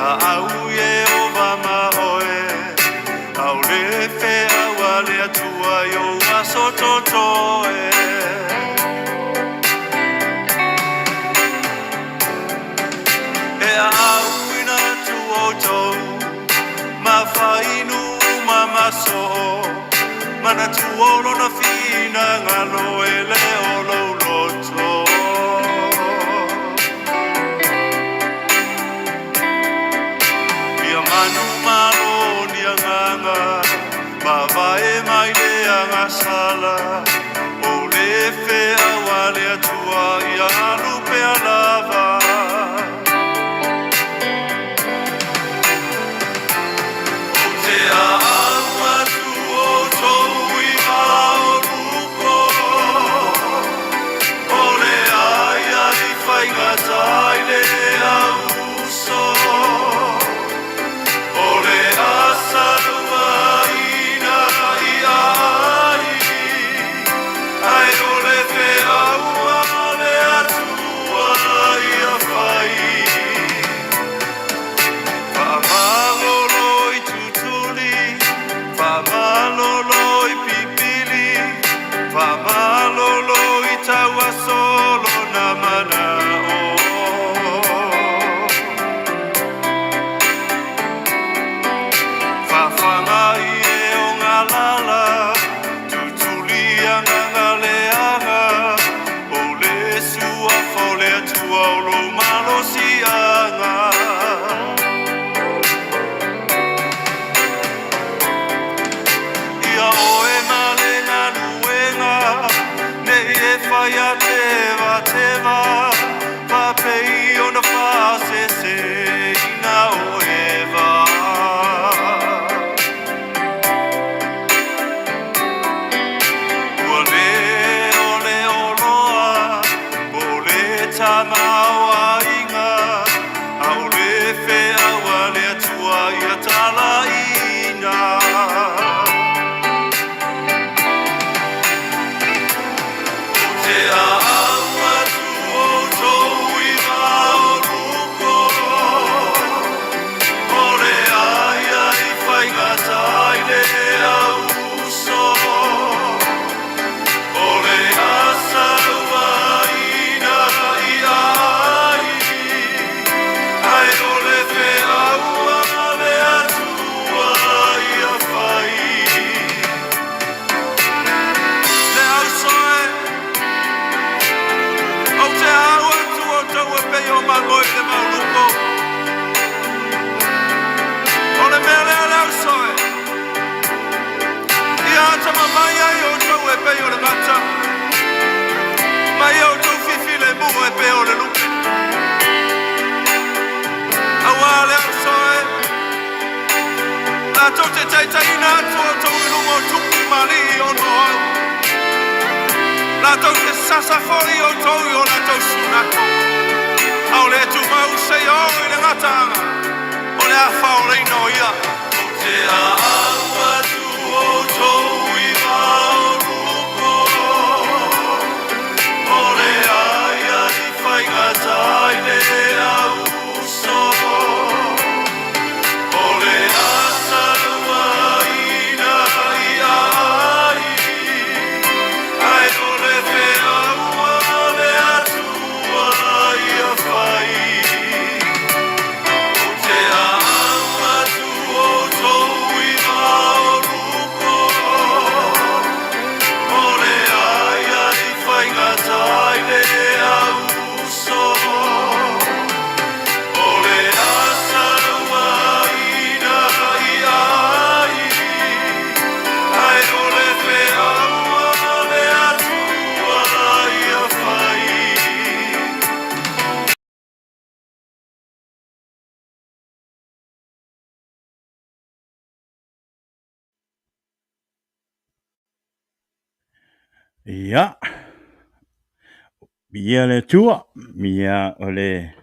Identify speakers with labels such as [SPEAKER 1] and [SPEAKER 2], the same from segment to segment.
[SPEAKER 1] auye o mama oe au le fe awa le atua yo asoto toe e au ina tuoto ma fainu mama so mana tuolo na fina ngalo ele o lo loto manu malo ni anganga baba e mai le anga sala o le fe awale atua ia lupe alava o te awa tu o toui mao lupo o le aia I whaingata I le auso ya teva pa pei ona fase se ina oeva ole ole oloa ole tamawa inga aule fe awale atua ia tala ina La tau te sasafori o tau o la tau sunako au le tu mau se o I le ngatanga o le a whaore no ia o te a aua tu o tau I mao ruko o le aia I whaingata I le au so o le asa lua ina I ai ai o le fe aua le atua ia whai o te aua tu o tou I mao ruko o le aia I whaingata I le au so o le asa lua ina I ai ai o le fe aua le atua ia whai
[SPEAKER 2] Ja, mia le tua, mia o le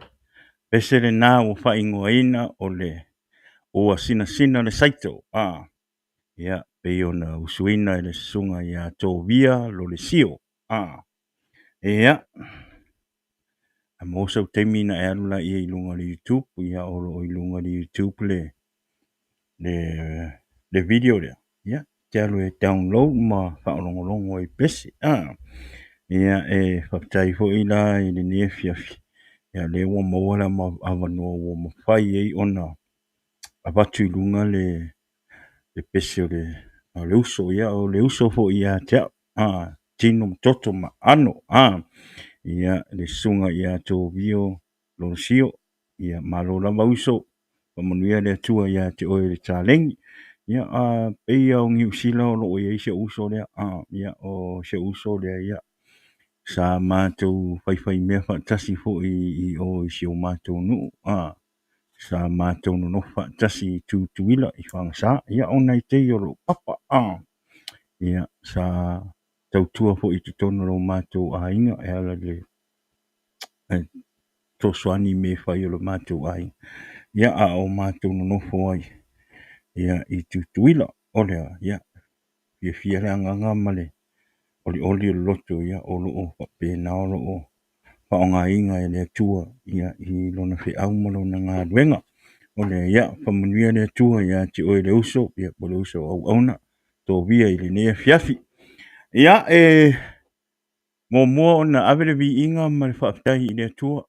[SPEAKER 2] pesele nā o whaingoaina o le o sina le saito. Ia, pei ona usuina le sunga ia tō via lo le sio. Ia, mo so temi na e alu la i lunga le YouTube ia o i lunga le YouTube le video le ia te alu e download ma whaolongolongo i pesi ia e whaptai fo i la i le nia fiafi ia le ua mawala ma awanua ua mawhai ei ona avatu i lunga le pesi o le uso ia o le uso fo ia te tino mtoto ma ano ia le sunga ia tō vio lo sio ia malo lava uso pamanuia le atua ia te oe le tālengi ia peia o ngiu sila o loo ia se uso lea ia o se uso lea ia sa mātou whaiwhai mea whaatasi fo i o i si o mātou nu sa mātou no whaatasi tuila i whangasa ia o nei te o lo papa ia sa tautua fo i te tono lo mātou a inga e ala le to swani me whai o lo mātou ai ia o mātou no nofo ai ia i tuila o lea ia fia rea nganga male oli o loto ia o loo whapena o loo whaonga inga e le atua ia i lona whi au malo na ngā ruenga o lea ia whamanuia le atua ia te oe le uso ia po le uso au auna tō via i le nea fiafi ia mua ona avele vi inga ma le whaaftahi i le atua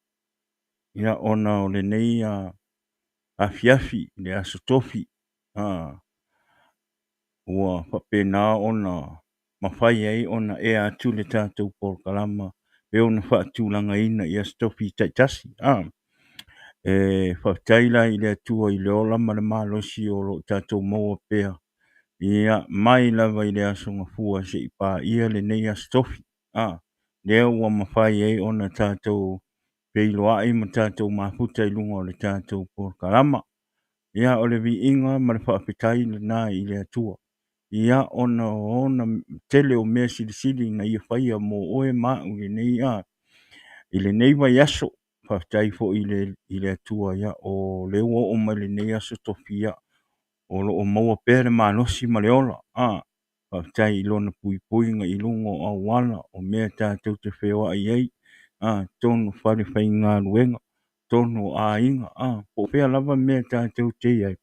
[SPEAKER 2] ia ona o le nei a fiafi le aso tofi ua whapena ona mawhai ai ona e atu le tātou por kalama pe ona whaatūlanga ina i aso tofi taitasi e whaaftaila i le atua i le ola ma le malosi o lo tātou maua pea ia mai lava i le aso ngafua se i pā ia le nei aso tofi lea ua mawhai ai ona tātou peiloa i ma tātou mafuta i lunga o le tātou por kalama ia o le vi inga ma le whaapetai le nā i le atua ia ona tele o mea silisili na ia whaia mo oe mau le nei i le nei vai aso whaapetai fo i le atua ia o le ua o mai le nei aso tofi ia o lo o maua pere malosi ma le ola whaapetai i lona puipuinga i lunga o awala o mea tātou te whewa ai ai tonu whare whai ngā ruenga tonu a inga po pea lava mea tātou te ai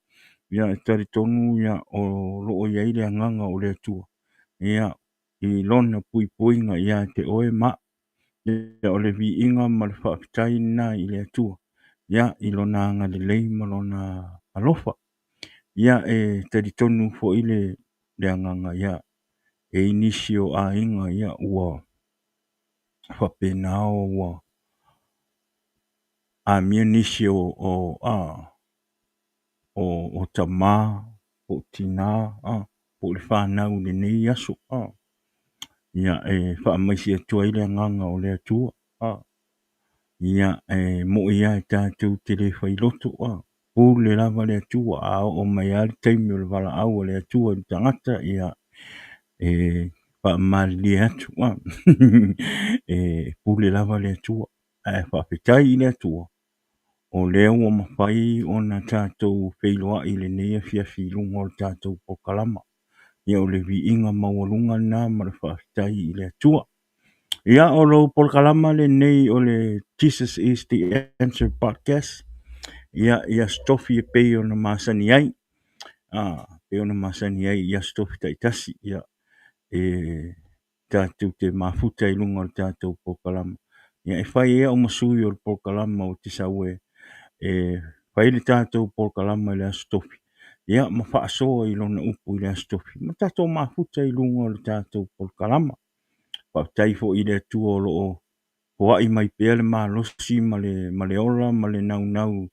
[SPEAKER 2] ia tari tonu ia o loo ia ile anganga o le atua ia i lona puipuinga ia te oe ma ia o le vi inga ma le whaapetai na i le atua ia i lona anga le lei ma lona alofa ia tari tonu fo ile le anganga ia inisio a inga ia ua whapena ua mia nisio o tamā o tina po le whanau le nei aso ia whaamaisi atua i le anganga o le atua ia mo ia tātou te le whailoto pū le lava le atua o mai ali taimi o le wala au o le atua i tangata ia whaamali atu pū le lava le atua whaapetai i le atua o lea ua mawhai ona tātou wheiloa i le nea fiafi lunga o le tātou pokalama. Ia o le vi inga mawalunga nā ma le whaafitai i le atua. Ia o lo pokalama le nei o le Jesus is the Answer podcast. Ia stofi e pei o na masani ai. Pei o na masani ai ia stofi taitasi. Ia tātou te mafuta i lunga o le tātou pokalama. Ia e whai ea o masui o le pokalama o te saue whai le tātou polkalama i le astofi. Ia ma whaasoa i lona upu i le astofi. Ma tātou mafuta i lunga o le tātou polkalama. Whaatai fo i le atua o loo hoa i mai pēr le malosi ma le ola ma le nau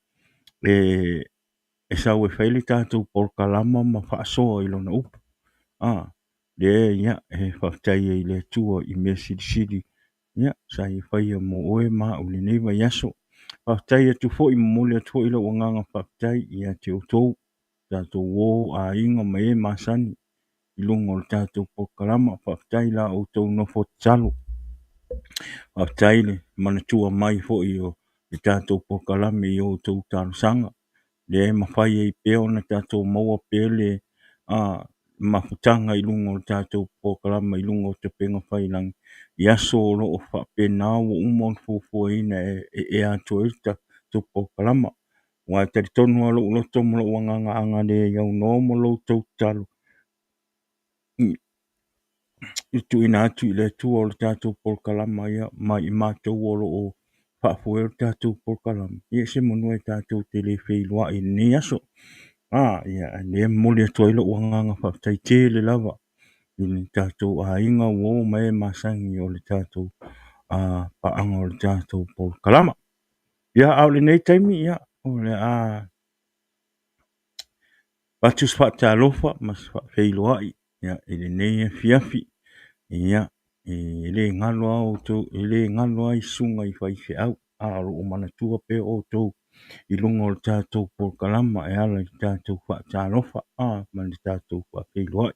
[SPEAKER 2] sau e whai le tātou polkalama ma whaasoa i lona upu. Le ia whaatai i le atua i mea siri. Ia sa i whai mo oe ma o le neiva yaso. Whaatai atu fo i mamole atu fo i lo wanganga whaatai i a te otou. Tātou wō a inga mai masani i lunga o le tātou pokalama. Whaatai la o tau no fo talo. Whaatai le manatua mai fo i o le tātou pokalama i o tau talo sanga. Le e mawhai e peo na tātou maua peo le mafutanga i lunga o le tātou pokalama i lunga o te penga whailangi. I aso o lo o whapena o umon fufuaina e atua i tātou pokalama. Wai tari tonu alo uloto mo lo wanganga anga le iau no mo lo tau talo. I tu ina atu i le tua o le tātou pokalama ia mai i mātou o lo o whaafuera tātou pokalama. Ia se monua i tātou te le whailoa i ni aso. Ia le mole atua i lo wanganga whaatai te le lava. I le tātou a inga uo mai masangi o le tātou paanga o le tātou pokalama. Ia au le nei taimi ia o le Batus whaatalofa mas whailoai ia i le nei e fiafi ia i le ngalo au tau i le ngalo ai sunga i whaife au aro o manatua pe o tau i lunga o le tātou pokalama e ala i tātou whaatalofa ma le tātou whailoai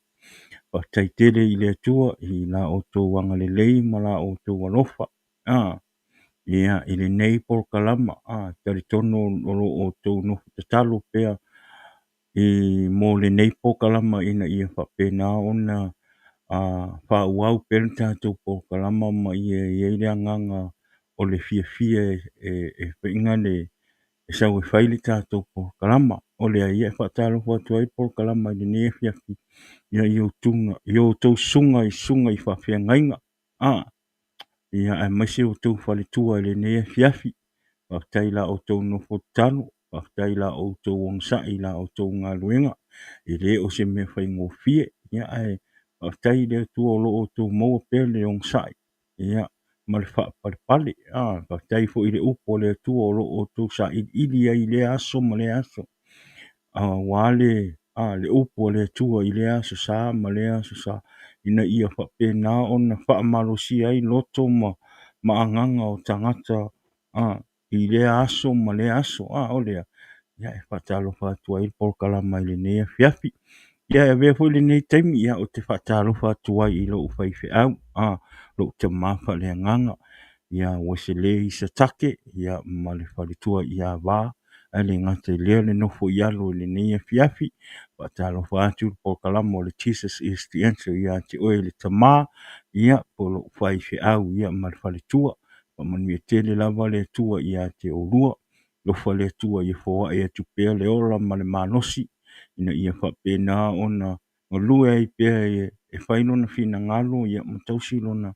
[SPEAKER 2] whaitaitele i le atua i la o tau wanga le lei ma la o tau alofa ia i le nei pokalama tari tono o tau no tatalo pea i mo le nei pokalama ina ia whapena ona whauau pere tātou pokalama ma ia le anganga o le fia e whainga le e sau e whaile tātou pokalama o le ia e whaatalo whatua i pokalama i le nei fiafi ia i o tunga i o tau sunga i whawhia ngainga ia e maise o tau whalitua i le nei fiafi whaktai la o tau no fotalo whaktai la o tau onosa'i la o tau ngā luenga i le o se mea whaingo fie ia e whaktai le tua o lo o tau maua pēr le onosa'i ia ma le whapalipale whaktai fo i le upo le tua o lo o tau sa ili ai le aso ma le aso wale le upo le tua i le aso sa ma le aso sa ina ia whapena ona whaamalosi ai loto ma anganga o tangata i le aso ma le aso o lea ia e whaatalo whaatua i pokalama i le nea fiafi ia e vea fo i le nei taimi ia o te whaatalo whaatua i lo uwhaife au lo te mawha le anganga ia wese le i sa take ia ma le whalitua i a wā le ngata i lea le nofo i alo i le nea fiafi whaatalo whaatu i pokalama o le Jesus is the answer ia te oe le tamā ia po lo uwhaife au ia ma le whalitua manuia tele lava le tua ia te olua lofa le tua ia foa ia tupea le ora ma le manosi ina ia whapena ona ngolua ai pea e whainona fina ngalo ia matausi lona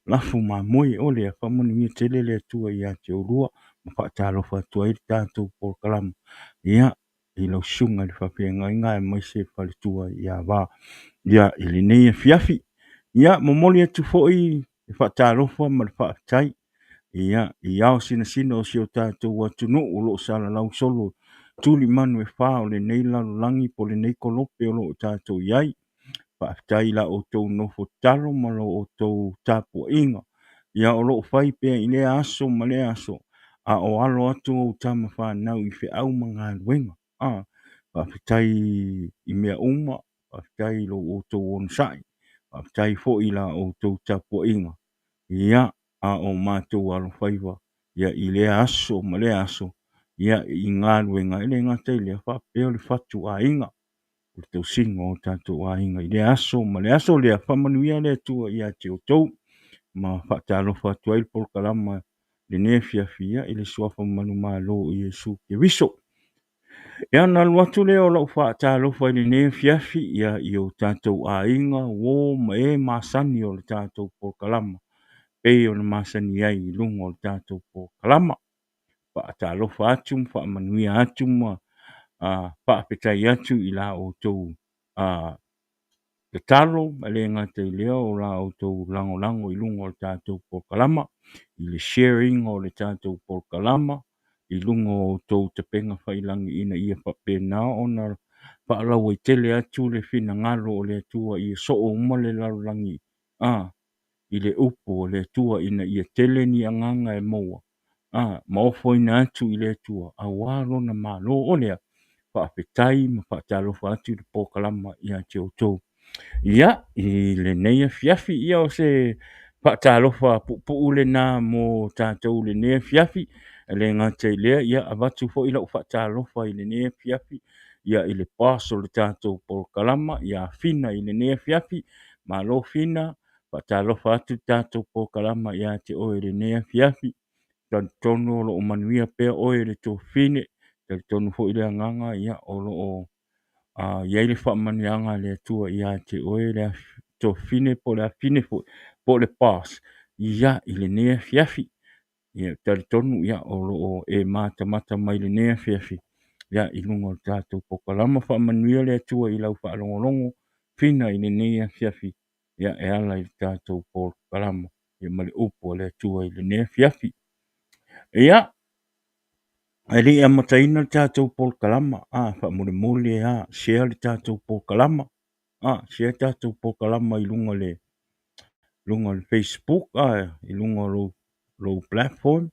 [SPEAKER 2] lafu mamoi o lea whamanuia tele le tua ia te olua ma whaatalo whatua i tātou pokalama ia i lau sunga le whapea ngai e maise whalitua ia wā ia i le nei fiafi ia momoli atu fo'i e whaatalofa ma le whaatai ia i ao sina o si o tātou atu no o lo sala lau solo tuli manu e wha o le nei lalolangi po le nei kolope o lo tātou iai whaatai la o tau nofo talo ma lo o tau tāpua inga ia o lo whai pia i le aso ma le aso o alo atu o tama whanau i whi au mga luenga whaatai i mea uma whaatai lo o tau onosa'i whaatai fo i la o tau tāpua inga ia o mātou alo whaiwa ia i le aso ma le aso ia i ngā luenga i le ngata i le whapea le whatu a inga o tau singa o tātou a inga i le aso ma le aso le whamanuia le tua ia te o tau ma whaatalo whatua i polkalama le ne fiafia i le suafa manu malo i Jesu ke viso ia na luatu le o lau whaatalo whai le ne fiafi ia i o tātou a inga wo ma masani o le tātou polkalama pei ona masani ai i lunga o tātou pokalama whaatalofa atu whaamanuia atu ma whaapetai atu i la o tau te talo ma le ngata i lea o la o tau lango i lunga o tātou pokalama i le sharing o le tātou pokalama i lunga o tau te penga whailangi ina ia whapena ona whaalau i tele atu le whina ngalo o le atua i so o umale lalangi i le upo le tua ina ia tele ni anganga e moa ma ofo ina atu i le tua a walo na malo o lea whaapetai ma whaatalofa atu i le pokalama ia te o tau ia i le neia fiafi ia o se whaatalofa pu ule nā mo tātou le neia fiafi le ngata i lea ia avatu fo'i lau fa'atalofa i lenei afiafi ia i le pas o le tatou polokalama ia fina i lenei afiafi malo fina fa'atalofa atu tatou polokalama iā te oe i lenei afiafi talitonu o lo'o manuia pea oe le tofine talitonu fo'i le agaga ia o lo'o iai le fa'amaniaga le atua iā te oe le tofine po le afine fo'i po le pas ia i lenei afiafi ia talitonu ia o lo'o e matamata mai lenei afiafi ia i luga o le tatou pokalama fa'amanuia le atua i lau fa'alogologo fina i lenei afiafi ia e ala i le tatou pokalama ia ma le upu o le atua i lenei afiafi ia e li'i amataina le tatou polokalama fa'amolemole share le tatou polokalama share tatou polokalama i luga o le Facebook i luga o lou platform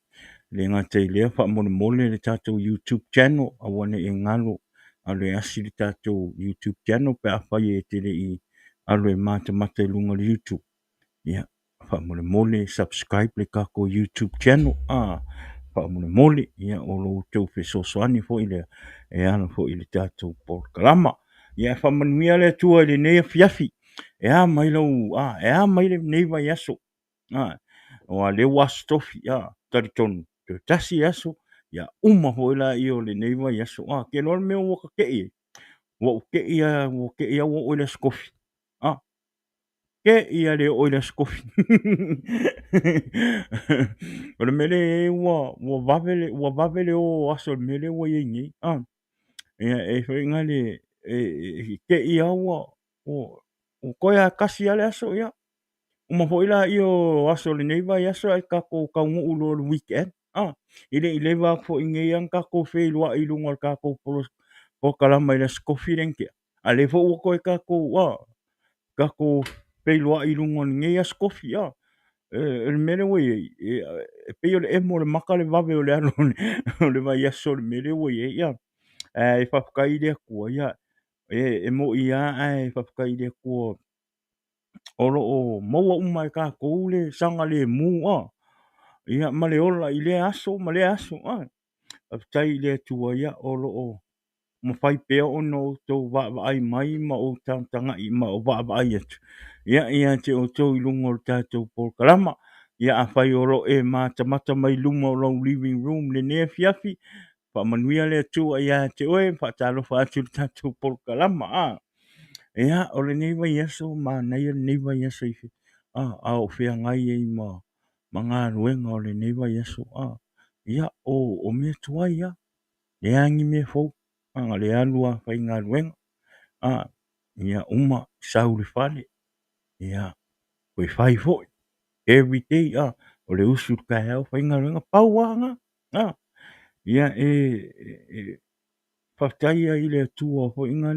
[SPEAKER 2] le gata i lea fa'amolemole le tatou YouTube channel auana e galo a le asi le tatou YouTube channel pe afai e tele'i alo e matamata i luga o le YouTube ia fa'amolemole subscribe le kako YouTube channel fa'amolemole ia o loutou fesoasoani fo'i lea e ala fo'i le tatou polokalama ia e fa'amanuia le atua i lenei afiafi e a mai lau e a mai lenei vai aso ua leu aso tofi talitonu te tasi aso ia uma fo'i la i o lenei vai aso ke loa le mea ua kake'i ua ke'i au o'o i le askofi ke'i a le o'o i le askofi o le mele ua vave le o aso le mele ua iaigai ia e faiga le ke'i au ua koe a kasi a le aso ia uma fo'i la i o aso lenei vai aso ai kakou kaugu'u lo le weekend i le'i leva fo'i gei aga kakou feiloa'i i luga o le kakou polokalama i le askofi lenkea a le fo'i ua koe kakou feiloa'i i luga o legei askofi le mele ua iai e pei o le ema o le maka le vave o le ano o le vai aso le mele ua iai e fa'afekai le akua ia e mo'i e fa'afekai le akua o lo'o maua uma e kākou le saga lemu ia ma le ola i le aso ma le aso afetai i le atua ia o lo'o mafai pea ona outou va'ava'ai mai ma ou tagataga'i ma o va'ava'ai atu ia te outou i luga o le tatou polokalama ia afai o lo'o e matamata mai luma o lou living room lenei afiafi fa'amanuia le atua iā te oe fa'atalofa atu le tatou polokalama ia o lenei vai aso manaia lenei vai aso a o feagai ai ma galuega o lenei vai aso ia o mea tuai le agi mea fou aga le alu a fai galuega ia uma sau le fale ia koe fai fo'i everyday o le usu le kaeau fai galuega pau aga ia faafetai ai le atua fo'i ga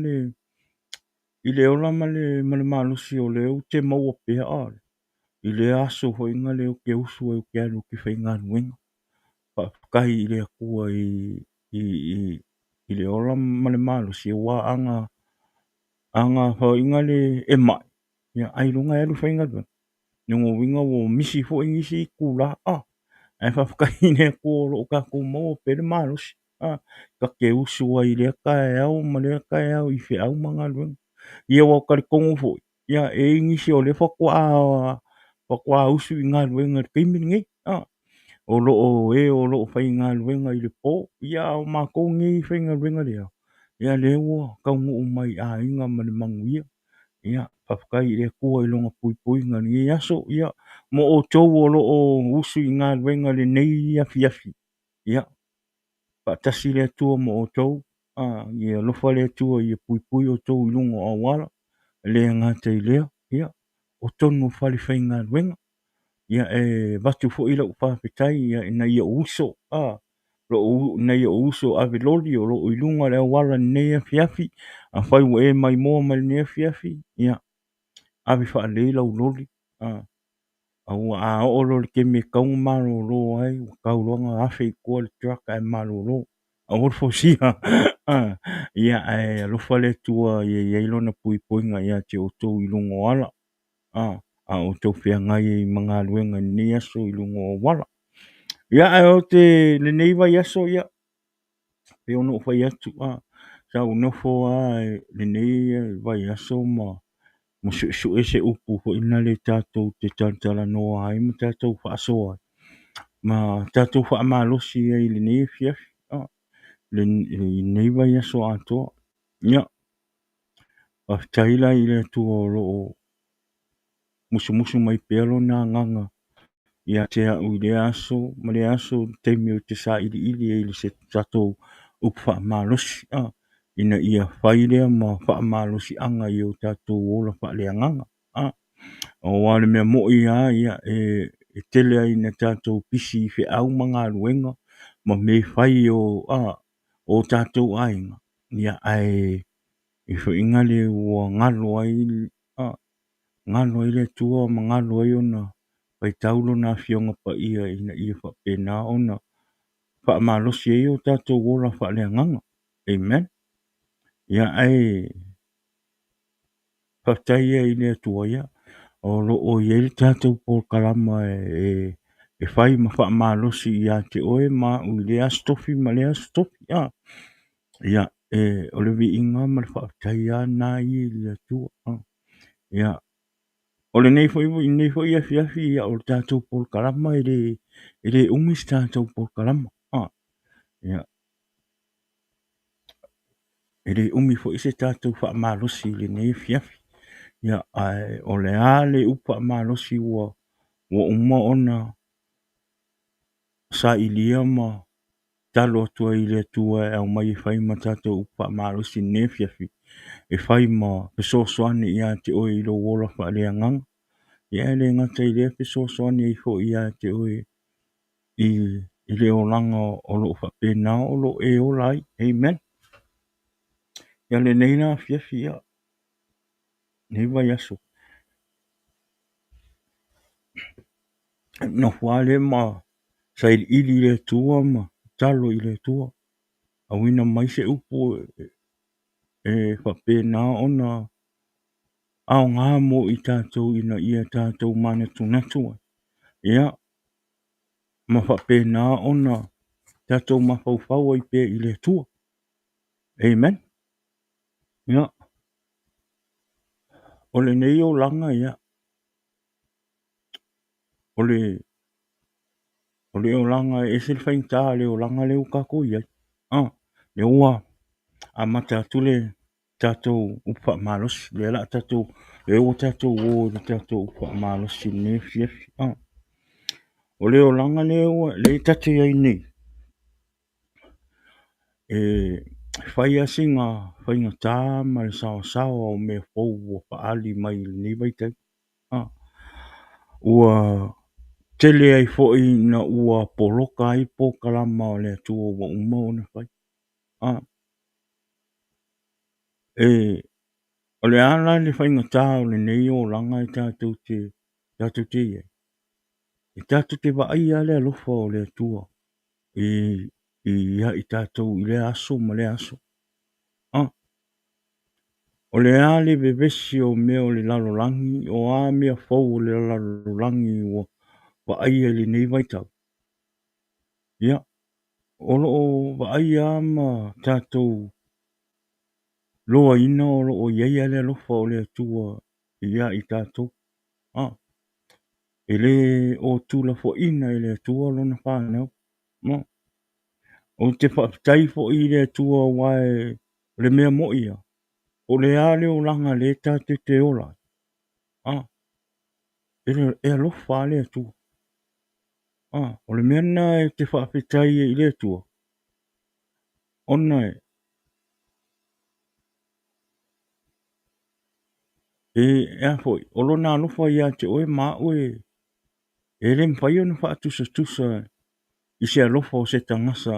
[SPEAKER 2] i le ola ma le malosi o le ou te maua pea i le aso fo'i ga le o ke usu ai o ke alu ke fai galuega fa'afekai i le akua i le ola ma le malosi ua aga faiga le ema'i ia ailoga e alu fai galuega niuga ua misi fo'i gisi i kula ae fa'afekai le akua o lo'o kakou maua pe le malosi ka ke usu ai lea kaeau ma lea kaeau i fe'au ma galuega ia ua kalikogo fo'i ia e igisi o le fakuā usu i galuega le kaimiligei o lo'o fai galuega i le pō ia o makou gei fai galuega lea ia lea ua kaugu'u mai āiga ma le maguia ia fa'afekai i le akua i loga puipuiga legei aso ia mo outou o lo'o usu i galuega lenei afiafi ia fa'atasi le atua mo outou ia alofa le atua ia puipui outou i luga o auala le agata i lea ia o tonu fale fai galuega ia e watu fo'i lau whawhetai ia ina ia uso na ia uso ave loli o lo i lunga le wala nei afiafi a whai ua e mai moa mai nei afiafi ia ave wha lei lau loli a ua a o loli ke me kaunga malo lo ai kaulonga afe i kua le traka e malo lo a ua fosia ia e alofa le tua ia ilona pui puinga ia te o tau i lunga o ala a o tau whia ngai i mga luenga ni aso i lunga o wala Ia ai o te lenei vai aso ia pe ono fai atu sa unofo ai lenei vai aso ma su ese upu fo ina le tatou te tantala noa ai ma tatou fa aso ai ma tatou fa amalosi ai lenei fiafi lenei vai aso atoa ia aftaila i le atua o loo musumusu mai pea lona agaga ia te a'u i le aso ma le aso taimi o te sa'ili'ili ai le se tatou upu fa'amalosi ina ia fai lea ma fa'amalosi'aga i o tatou ola fa'aleagaga o a le mea mo'i ia e tele ai na tatou pisi i fe'au ma galuega ma me fai o tatou aiga ia ae i fo'iga le ua galo ai galo ai le atua ma galo ai ona paitau lona afioga paia ina ia fa'apena ona fa'amalosi ai o tatou ola fa'aleagaga amen ia ai faafetai ai le atua ia o lo'o i ai le tatou polokalama e fai ma fa'amalosi iā te oe ma a'u i le asotofi ma le asotofi ia o le vi'iga ma le fa'afetai ana ia i le atua ia o lenei fo'i nei fo'i afiafi ia o le tatou polokalama e lē umi se tatou polokalama ia e lē umi fo'i se tatou fa'amalosi i lenei afiafi ia ae o le a le upu fa'amalosi ua uma ona sa'ilia ma talo atu ai le atua e au mai e fai ma tatou upu fa'amalosi lenei afiafi e fai ma fesoasoani iā te oe i lou ola fa'aleagaga ia e le gata i lea fesoasoani ai fo'i iā te oe i le olaga o lo'o fa'apena o lo'o e ola ai amen ia lenei la afiafi ia nei vai aso nofo a le ma saili'ili i le atua ma talo i le atua auina mai se upu fa'apena ona aoga mo i tatou ina ia tatou manatunatu ia ma fa'apena ona tatou mafaufau ai pea i le atua amen ia o lenei olaga ia o le olaga e ese le faigata a le olaga leu kakoi ai le ua amata atu le tatou upu fa'amalosi le ala tatou e ua tatou ō le tatou upu fa'amalosi lenei afiafi o le olaga lea ua le tate ai nei fai asiga faigatā ma le saoasao o mea fou ua fa'ali mai lenei vaitai ua tele ai fo'i na ua poloka ai pokalama o le atua ua uma ona fai o le ala le faigatā o lenei olaga e tatou te iai e tatou te va'aia le alofa o le atua ia i tatou i le aso ma le aso o le a le vevesi o mea o le lalolagi o a mea fou o le lalolagi ua va'aia i lenei vaitau ia o lo'o va'aia ma tatou loaina o lo'o iai a le alofa o le atua ia i tatou e lē o tulafo'ina i le atua lona fanau o te fa'afetai fo'i i le atua uae o le mea mo'i o le a le olaga lē tatou te ola e alofa a le atua o le mea na e te fa'afetai i le atua ona ea fo'i o lona alofa iā te oe ma'u e lē mafai ona fa'atusatusa i se alofa o se tagasa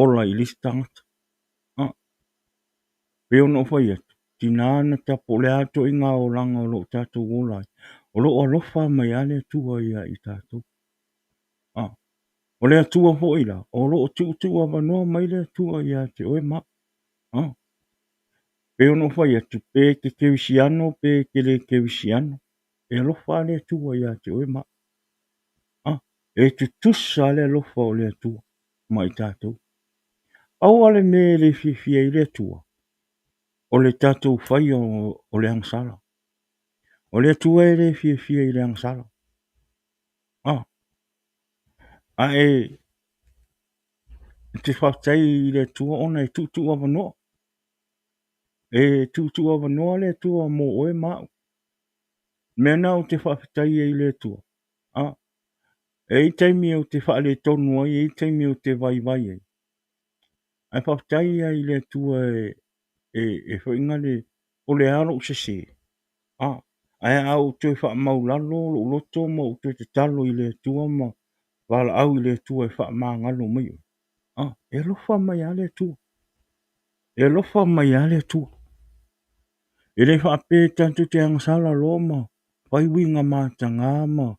[SPEAKER 2] ola i lisi tagata pe ona o fai atu tinā na tapo o le a to'iga olaga o lo'o tatou ola ai o lo'o alofa mai a le atua ia i tatou o le atua fo'i la o lo'o tu'utu'u avanoa mai le atua iā te oe ma'u pe ona o fai atu pe ke keusiano pe ke lē keusiano e alofa a le atua iā te oe ma'u e tu tusa le alofa o le atua mai tātou. Au ale me le fia i le atua o le tātou whai o le angsala. O le atua e le fia i le angsala. A e te whaftai i le atua ona e tutu awa noa. E tutu awa noa le atua mo oe mau. Mena o te whaftai e i le atua. E i taimi o te whaale tonu ai, e i taimi o te vai vai ai. Ai whaftai ai le atua e whainga le o le aro se se. Ai au te wha maulalo lo loto mo te te talo i le atua ma wala au i le atua e wha maangalo mai. E lofa mai a le atua. E lofa mai a le atua. E le wha pe tantu te angsala lo ma. Pai winga mātanga ma.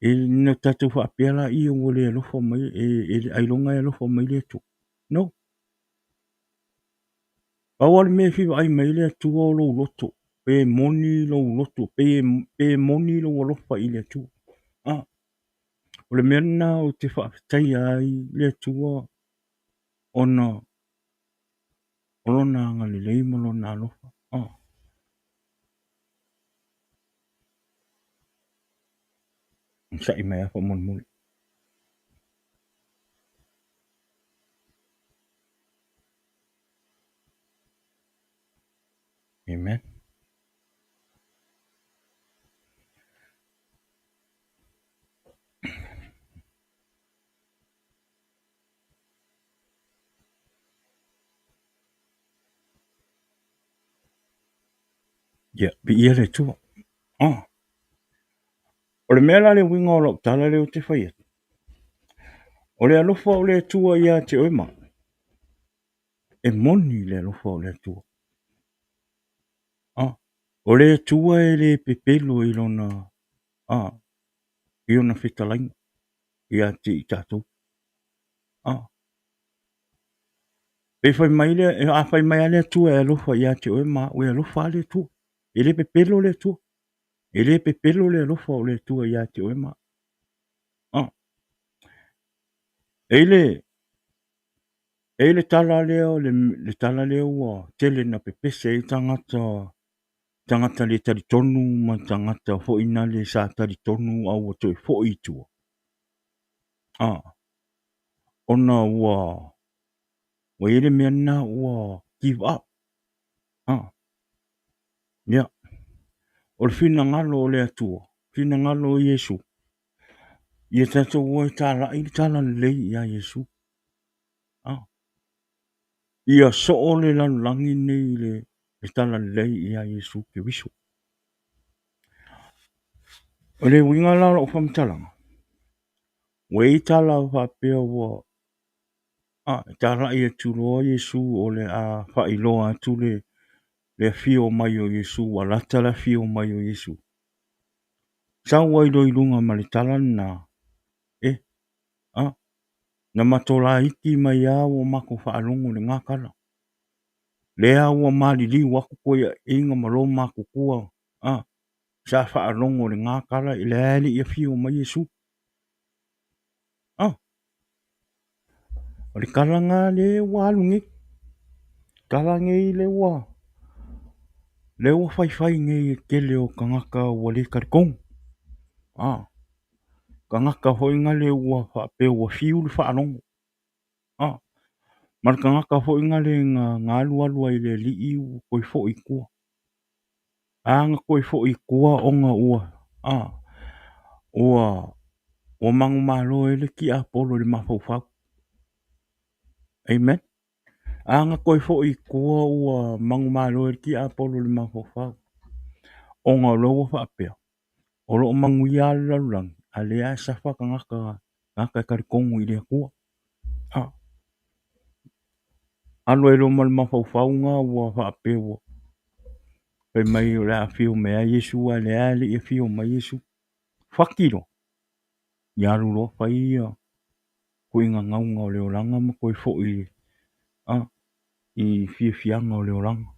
[SPEAKER 2] E no tatu wha pēla i o le lofa mai. E ailonga e lofa mai le atua. No. Awale me whiwa ai mai le atua o lo loto. Pe moni lo loto. Pe moni lo lofa i le atua. O le mena o te whaafitai ai le atua ona olona anga le leima lo na lofa. Sa i mea wha mon muli. Amen. Ya, bi ia le tua. O le mea la le winga o lo tala le o te whaia. O le alofa o le tua ia te oima. E moni le alofa o le tua. O le tua e le pepelo i lona. I ona whitalainga. Ia te i tātou. E whai mai le, a whai mai ale tua e alofa ia te oima. O e alofa le tua. E le pepelo le tua. E le pepelo le alofa o le tua ia te oima. E le tala leo, le tala leo ua tele na pepese i tangata le taritonu ma tangata hoina le sa taritonu au o toi foi tua. Ona ua ele mena ua give up. Yeah. O le fina ngalo o le atua. Fina ngalo o Yesu. Ia tato ua i tala lei ia Yesu. Ia so o le langi nei le tala lei ia Yesu ke wisu. O le winga la o whamtalanga. Wei tala o whapea ua. Tala ia tuloa Yesu o le a whailoa atu le fio mai o Yesu. Wa lata la fio mai o Yesu. Sa wai doi lunga ma le tala na. Na matola iki mai a o mako whaalongo le ngakala. Lea ua malili waku koia inga malo mako kua. Sa whaalongo le ngakala i le ali ia fio mai Yesu. O le kalanga le walungi. Kalanga i le wa. Le wa whai nge i kele o kangaka wa le karikong. Kangaka hoi nga le wa whape wa fiu le whaalongo. Mar kangaka hoi nga le ngā alu ai le li i koi fo i kua. Anga koi fo i kua onga ua. Ua mangu malo e le ki a polo le mawhauwhau. Amen. Anga koi fo i kua ua mangu malo e ki a polo le mawhauwhau. Onga loa whapea. O loo mangu i ala lalulangi. A lea safa ngaka karikongu i lea kua. Alo e lo mal mawhauwhau nga ua whapea ua. Pai mai o lea fio mea Yesu a lea li e fio mai Yesu. Whakiro. Iaru lo whai ia. Ko inga ngaunga o leo langa ma koe fo i fianga o leo langa.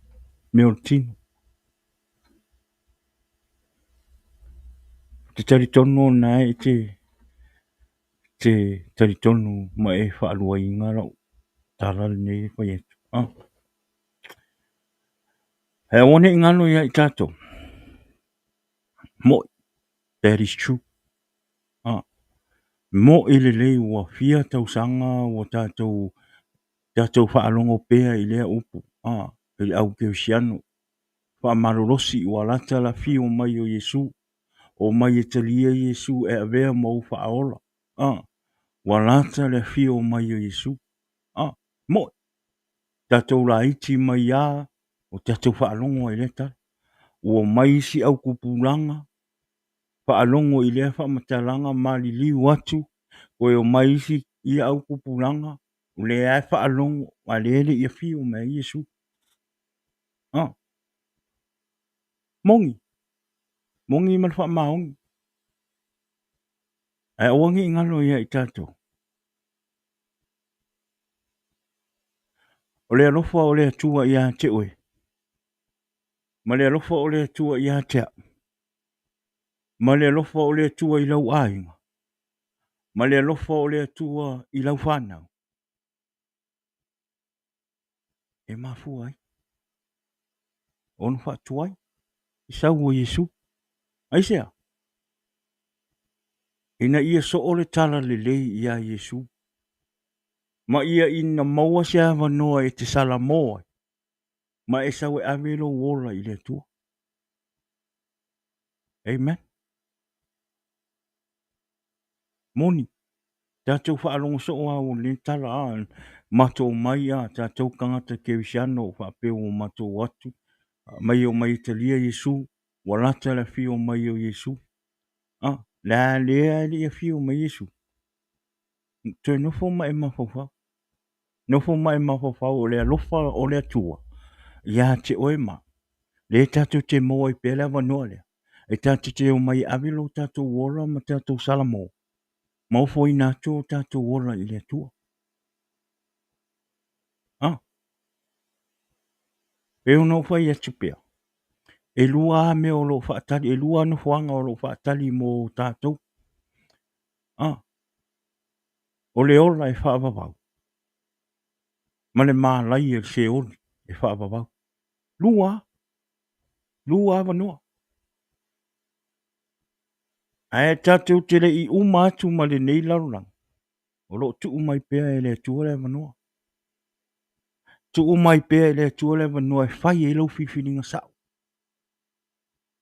[SPEAKER 2] Me o tino. Te tari tono na e te taritonu ma e whaaluainga rau. Tālali nei whai etu. He one ingano ia i tātou. Mo, that is true. Mo i le lei ua fia tau sanga ua tātou whaalongo pēa i lea upu. I le au keo siano. Whaamarorosi ua lata la fi o mai o Yesu. O mai e talia Yesu e avea mau whaaola. Ua lata le fi o mai o Yesu. Mo, tātou la iti mai a o tātou whaalongo i leta. Ua mai si au kupulanga. Whaalongo i lea whaamatalanga mali liu atu. Koe o mai si i au kupulanga. O le ai whaalongo a lele i a fi o mai Yesu. Mongi. Mongi man whaamaongi. Ai oangi ngalo ia i tātou. O le alofa o le atua ia te oe. Ma le alofa o le atua ia te a. Ma le alofa o le atua i lau ainga. Ma le alofa o le atua i lau whanau. E mafu ai. Ono whaatua ai. I sau o Yesu. Aisea. Ina ia so o le tala le lei ia Yesu. Ma ia ina maua se ava noa e te sala moa. Ma e sau e avelo wola i le atua. Amen. Moni. Tātou whaalongo so o au le tala a. Mato mai a tātou kangata kewisiano o whaapeo o mato watu. Mai o mai talia Yesu. Walata la fi o mai o Yesu. La lea li a fi o mai Yesu. Toi nofo mai mawhawha. Nofo mai mawhawha o le alofa o le atua. Ia te oe ma. Le tātou te moa i pēle wanoa lea. E tātou te o mai avilo tātou wola ma tātou salamo. Maufo i nātou tātou wola i le atua. E ono whai atu pēa. E lua me o lo whaatali. E lua no whanga o lo whaatali mo tātou. O le ola e whaavavau. Ma le mālai e se ori e whaavavau. Lua. Lua wanoa. Ae tātou te le i uma atu ma le nei larurang. O lo tu umai pēa e le atua le wanoa. Tu umai pēa e le atua le wanoa e whai e lau whiwhiringa sao.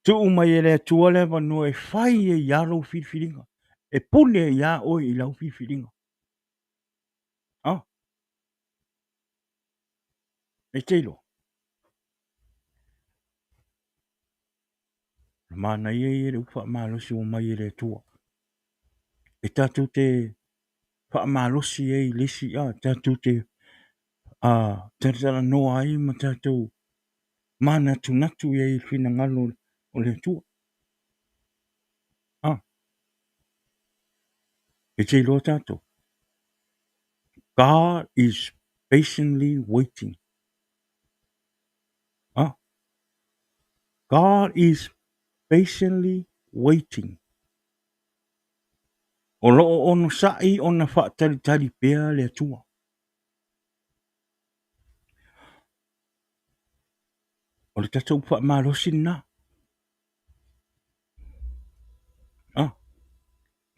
[SPEAKER 2] Tu umai e le atua le wanoa e whai e ia lau whiwhiringa. E pune e ia oi i lau whiwhiringa. E teilo. Mana ia i e le upa malosi o mai e le atua. E tātou te whaamalosi e i lisi tātou te taratara noa ai ma tātou mana tunatu e i whina ngalo o le atua. E teilo tātou. God is patiently waiting. God is patiently waiting. O loo onosa'i ona whaatari pēa le atua. O le tatou whaamarosi na.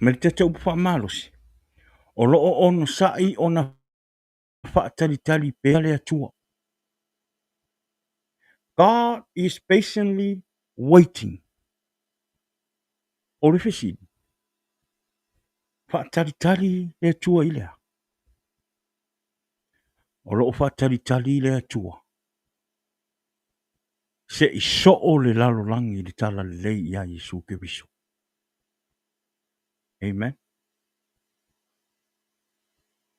[SPEAKER 2] Me le tatou whaamarosi. O loo onosa'i ona whaatari pēa le atua. God is patiently waiting. O le whesi. Whaatari le atua ilea. O loo whaatari le atua. Se i so o le lalo langi le tala le lei ia Yesu ke viso. Amen.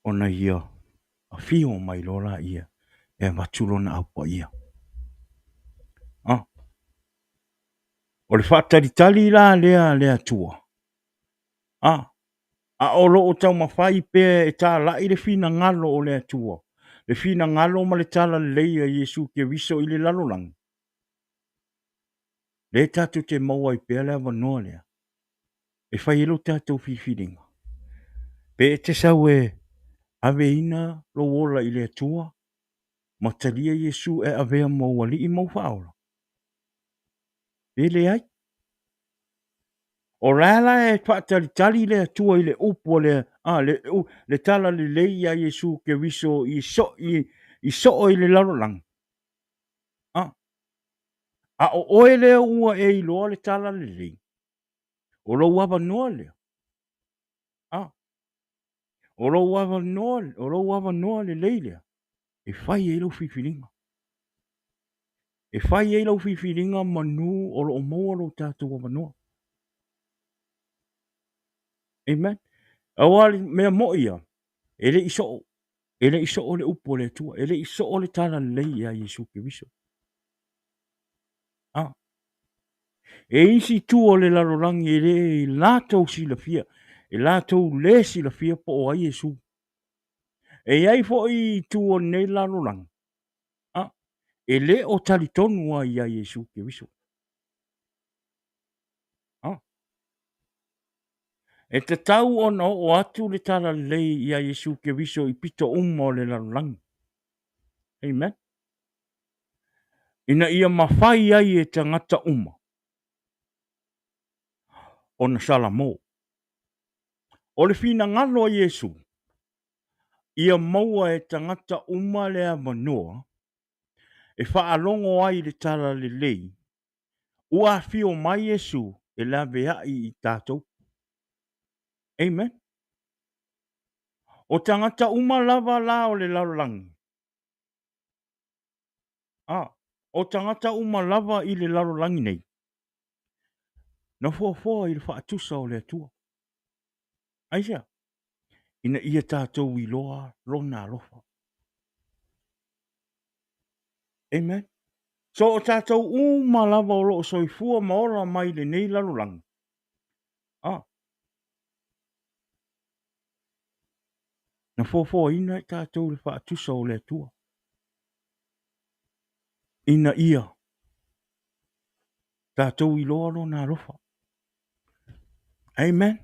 [SPEAKER 2] Ona ia a fio mai lola ia e watulo na apa ia. O le whaatari la lea le atua. A o loo tau mawhai pēa e tā lai le whina ngalo o le atua. Le whina ngalo ma le tala le lei a Yesu ke viso i le lalo langi. Le tātou te maua i pēa le wanoa lea. E whai elo tātou whiwhiringa. Pe te sau ave ina lo wola i le atua. Matalia Yesu e avea mo wali i mau whaola. Ele ai. O rala e whaatari le atua i le upo le tala le leia Yesu ke wiso i so i le larolang. A o oe lea ua e iloa le tala le lei. O lo wava noa lea. O lo wava noa le lei lea. E whai e lau whiwhiringa. E whai e lau whiwhiringa manu o lo o maua lo tātou wava noa. Amen. Awali mea mo ia. Ele iso o le upo le tua. Ele iso o le tala le lei a Yesu ke wiso. E isi tu o le larolangi e le lātou sila fia. E lātou le sila fia po o a Yesu. E ai fo i tu o nei larolangi. E le o talitonu a ia Yesu ke wiso. E te tau ona o atu le tala lei ia Yesu ke wiso i pito o le larolangi. Amen. Ina ia mawhai ai e tangata uma. Ona salamo. O le fina ngalo a Yesu. Ia maua e tangata uma le a manoa. E whaalongo ai le tala le lei. Ua fio mai Yesu e la vea i tātou. Amen. O tangata uma lava la o le larolangi. O tangata uma lava i le larolangi nei. Na fua i le whaatusa o le atua. Aisea. Ina ia tātou i loa lona alofa. Amen. So o tātou uma lava o loo soifua maora mai le nei larolangi. Na fua ina i tātou le whaatusa o le atua. Ina ia. Tātou i loa lona alofa. Amen.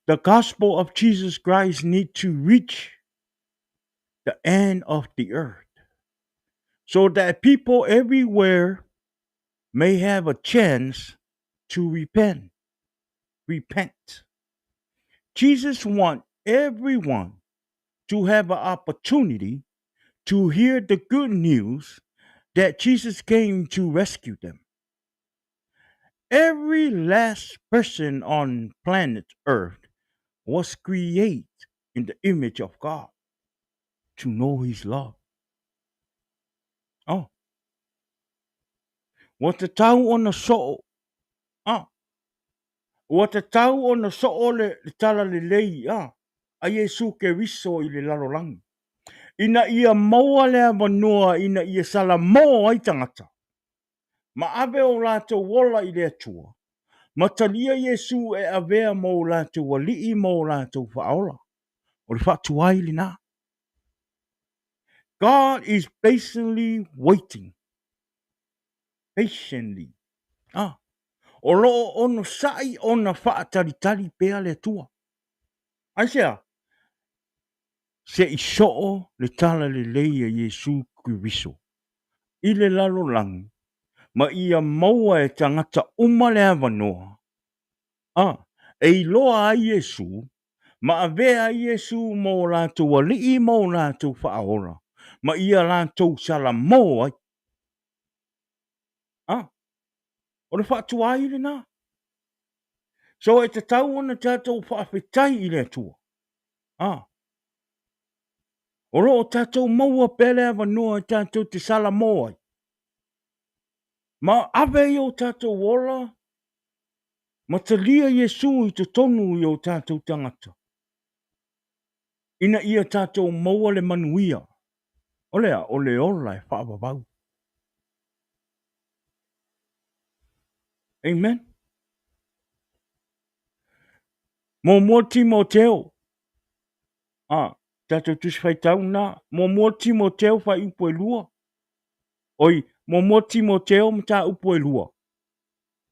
[SPEAKER 2] The gospel of Jesus Christ need to reach the end of the earth so that people everywhere may have a chance to repent. Jesus wants everyone to have an opportunity to hear the good news that Jesus came to rescue them. Every last person on planet Earth was created in the image of God to know his love. What the tau ona so what the tau ona so le tala le lei a Yesu ke wiso i le larolangi. Ina ia maua lea manua ina ia sala mo ai tangata. Ma ave o lato wola i le atua. Ma talia Yesu e avea mo lato wali i mo lato whaola. O le whatuai li na. God is patiently waiting. Patiently. O loo onosa'i ona whaatari pea le atua. Aisea. Se i so'o le tala le leia Yesu ki wiso. I le larolangi. Ma ia maua e tangata uma le avanoa. E iloa a Yesu. Ma avea Yesu mo lato wali'i mo lato whaahora. Ma ia lato salamo ai. O le whaatuai le nā. So e te tau ona tātou whaafetai i le atua. O lo o tātou maua pele avanoa tātou te salamo ai. Ma ave i o tātou wola. Ma talia Yesu i te tonu i o tātou tangata. Ina ia tātou maua le manuia. O lea, o le ola e whaavavau. Amen. Mo mua Timoteo. Tātou tusi whai tau nā. Mo mua Timoteo whai upo e lua. Oi, mo mua Timoteo mta upo e lua.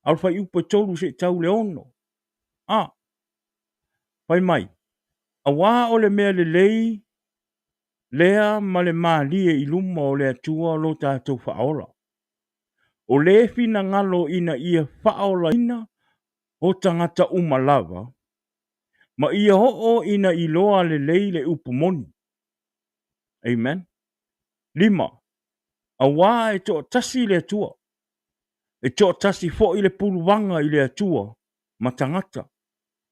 [SPEAKER 2] Al whai upo e tolu se tau le ono. Whai mai. A wā o le mea le lei, lea ma le mālie I luma o le atua lo tātou whaola. O le fina ngalo ina ia whaola ina o tangata umalawa, ma ia ho ina iloa le lei le upumoni. Amen. 5. A wā e to tasi le atua. E to tasi fo I le puluwanga I le atua, ma tangata.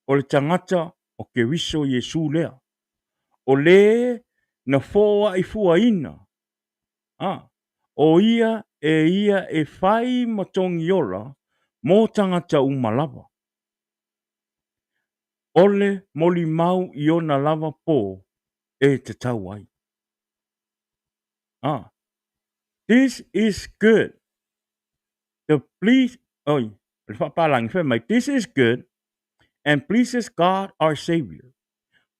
[SPEAKER 2] O le tangata o ke wiso Yesu lea. O le na foa I fua ina. O ia e fai matongi ola mo tangata umalawa. Ole moli mau I ona lava po e te tau ai. This is good. This is good and pleases God our Savior,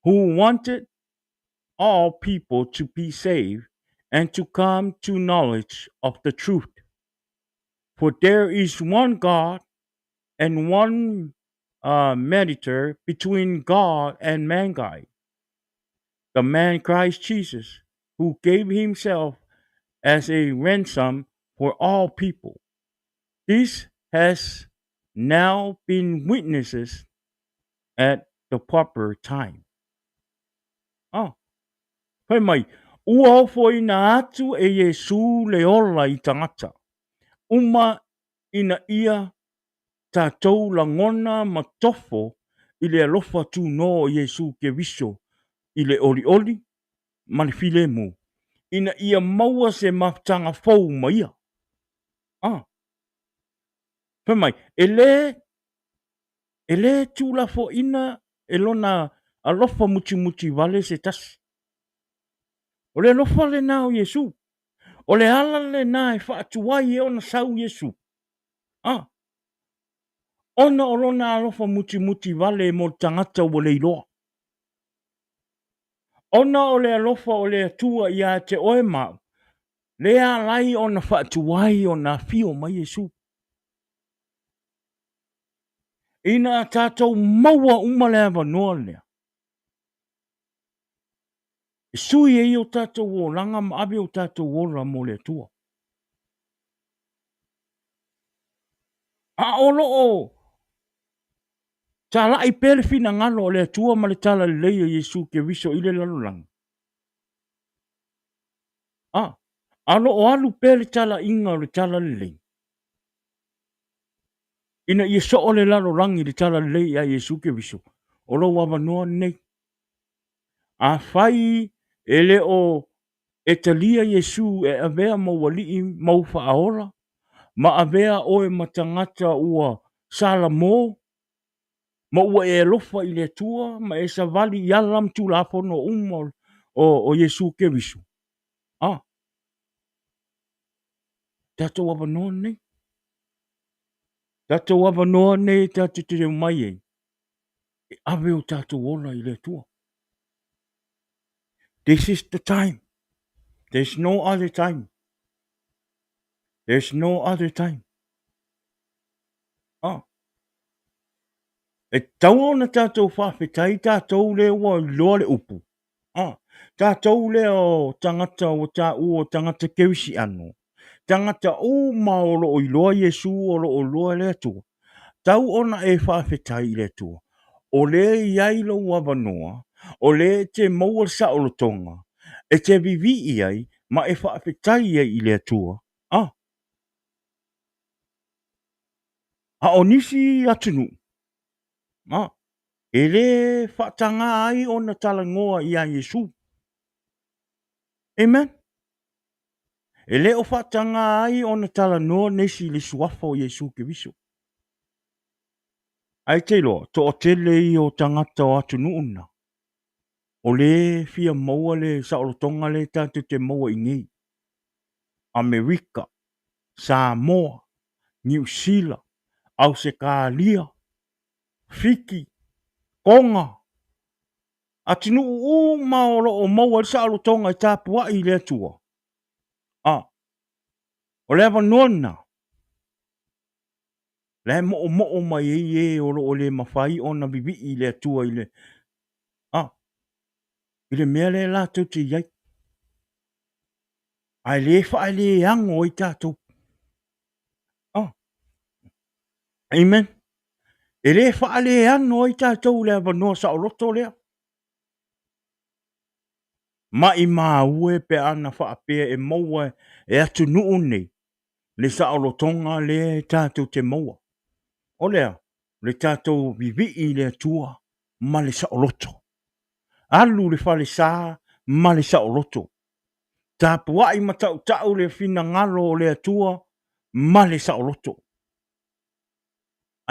[SPEAKER 2] who wanted all people to be saved and to come to knowledge of the truth. For there is one God and one mediator between God and mankind, the man Christ Jesus, who gave himself as a ransom for all people. This has now been witnesses at the proper time. Hei mai, ua ofo ina atu e Yesu le ola I tangata. Uma ina ia tātou langona ma tofo I le alofa tu no Yesu ke viso I le oli oli ma le filemu. Ina ia maua se matanga fau ma ia. Hei mai, e le tūla fo ina e lona alofa muti muti vale se tasi. O le alofa le nao Yesu. O le ala le na e whaatuai e ona sau Yesu. Ona o lona alofa muti muti vale mo tangata o le iloa. Ona o le alofa o le atua ia te oe mau. Le alai ona whaatuai ona fio mai Yesu. Ina tātou maua umale ava noa lea. Sui e o tātou o langa ma abe o tātou o la mo le atua. A olo o. Tala I pele fina ngalo o le atua ma le tala le leia Yesu ke viso I le lalolanga. Alo o alu pele tala inga o le tala le leia. Ina ia so o le lalolangi le tala le leia Yesu ke viso. Olo wava noa nei. A fai ele o e talia Yesu e avea mo wali mau whaaora. Ma avea o e matangata ua sala mo. Ma ua e lofa I le atua, ma e sa vali yalam tu la pono umol o Yesu ke visu. Tato wava noa nei. Tato wava noa nei tato te mai e. E ave o tato ola I le atua. This is the time. There's no other time. There's no other time. E tau ona tātou whawhetai, tātou le ua loa le upu. Tātou le o tangata o tā ua tangata kewisi ano. Tangata o maolo o iloa Yesu o lo o loa le atua. Tau ona e whawhetai le atua. O le iailo wavanoa, o le te maua sa o lo tonga. E te vivi iai, ma e whawhetai ai le atua. A o nisi atunu. E le whaatanga ai o na talangoa I a Yesu. Amen. E le o whaatanga ai o na talanoa nesi le suafa o Yesu ke viso. Ai te loa, to o tele I o tangata o atunu una. O le fia maua le saolotonga le tatu te maua ingei. Amerika, Samoa, New Zealand, Australia, Fiki, Konga. Atinu u maolo o maua saolotonga I tāpua I le atua. O le avanona. Le mo mai e o le mawhai o na bibi I le atua I le. I le mea le lātou te iai. Ai le wha le ango i tātou. Amen. E le wha le ango i tātou le avanoa sa o roto lea. Ma i mā ue pe ana wha apea e maua e atu nuu nei. Le sa o rotonga le tātou te maua. O lea, le tātou vivi i le atua ma le sa o roto. Alu le wha le sa ma le sa o roto. Tāpua i matau tau le fina ngalo o le atua ma le sa o roto.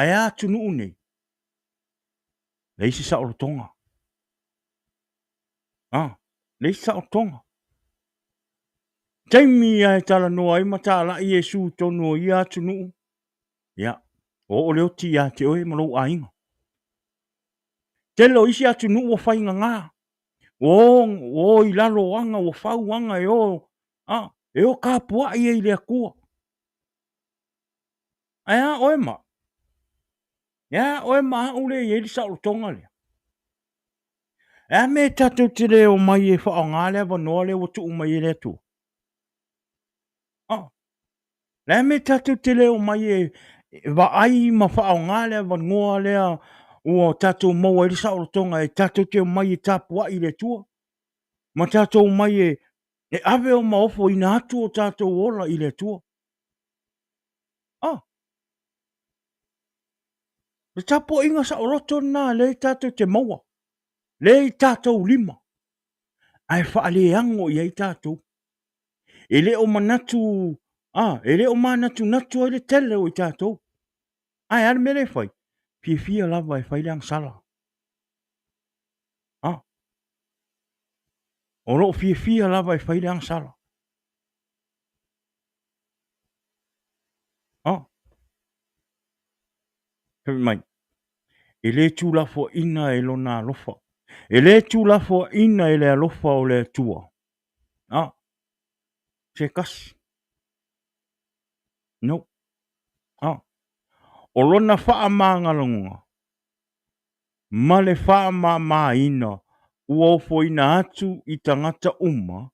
[SPEAKER 2] Ai atu nuu nei. Le isi sa o rotonga. Le isi sa o rotonga. Taimi ai tala noa i mata la i Yesu tonu i atu nuu. Ya. O leo ti a te oe malo a inga. Te lo isi atu nuu o whainga ngā. O i lalo anga o whau anga e o. E o kāpua i e lea kua. Ai oe ma. Ya oe ma ule i e li sa o tonga lea. E me tatou te leo mai e wha o ngā lea wanoa lea o tu umai e lea tu. Le me tatou te leo mai e wa ai ma wha o ngā lea wanoa lea ua tatou maua i sa o tonga e tatou te mai e tapua i le tua. Ma tatou mai e ave o maofo i nā atu o tatou ola i le tua. Le tapo inga sa o roto nā le tatou te maua. Le tatou lima. Ai wha le ango i ai tatou. E le o manatu, e le o manatu natu ai le tele o i tatou. Ai ar mele fai. Fia lava e fai le ang sala. O lo fia lava e fai le ang sala. Hewi mai. E le tū lafo ina e lo nā lofa. E le tū lafo ina e le alofa o le tua. Se kasi. No. O lona wha maa ngalonga. Ma le wha maa ina. Ua ofo ina atu i tangata uma.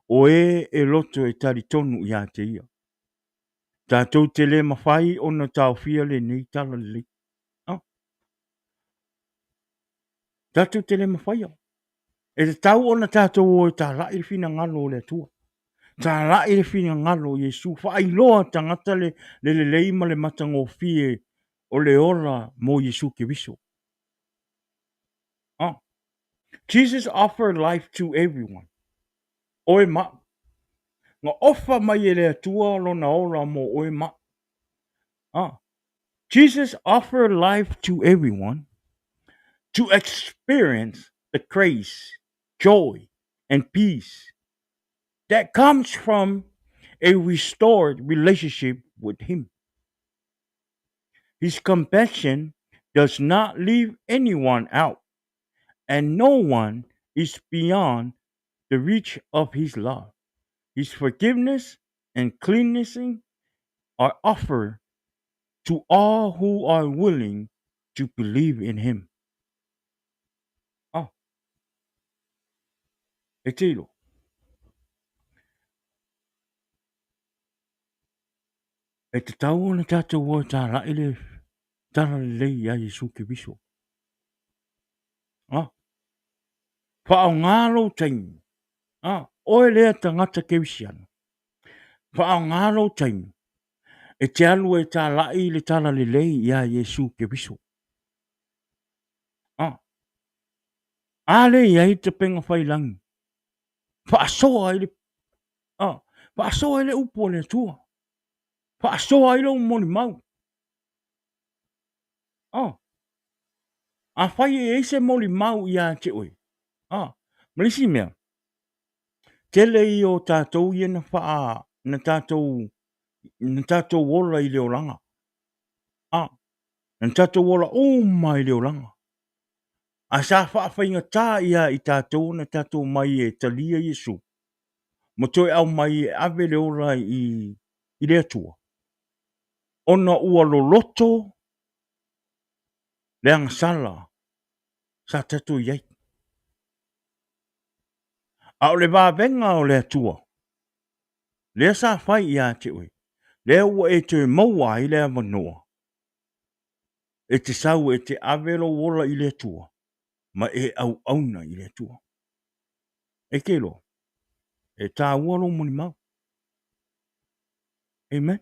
[SPEAKER 2] O e loto e tari tonu i a te ia. Tātou te le mawhai o na tau fia le nei tala le. Tātou te le mawhai au. E te tau o na tātou o e tā lai le fina ngalo le tua. Tā lai le fina ngalo Yesu. Wha loa tangata le leima le matango fie o le ora mo Yesu ke viso. Jesus offered life to everyone. Oe ma. Nga ofa mai e le atua lo na ora mo oe ma. Jesus offered life to everyone to experience the grace, joy, and peace that comes from a restored relationship with Him. His compassion does not leave anyone out, and no one is beyond the reach of His love. His forgiveness and cleansing are offered to all who are willing to believe in Him. E te ilo. E te tau o na tātou o tā lai le tara lei a Yesu ke viso. Whao ngālo taimi. Oe lea tangata ke visiana. Whao ngālo taimi. E te alu e tā lai le tara le lei a Yesu ke viso. Ale ia i te penga whai langi. Whaasoa i le whaasoa i le upo le tua. Whaasoa i le umoni mau. A whai e eise moli mau i a te oi. Malisi mea. Tele i o tātou i na wha na tātou wola i leo langa. Na tātou wola o mai leo langa. A sa wha whainga tā ia i tātou na tātou mai e talia Yesu. Mo toi au mai e ave leo rai i lea tua. Ona ua lo loto leang sala sa tātou iai. A o le vāvenga o le atua. Lea sa whai ia te oi. Lea ua e te maua i lea manoa. E te sau e te avero wola i le atua. Ma e au auna i le atua. E kelo. E tā uaro moni mau. Amen.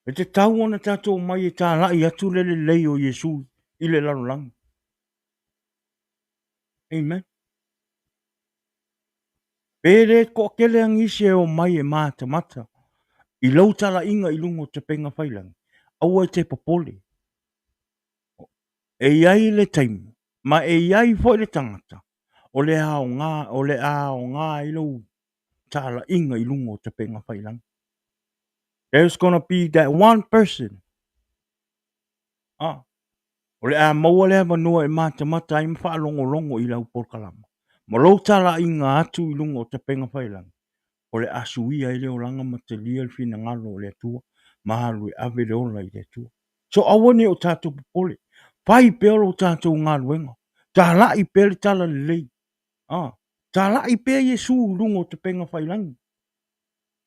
[SPEAKER 2] E te tau ona tātou mai e tā lai atu lele lei o Yesu i le larolangi. Amen. Pere ko kele angisi e o mai e mata mata. I lau tala inga i lungo te penga whailangi. Aua te popole. E iai le taimu. Ma e iai fo le tangata. O le a o ngā i lau tala inga i lungo te penga whailangi. There's gonna be that one person. O le a maua lea manua e mata mata ai mwha longo longo i lau porkalama. Ma lau tala inga atu i lungo te penga whailangi. O le asuia i leo langa ma te lia fina ngalo o le atua. Mahalu e ave le ola i le atua. So awane o tātou popole. Pai peolo o tātou ngā luenga. Tā lai pele tala le lei. Tā lai pe Yesu lungo te penga whailangi.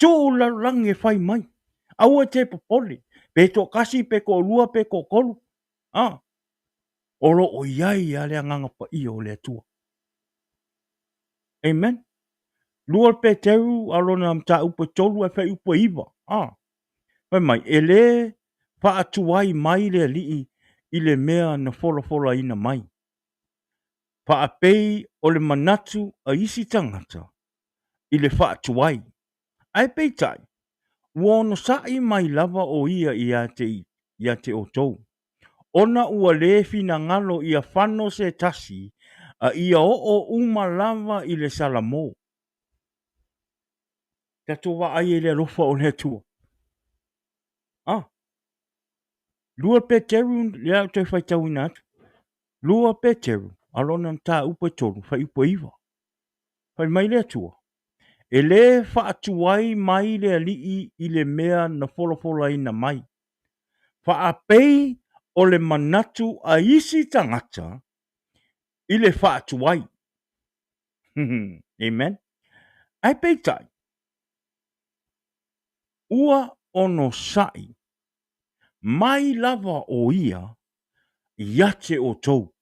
[SPEAKER 2] Tō la langi e whai mai. Aua te popole. Pe tō kasi pe ko lua pe ko kolu. Oro o iai a lea nganga pa ia o le atua. Amen. Lua pe teru alona mta upa tolu e whai upa iwa. Pai mai, e le wha atuai mai le lii i le mea na fola ina mai. Wha apei o le manatu a isi tangata i le wha atuai. Ai pei tai, ua onosa'i mai lava o ia i a te o tou. Ona ua lefi na ngalo ia whano se tasi a ia o uma lava i le salamo. Tato wa ai e le rofa o le atua. Lua Peteru lea te whaitau ina atu. Lua Peteru, alona mta upa tolu, whai upa iwa. Whai mai le atua. E le whaatuai mai le alii i le mea na fola ina mai. Whaapei o le manatu a isi tangata i le whaatuai. Amen. Ai peitai. Ua onosa'i. Mai lava o ia iate o tou.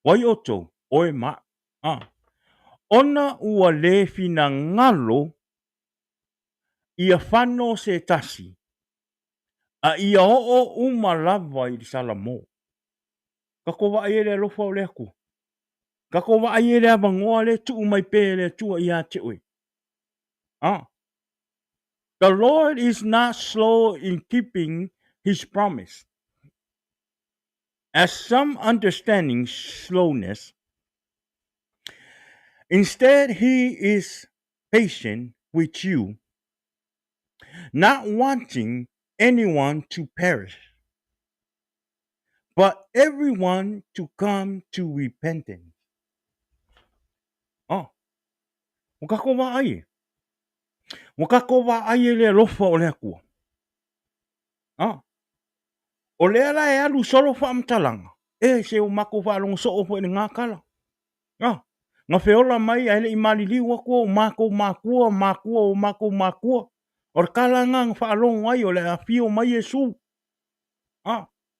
[SPEAKER 2] Wai o tou. Oe ma. Ona ua lefi na ngalo ia whano se tasi. A ia o uma lava i salamo. Kako wa ai le lofa o le aku. Kako wa ai le avangoa le tu mai pe le tua ia te oi. The Lord is not slow in keeping his promise. As some understanding slowness, instead he is patient with you, not wanting anyone to perish, but everyone to come to repentance. Wakako wa ai. Wakako wa ai le lofa o le akua. O le ala e alu solo wha amtalanga. E se o mako wha alongo so o fo e ngā kala. Ngā whiola mai aile i malili wakua o makua o makua. O le kala ngā wha alongo ai o le a fio mai Yesu.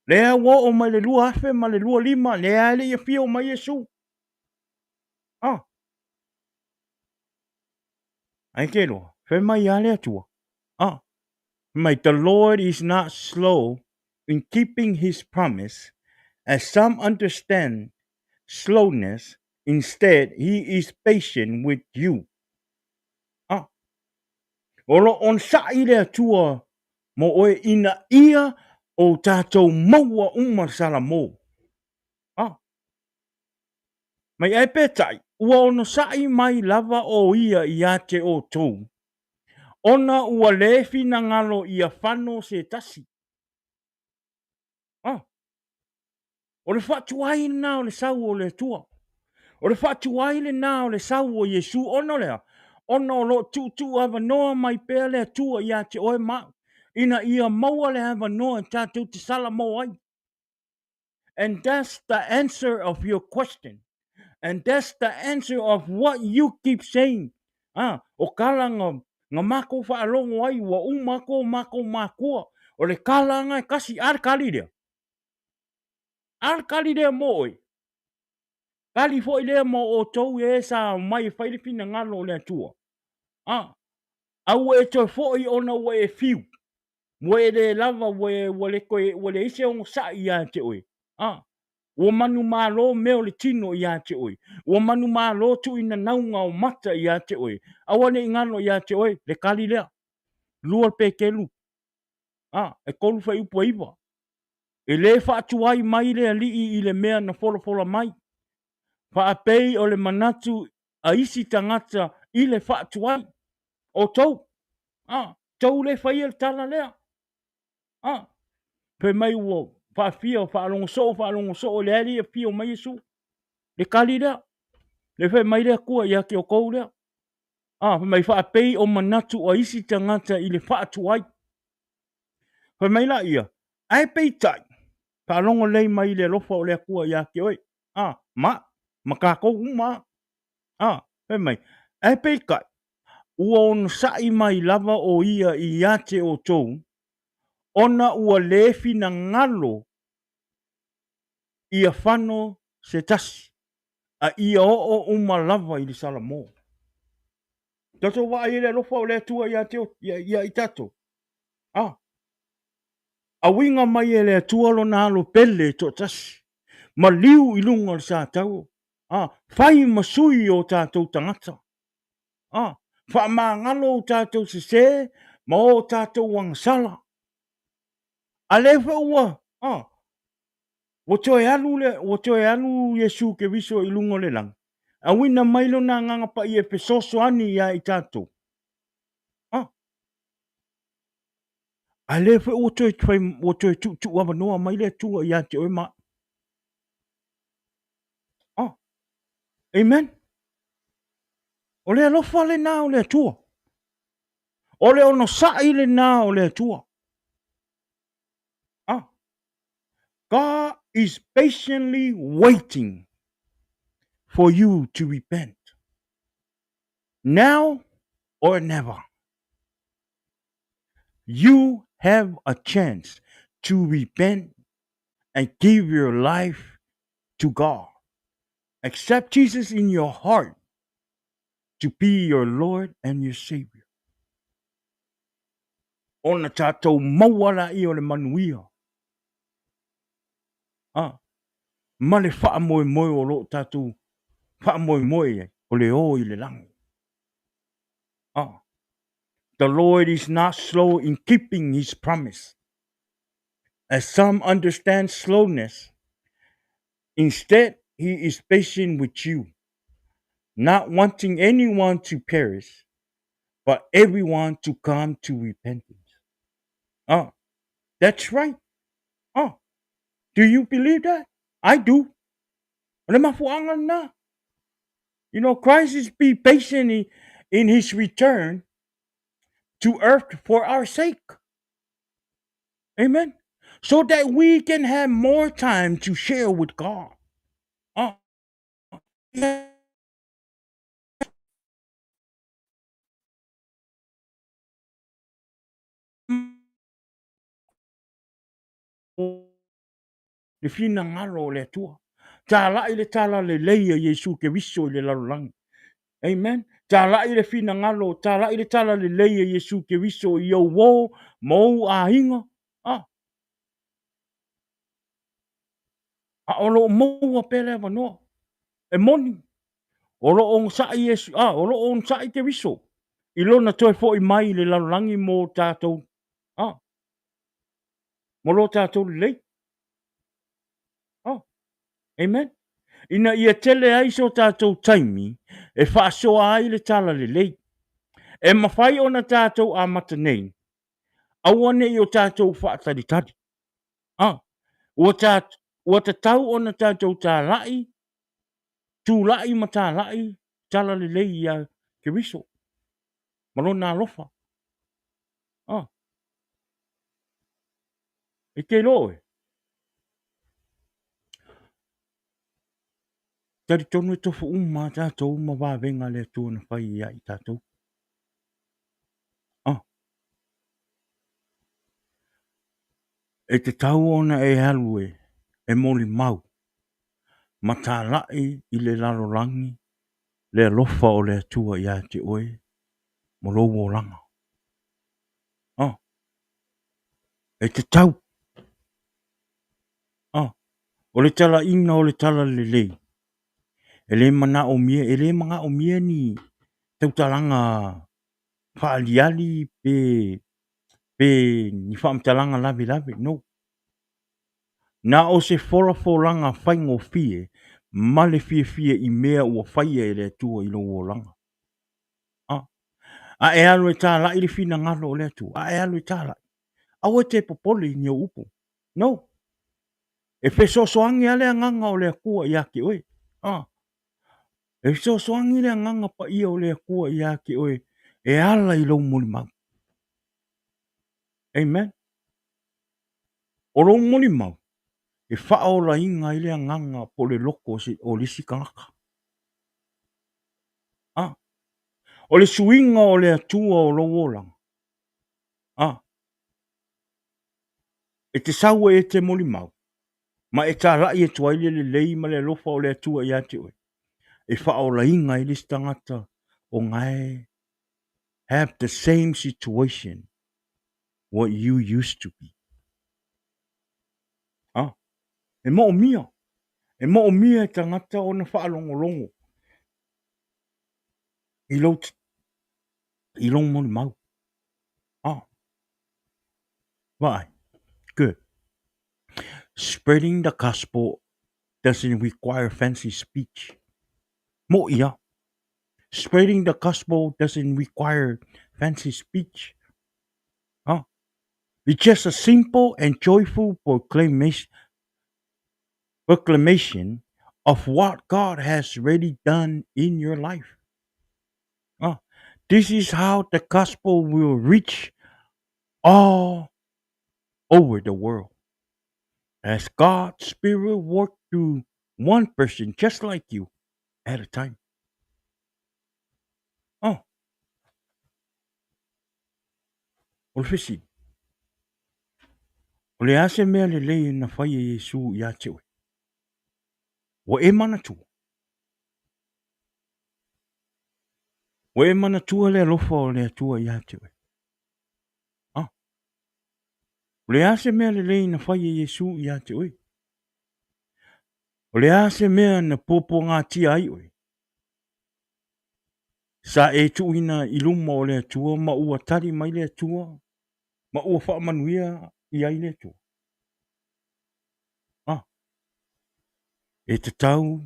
[SPEAKER 2] Le a wo o mai le lua afe ma le lua lima. Le a le i fio mai Yesu. Ai ke loa. Whe mai a le atua. Mai, the Lord is not slow in keeping his promise, as some understand slowness. Instead, he is patient with you. Olo on sa'i le atua mo oe ina ia o tātou maua uma salamo. Mai ai petai, ua ono sa'i mai lava o ia i ate o tou. Ona ua lefi na ngalo ia whano se tasi. O le whatuai na o le sau o le tua. O le whatuai le na o le sau o Yesu ono lea. Ono lo tu ava noa mai pea le tua ia te oe ma. Ina ia maua le ava noa tātou te salamo ai. And that's the answer of your question. And that's the answer of what you keep saying. O kala nga mako whaalongo ai wa umako mako makua. O le kala ngai kasi arkali dea. Arkali dea moi. Kali fo ile mo o tou e sa mai whairipina ngalo o le atua. Au e toi fo i ona wa e fiu. Wa le lava wa le koe wa le ise o sa ia te oi. Wa manu malo meo le tino ia te oi. Wa manu malo tu ina naunga o mata ia te oi. Awane ingano ia te oi. Le kali lea. Lua pe kelu. E kolu fa upo iwa. E le fa atuai mai le alii i le mea na fola mai. Fa apei o le manatu a isi tangata i le fa atuai. O tou. Tou le fa ia tala lea. Pe mai wo fa fia fa longo so le ali e fio mai su. Le kali lea. Le fe mai le kua ia ke o kou lea. Pe mai fa apei o manatu a isi tangata i le fa atuai. Pe mai la ia. Ai pei tai. Fa longo lei mai le lofa o le kua ia ke oi. Ma kako uma. Pe mai. Ai pei kai. Ua on sai mai lava o ia i ate o tou. Ona ua lefi na ngalo ia fano se tasi. A ia o uma lava i li sala mo. Tato wa i le lofa o le tua ia te o ia i tato. A winga mai e le tua lo na alo pele to tasi. Ma liu i lunga le sa tau. Fai masui o tatou tangata. Fa ma ngalo o tatou se ma o tatou wangsala. A le fa ua. Wo toe alu Yesu ke viso i lunga le lang. A wina mailo na nganga pa i e pesoso ani ia i tatou. A le fa wo toe tu wama noa mai le tua ia te oi ma. Amen. O le alofa le na o le tua. O le onosa'i le na o le tua. God is patiently waiting for you to repent. Now or never. You have a chance to repent and give your life to God. Accept Jesus in your heart to be your Lord and your Savior. Ona tātou mauara I o le manuia. Ma le wha moe moe o lo tātou wha moe moe o le o I le langi. The Lord is not slow in keeping his promise. As some understand slowness, instead he is patient with you, not wanting anyone to perish, but everyone to come to repentance. That's right. Do you believe that? I do. You know, Christ is be patient in his return to earth for our sake. Amen. So that we can have more time to share with God. Le fina ngalo le tua. Tala I le tala le leia Yesu ke viso I le lalulangi. Amen. Tala I le fina ngalo, tala I le tala le leia Yesu ke viso I au wo, mou a hinga. A olo mou a pele wanoa. E moni. Olo on sa'i Yesu, olo on sa'i ke viso. I lona toi fo I mai le lalulangi mo tātou. Mo lo tātou le lei. Amen. Ina ia tele ai so tātou taimi, e whaasoa ai le tala le lei. E mawhai o na tātou a mata nei. Awane I o tātou whaataritari. Ua ta tau o na tātou tā lai, tū lai ma tā lai, tala le lei ia ke riso. Malo nā lofa. E ke loe. tari tonu e tofu uma tātou ma wāwenga le atua na whai ia i tātou. E te tau ona e alue e moli mau. Ma tā lai i le larolangi, le alofa o le atua ia te oe, mo lou o langa. E te tau. O le tala ina o le tala le lei. E le mana o mia, e le manga o mia ni tautalanga whaaliali pe ni whaamtalanga lavi lavi, no. Na o se fola whaingo fie, male fie i mea ua whaia e le atua i lo o langa. A e alu e tāla i le fina ngalo o le atua, a e alu e tāla. Aua te popole ni o upo, no. E fesoasoangi ale anganga o le akua i ake oe. E fesoasoangi le anganga pa ia o le akua i ake oe. E ala i lou moli mau. Amen. O lou moli mau. E whao la inga i le anganga po le loko o lisi kalaka. O le suinga o le atua o lou olanga. E te saua e te moli mau. Ma e tā rai e tuaile le lei ma le alofa o le atua i ate oe. E whao la inga i lisi tangata o ngai have the same situation what you used to be. E mo o mia. E mo o mia e tangata o na whaalongolongo. I long moli mau. Right. Good. Spreading the gospel doesn't require fancy speech. Mo ia. Spreading the gospel doesn't require fancy speech. It's just a simple and joyful proclamation of what God has already done in your life. This is how the gospel will reach all over the world. As God's Spirit works through one person just like you at a time. O le fesi. O le ase mea le lei na whai e Yesu i ate oe. O e mana tua. O e mana tua le alofa o le atua i ate oe. O le ase mea le lei na whai e Yesu i ate oe. O le ase mea na popo ngā tia ai oe. Sa e tuina i luma o le atua ma ua tari mai le atua. Ma ua whaamanuia i ai le atua. E te tau,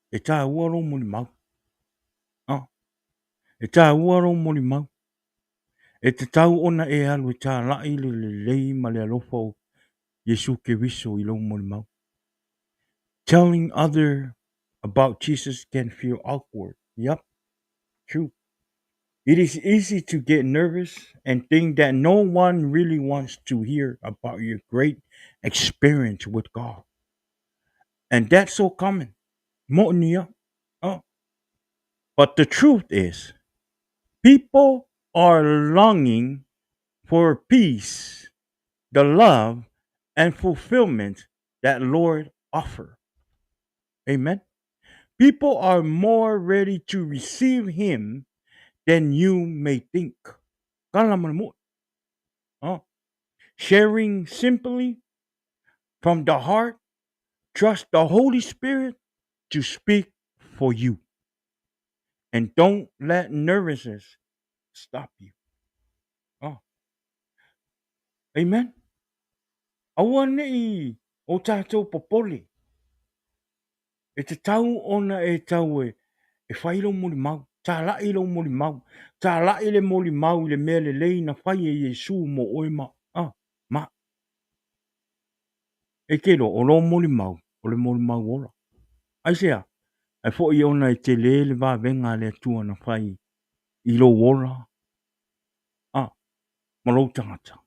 [SPEAKER 2] e tā uaro moni mau. E tā uaro moni mau. E te tau ona e alu e tā lai le lei ma le alofa o Yesu ke viso i lo moni mau. Telling other about Jesus can feel awkward. Yep, true. It is easy to get nervous and think that no one really wants to hear about your great experience with God. And that's so common. But the truth is, people are longing for peace, the love, and fulfillment that Lord offers. Amen. People are more ready to receive Him than you may think. Sharing simply from the heart, trust the Holy Spirit to speak for you. And don't let nervousness stop you. Amen. Aua nei o tātou popole. E te tau ona e tau e whai lo moli mau. Tā lai lo moli mau. Tā lai le moli mau le mea le lei na whai e Yesu mo oe ma. Ma. E kero o lo moli mau. O le moli mau ora. Aisea. Ai fo i ona e te le va venga le atua na whai. I lo ora. Ma lo tangata.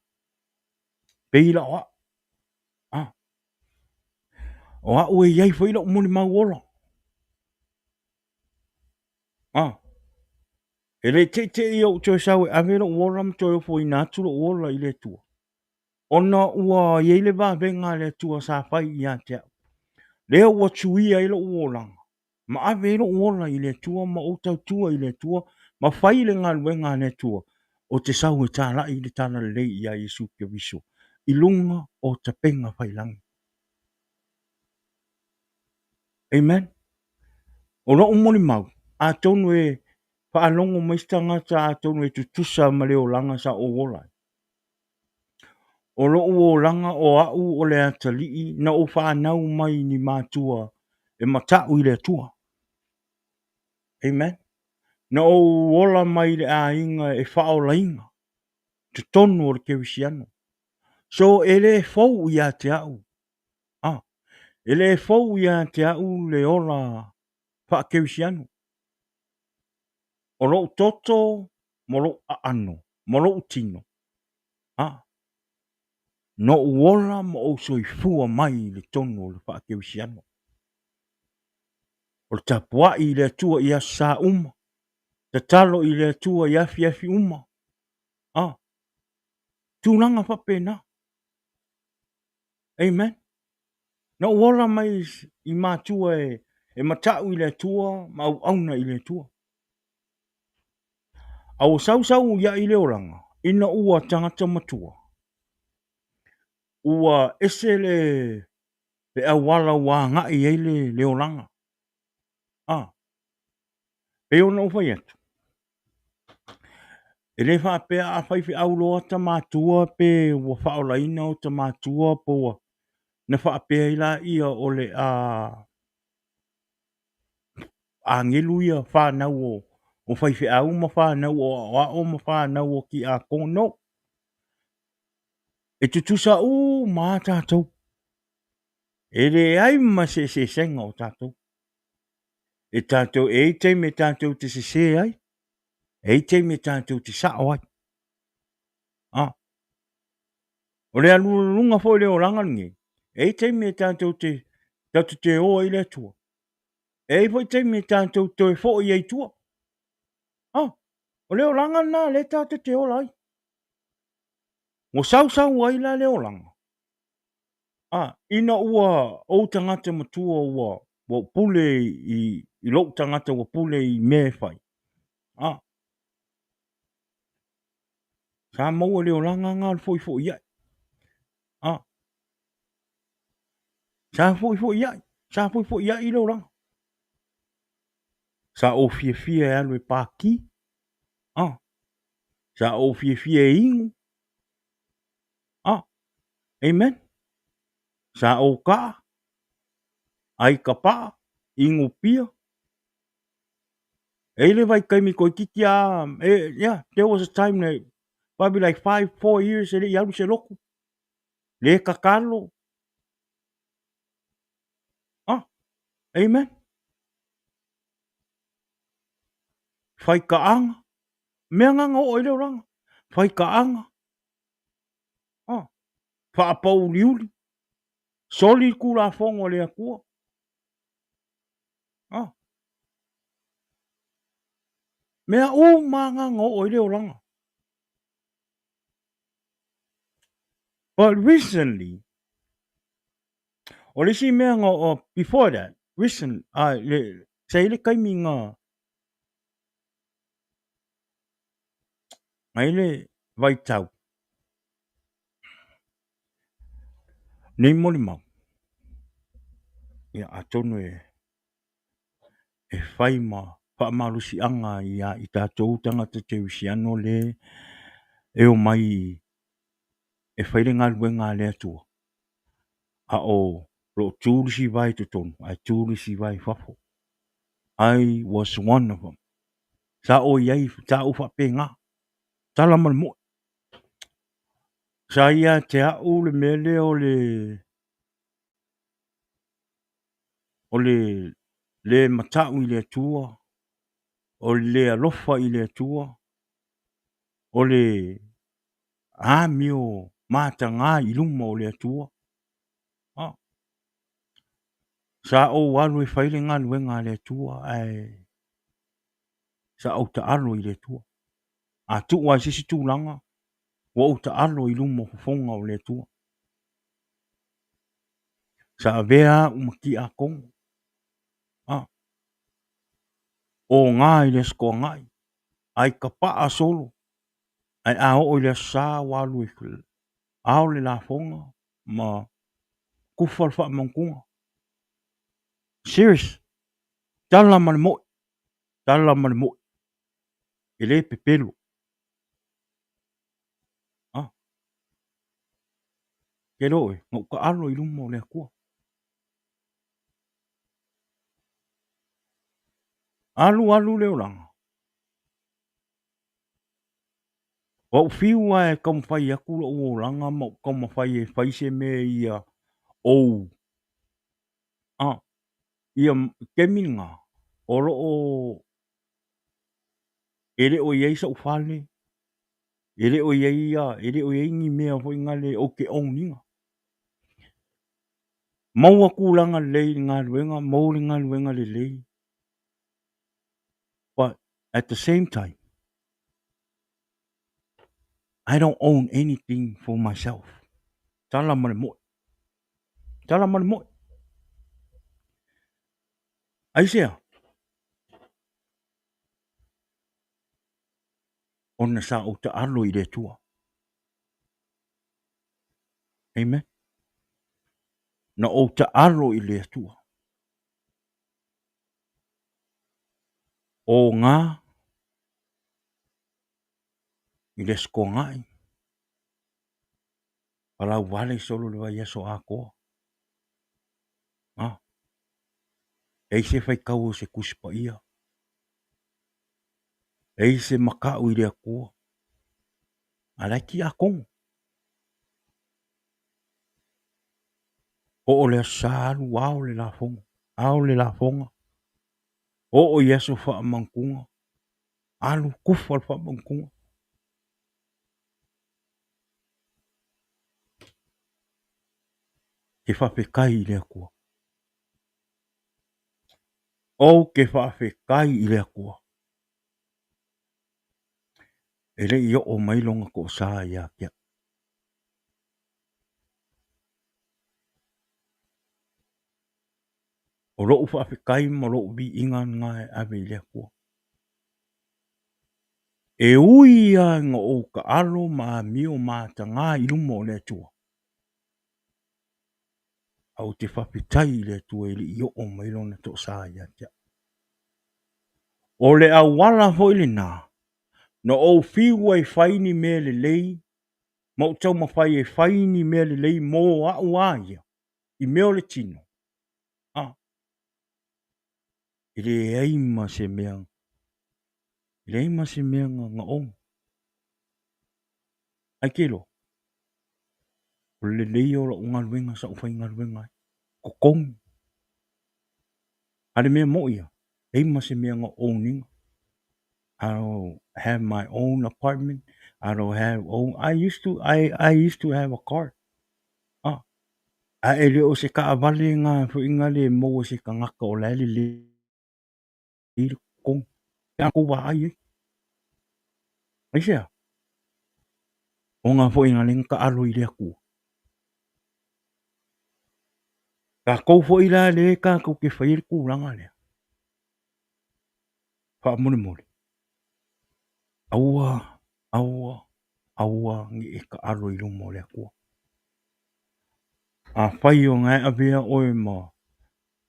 [SPEAKER 2] Peila oa. O a ue iai whai lo moli mau ora. E le te i o tō sau e awero uola ma tō fo i nātu lo uola i le tua. Ona ua i le vā venga le tua sa whai i a te au. Lea ua tuia i lo uolanga. Ma awero uola i le tua, ma o tau tua i le tua, ma whai le ngā luenga le tua. O te sau e tā lai le tāna le lei i a Yesu ke viso. I lunga o te penga whai langi. Amen. O lo umoni mau. A tonu e whaalongo maistanga ta a tonu e tutusa ma leo langa sa o wola. O lo o langa o au o le atalii na o whanau mai ni mātua e matau i le tua. Amen. Na o wola mai le a inga e whao la inga. Te tonu o le kewisiano. So ele fau i a te au. Ele fau i a te au le ola wha kewisiano. O lo toto, mo lo ano, mo lo tino. No uola mo o soifua mai le tonu o le wha kewisiano. O le tapua i le atua i a sa uma. Te talo i le atua i afi uma. Tūlanga whapena. Amen. No uola mai i mātua e matau i le atua, ma au auna i le atua. Au sau ia i le oranga, ina ua tangata matua. Ua ese le awala wa ngai e le oranga. E ona uwhai atu. E le whapea a whaiwhi au loa ta mātua pe ua whaolaina o ta mātua po ua. Na whapea ila ia o le a ngilu ia whanau o whaiwhi au ma whanau o ma whanau o ki a kono. E tutusa ma tātou. E le ai ma se senga o tātou. E tātou e te me tātou te se ai. E te me tātou te sao ai. O le alulunga fo le o rangangi. E te me tātou te oa i le tua. E fo te me tātou te fo i e tua. O le o rangana le tātou te oa ai. Mo sau ai la le o ranga. Ina ua o tangata matua ua pule i lo tangata ua pule i me fai. Sa mau le o ranga ngā fo i ai. Sa fo i ai. Sa fo i ai i le o ranga. Sa o fie e alu e pāki. Sa o fie e ingu. Amen. Sa o ka. Ai ka pā. Ingu pia. Ele vai kaimi ko kiki yeah, there was a time that probably like 4 years ele yalu se loko. Le kakalo. Amen. Fai kaanga. Mea nganga o ele oranga. Fai kaanga. Whaapau liuli. Soli kura fongo le akua. Mea o nganga o ele oranga. But recently, or si mea ngā before that, recent, sa ele kaimi ngā ele vai tau. Nei mori mau. Ia atonu e whai ma whaamarusi anga i tātou tangata te wisiano le e o mai e whaire ngā luenga le atua. Ro tūrisi vai to tonu, ai tūrisi vai whafo. I was one of them. Sa o iai, sa o whape ngā. Tala man mo. Sa ia te au le mele o le matau i le atua. O le alofa i le atua. O le amio mata ngā i luma o le atua. Sa o walu e whaile ngā luenga le atua. sa au ta'alo i le tua. A tu'ua i sisi tūlanga, ua au ta'alo i luma fofonga o le tua. Sa avea umaki a kongo. O ngā i le sko ngai, ai ka paa solo, ai a o i le sā walu i kule. Ao le la fonga, ma kufal wha mangkunga. Serious, tala mani moi, tala mani moi. I le pepelo. Ke roe, ngau ka alo i luma o le kua. Alu le oranga. Wau fiwa e kam whai aku lo o oranga, ma kam whai e whaise me ia ou. Ia keminga, oro o ere o iei sa ufale, ere o iei ngi mea hoi ngale o ke oninga. Maua kulanga lei ngā luenga, mauri ngā luenga le lei. But at the same time, I don't own anything for myself. Tala mani moi. Tala mani moi. Aisea. Ona sa o ta alo i le tua. Amen. Na o ta alo i le tua. O ngā i le sko ngai. Palau wale solo le wa yeso a koa. Ei se fai kau se kuspa ia. Ei se makau i le koa. Alaki a kongo. O le salu wao le la fonga. Ao le la fonga. O yeso wha mangkunga. Alu kufal wha mangkunga. Ke whawhekai i lea kua. O ke whawhekai i lea kua. E le i o mailonga ko sā ia kia. O roo whawhekai ma roo bi inga ngai ave i lea kua. E ui a ngā o ka alo ma mio ma ta ngā ilumo o lea tua. Au te whawhekai i lea tua i le i o mailonga to sā ia kia. O le a wala hoi le nā. No o fiwa e whaini me le lei, mau tau ma whai e whaini me le lei mō a ua ia, i meo le tino. I le eima se mea, i le eima se mea ngā o. Ai kelo, o le lei o la unga luenga sa ufai ngā luenga, ko kong. Ale mea mo ia, eima se mea ngā o ninga. I don't have my own apartment. I don't have own. I used to have a car. A ele o se ka avale ngā fu inga le mo se ka ngaka o le le kong. Ya ko wa ai. Ai sea. O ngā fu inga le ka alo i le aku. Ka kou fu ila le ka ko ke whair ku ranga le. Wha mune mune. Aua ngi e ka alo i lumo le aku. A whai o ngai avea oe ma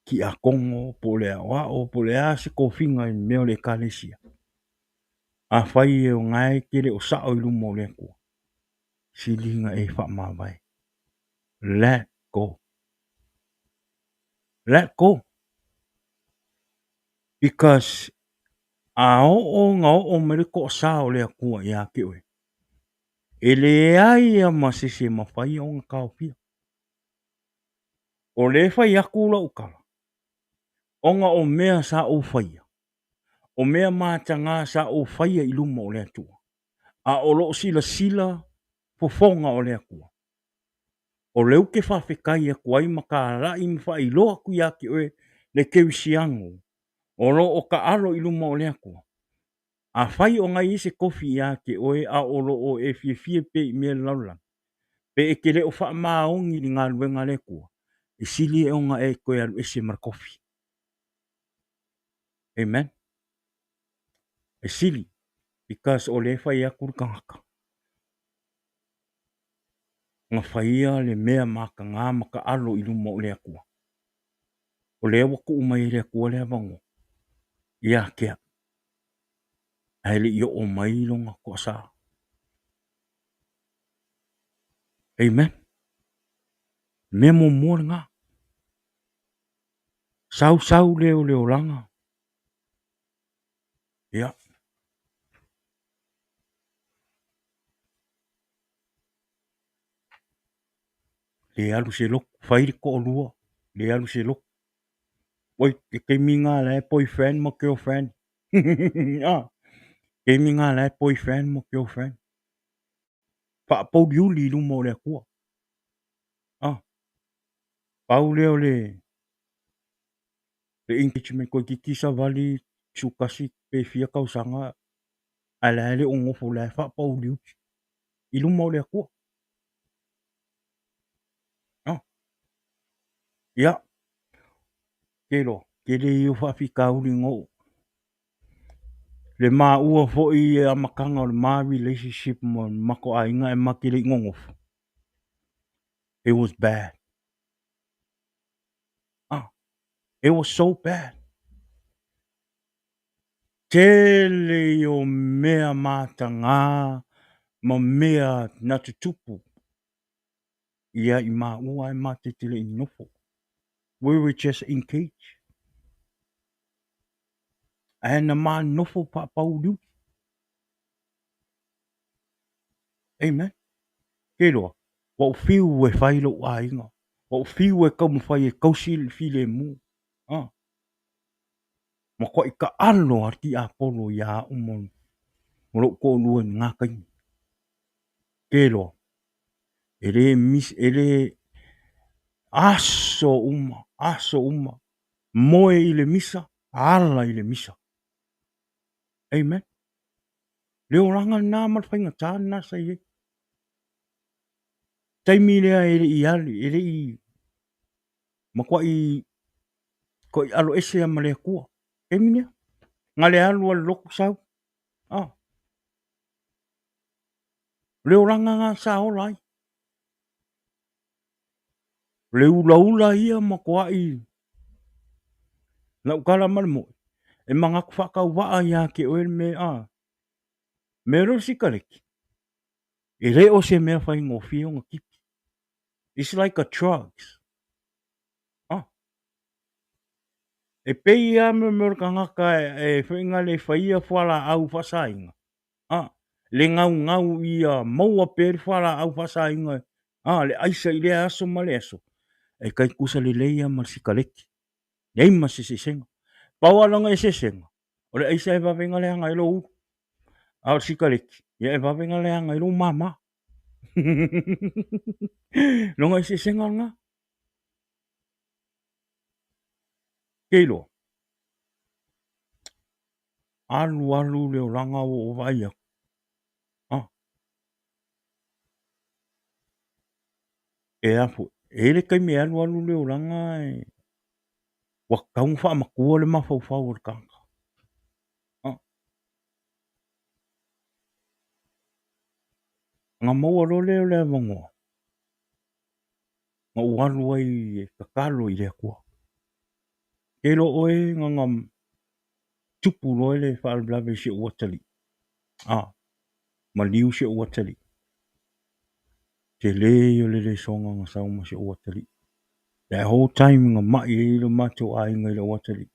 [SPEAKER 2] ki a kongo po le awa o po le a se kofinga i meo le kalesia. A whai e o ngai kere o sao i lumo le aku. Silinga e wha mawai. Let go. Let go. Because a o ngā o mere ko sao le akua i a ke oe. E le ai a masese mawhai o ngā kaopia. O le whai aku la ukala. O ngā o mea sa o whaia. O mea māta ngā sa o whaia i luma o le atua. A o lo sila fofonga o le akua. O leu ke whawhekai a kuai maka rai mwha i loa ku ia ki oe le kewisiango. O lo o ka alo i luma o le akua. A fai o ngai se kofi ia ke oe a olo o e fie pe i mea laula. Pe e ke le o wha maongi ni ngā luenga le kua. E sili e o ngā e koe alu ese mara kofi. Amen. E sili. Because o le whai a kurukangaka. Ngā whaia le mea maka ngā maka alo i luma o le akua. O le waku umai le akua le avango. Ia kea. Aile i o mai longa kua saa. Amen. Mea mo mua ngā. Sau leo langa. Ia. Le alu se lok. Whairi ko o lua. Le alu se lok. Oi, ke minga le boyfriend mo girlfriend. Ah. Ke minga le boyfriend mo girlfriend. Pa po liuli luma o le akua. Ah. Pau leo le engagement ko kikisa vali sukasi pe fia kausanga. Ala o ngofo le fa po liuli. I luma o le akua. Ah. Ia. Kelo. Kele i o whawhika uri ngō. Le mā ua fo i a makanga o le mā relationship mo mako a inga e makele i ngongofu. It was bad. Ah. It was so bad. Tele i o mea mātanga ma mea na tutupu. Ia i mā ua e mate tele i nofo. We were just engaged. Ana mā nofo pa pauliu. Amen. Kelo. Wa fiu e whailo a inga. Wa fiu e kaumu whai e kausil file mu. Ah. Ma ko i ka alo arti a polo ia umon. Molo ko lua ngā kai. Kelo. Ele aso uma. Moe i le misa, ala i le misa. Amen. Leo ranga nā marwhainga tāna sa i e. Taimi lea ele i ali, ele i ma ko i alo ese ama lea kua. Taimi lea. Ngā le alu al loku sau. Ah. Leo ranga ngā sa ola ai. Leo ula ia ma kua i. Na ukala malmo. E mga kwhakau waa ia ke oel me a. Mero sikareki. E reo se mea whai ngō whio ngā kipi. It's like a drugs. Ah. E pei a me mero ka ngaka e whainga le whaia whala au whasainga. Ah. Le ngau i a maua peri whala au whasainga. Ah, le aisa i le aso ma le aso. E kai kusa le leia ma sikareki. Nei ma se senga. Pawalanga e se senga. O le aisa e wawenga le hanga ilo u. Au sikareki. Ia e wawenga le hanga ilo mama. Longa se senga nga. Keilo. Alu leo langa o vaia. Ah. E afu. E le kai me alu leo langa e. Wakaung wha makua le mawhau o le kanga. Ah. Ngā maua lo leo le wangoa. Ngā ualu ai e kakalo i le kua. Keilo oe ngā tupu loe le whaalblave se uatali. Ah. Ma liu se uatali. Te leo le songa ngā sauma se uatali. That whole time ngā mai e ilo mato a inga ilo uatali.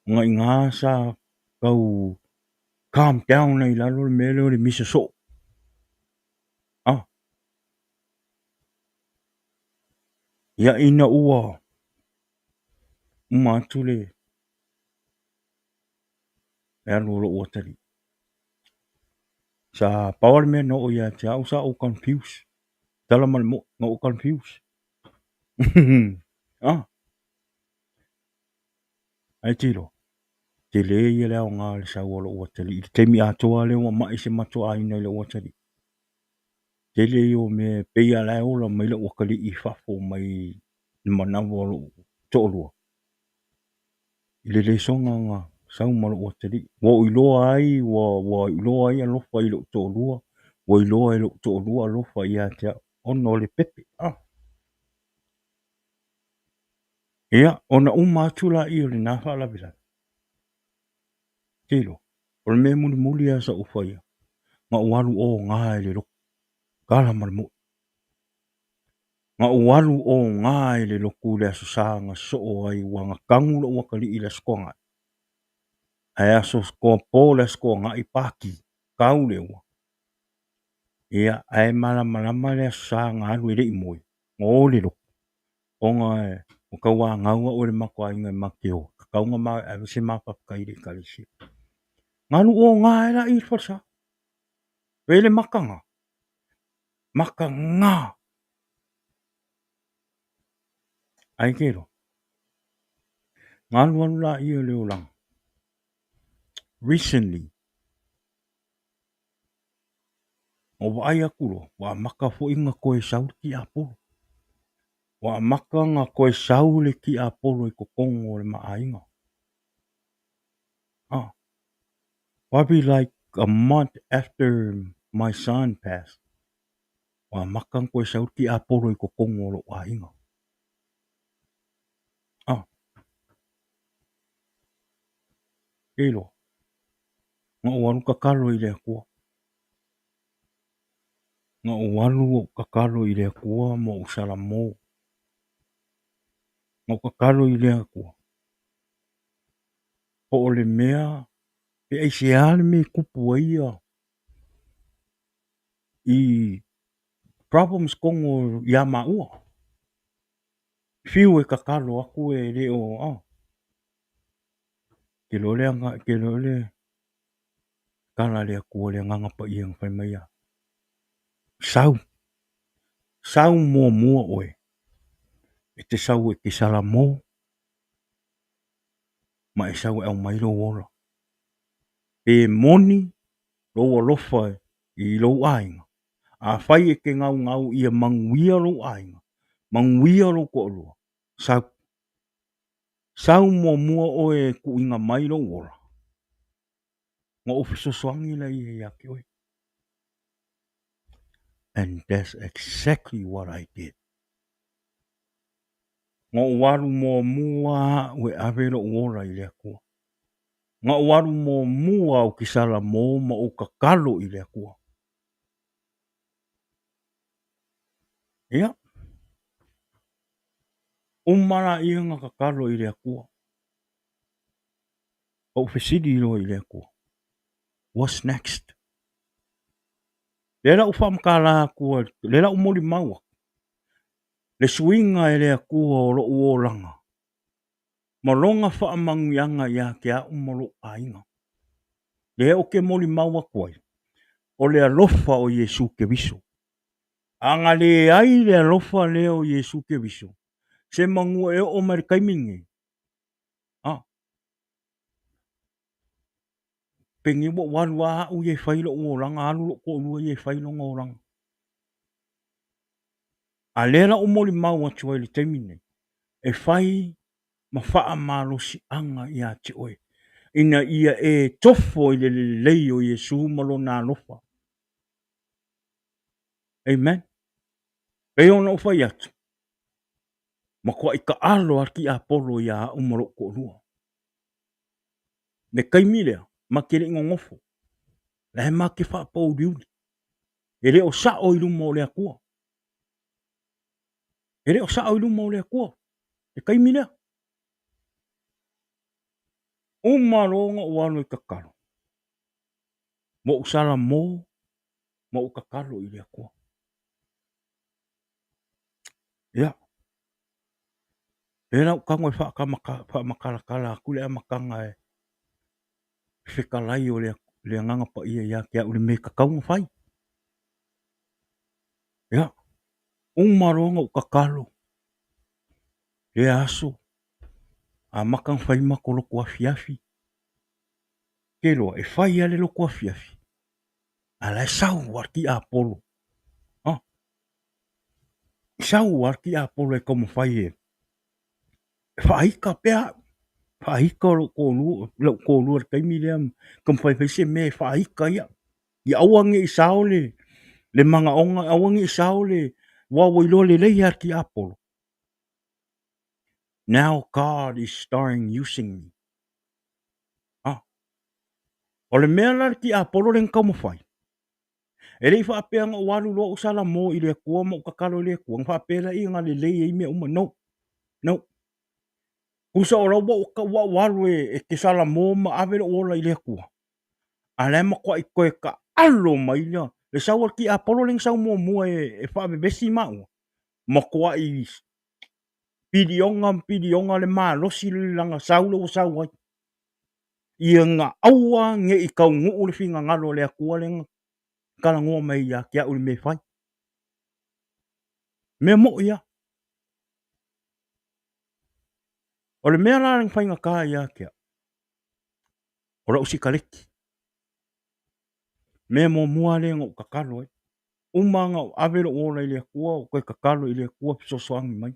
[SPEAKER 2] Ngā i ngā sa kau calm down ai lalo le mele o le misa so. Ah. Ia ina ua. Uma atu le. E alo lo uatali. Sa power me no o ia te au sa o confuse. Tala mal mo no o confuse. Ah. Ai tiro. te le ia le ngā le sau o lo ua tali. I te mi atoa le ua mai se matua aina le ua tali. Te le o me peia lai ola mai le ua kali I fafo mai manawa o lo to'olua. I le songa ngā sau ma lo ua tali. Wa iloa ai, wa iloa ai alofa I lo to'olua. Wa iloa I lo to'olua alofa I a te ono le pepe. Ia, ona umatula I o le nafa la bila. Tilo. O le mea muli muli asa ufaya. Nga ualu o ngā ele lo kala marmo. Nga ualu o ngā ele lo kule aso sanga so ai wanga kangulo wakali ila skonga. Ai aso sko pole skonga I paki. Kaule ua. Ia, ai malama le aso sanga alu ele imoi. Ngole lo. Onga e. O kaua ngaua o le makwa inga makeo. Kaunga ma se mapapkaile kalisi. Ngalu o ngā ela I fasa. Wele makanga. Makanga. Ai kero. Ngalu anu la I o le olang. Recently. O ai akulo. Wa maka fo inga koe saul ki apolo. Wa maka nga koe saule ki apolo I kokongo le maainga. Probably like a month after my son passed. Wa maka koe saul ki apolo I kokongo lo ainga. Elo. Nga walu kakalo I le akua. Nga walu kakalo I le akua mo usala mo. Nga kakalo I le akua. Po o le mea. Pe ai se ale me kupu ia. I problems kongo ia maua. Fiu e kakalo aku e le o. Ke lo le anga, ke lo le. Kala le akua le nganga pa ia ngwhai mai a. Sau. Sau mua mua oe. E te sau e ke sala mo. Ma e sau e au mailo ora. Pe moni. Lo alofa I lo ainga. A whai e ke ngau ngau ia manguia lo ainga. Manguia lo ko alua. Sau. Sau mua mua oe ku inga mai lo ora. Nga ofiso soangi la ia ia ke oe. And that's exactly what I did. Nga waru mua mua we ave lo ora I le akua. Nga waru mua mua o kisala mo ma o kakalo I le akua. Ia. Umara ia nga kakalo I le akua. O fesidi lo I le akua. What's next? Lela ufa mkala akua. Lela umoli maua. Le swinga I le akua o lo uolanga. Malonga wha mangianga ia ke a umalo ainga. Le o ke moli maua kuai. O le alofa o Yesu ke viso. Anga le ai le alofa le o Yesu ke viso. Se mangu e o marikaimingi. Pengi mo walua u ye whailo o ranga alu lo ko lua ye whailo ngō ranga. A lera o mori mau atu ai le temine. E whai ma wha malo si anga I a te oe. Ina ia e tofo I le lei o Yesu malo nā lofa. Amen. E ona o whai atu. Ma kua I ka alo aki a polo I a umaro ko lua. Ne kaimilea, ma kere ngofo. Le he ma ke wha pau riuri. E le o sa o I lumo le akua. E le o sa o I lumo le akua. E kaimilea. Umaronga o anu I kakaro. Mo usala mo, mo o kakaro I le akua. Ia. E rau kango e wha makarakala aku le a makanga e. Whikalai o le nganga pa ia ke a ule me kakaunga whai. Ia. Umaronga o kakaro. E aso. A makang whai makolo kua fiafi. ke loa e whai ale lo kua fiafi. A lai sau war ki a polo. Sau war ki a polo e komo whai e. Whaika pea. Whaika lo ko lu ar kaimi lea. Kam whai whai se me whaika ia. I awangi i sao le. Le manga onga awangi i sao le. Wawa ilo le lei ar ki a polo. Now God is starting using me. O le mea lar ki a polo le ngkau mawhai. E rei whaapea ngā walu loa usala mō i le kua mo kakalo le kua. Ngā whaapea la i ngā le lei e mea uma. No. No. Kusa o rau wa walu e ke sala mō ma awele ola i le kua. A le ma kwa i koe ka alo mai lea. Le sauar ki a polo le ngau mua mua e whaabe besi maua. Ma kwa i pidionga le maa losi le langa saula o sauai. Ia ngā aua nge i kau nguu le whinga ngalo le kua le ngā. Kala ngoa mai ia kia uli me whai. Mea mo ia. O le mea la whai ngā kā ia kia. O ra usi kaleki. Mea mo mua le ngā kakalo e. Umanga o awero ola i le kua o koe kakalo i le kua piso soangi mai.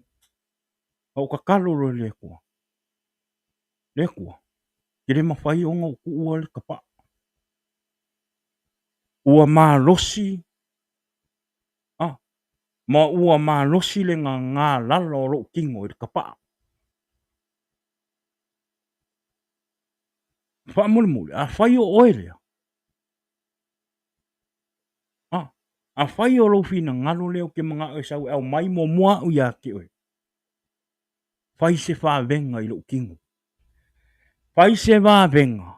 [SPEAKER 2] O kakalo ro i le kua. Le kua. Kire ma whai o ngā ku ua le kapa. Ua maa losi. Ma ua maa losi le ngā lala o lo kingo i le kapa. Wha mule mule. A whai o oelea. A whai o lo fina ngalo leo ke mga o sau au mai mo mua u ia ke oe. Whai se wha venga i lo kingo. Whai se wha venga.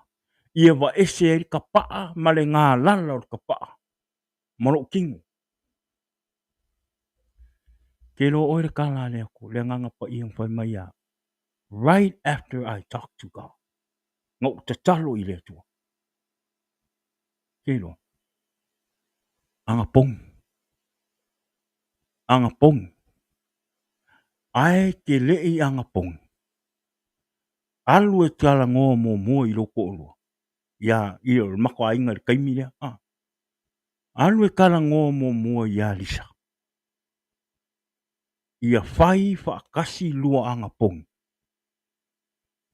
[SPEAKER 2] Ia wa ese e ka paa ma le ngā lala o ka paa. Ma lo kingo. Ke lo oe le kala leo ko le nganga pa i ang whai mai a. Right after I talk to God. Ngau te talo i le tua. Ke lo. Anga pong. Anga pong. Ai ke le i anga pong. Alu e tala ngoa mo mua i loko olua. Ia i o mako a inga le kaimi lea. Alu e kala ngoa mo mua i a lisa. Ia whai whaakasi lua anga pong.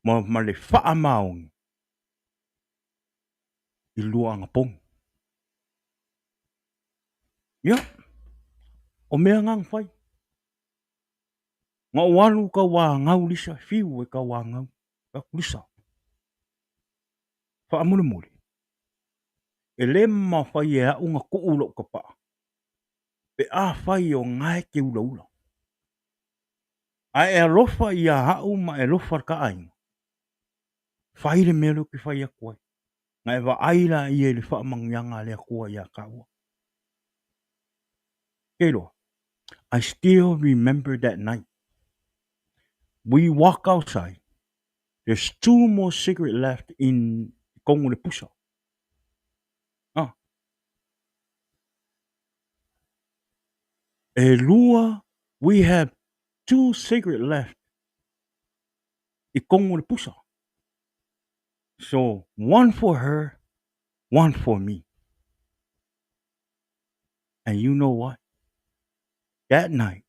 [SPEAKER 2] Ma le wha maong. I lua anga pong. Ia. O mea ngang whai. Ngā walu ka wā ngau lisa. Fiu e ka wā ngau. Ka lisa. Wha mule mule. E le ma whai e a unga ku ulo ka paa. Pe a whai o ngai ke ula ula. A e alofa i a hau ma e lofa ka ainga. Whai le melo ki whai a koe. Ngai wa aila i e le wha mangyanga le a koe i a kaua. Kelo. I still remember that night. We walk outside. There's 2 more cigarettes left in Kongo le Pusa. E lua, we have 2 cigarettes left in Kongo le Pusa. So, one for her, one for me. And you know what? That night,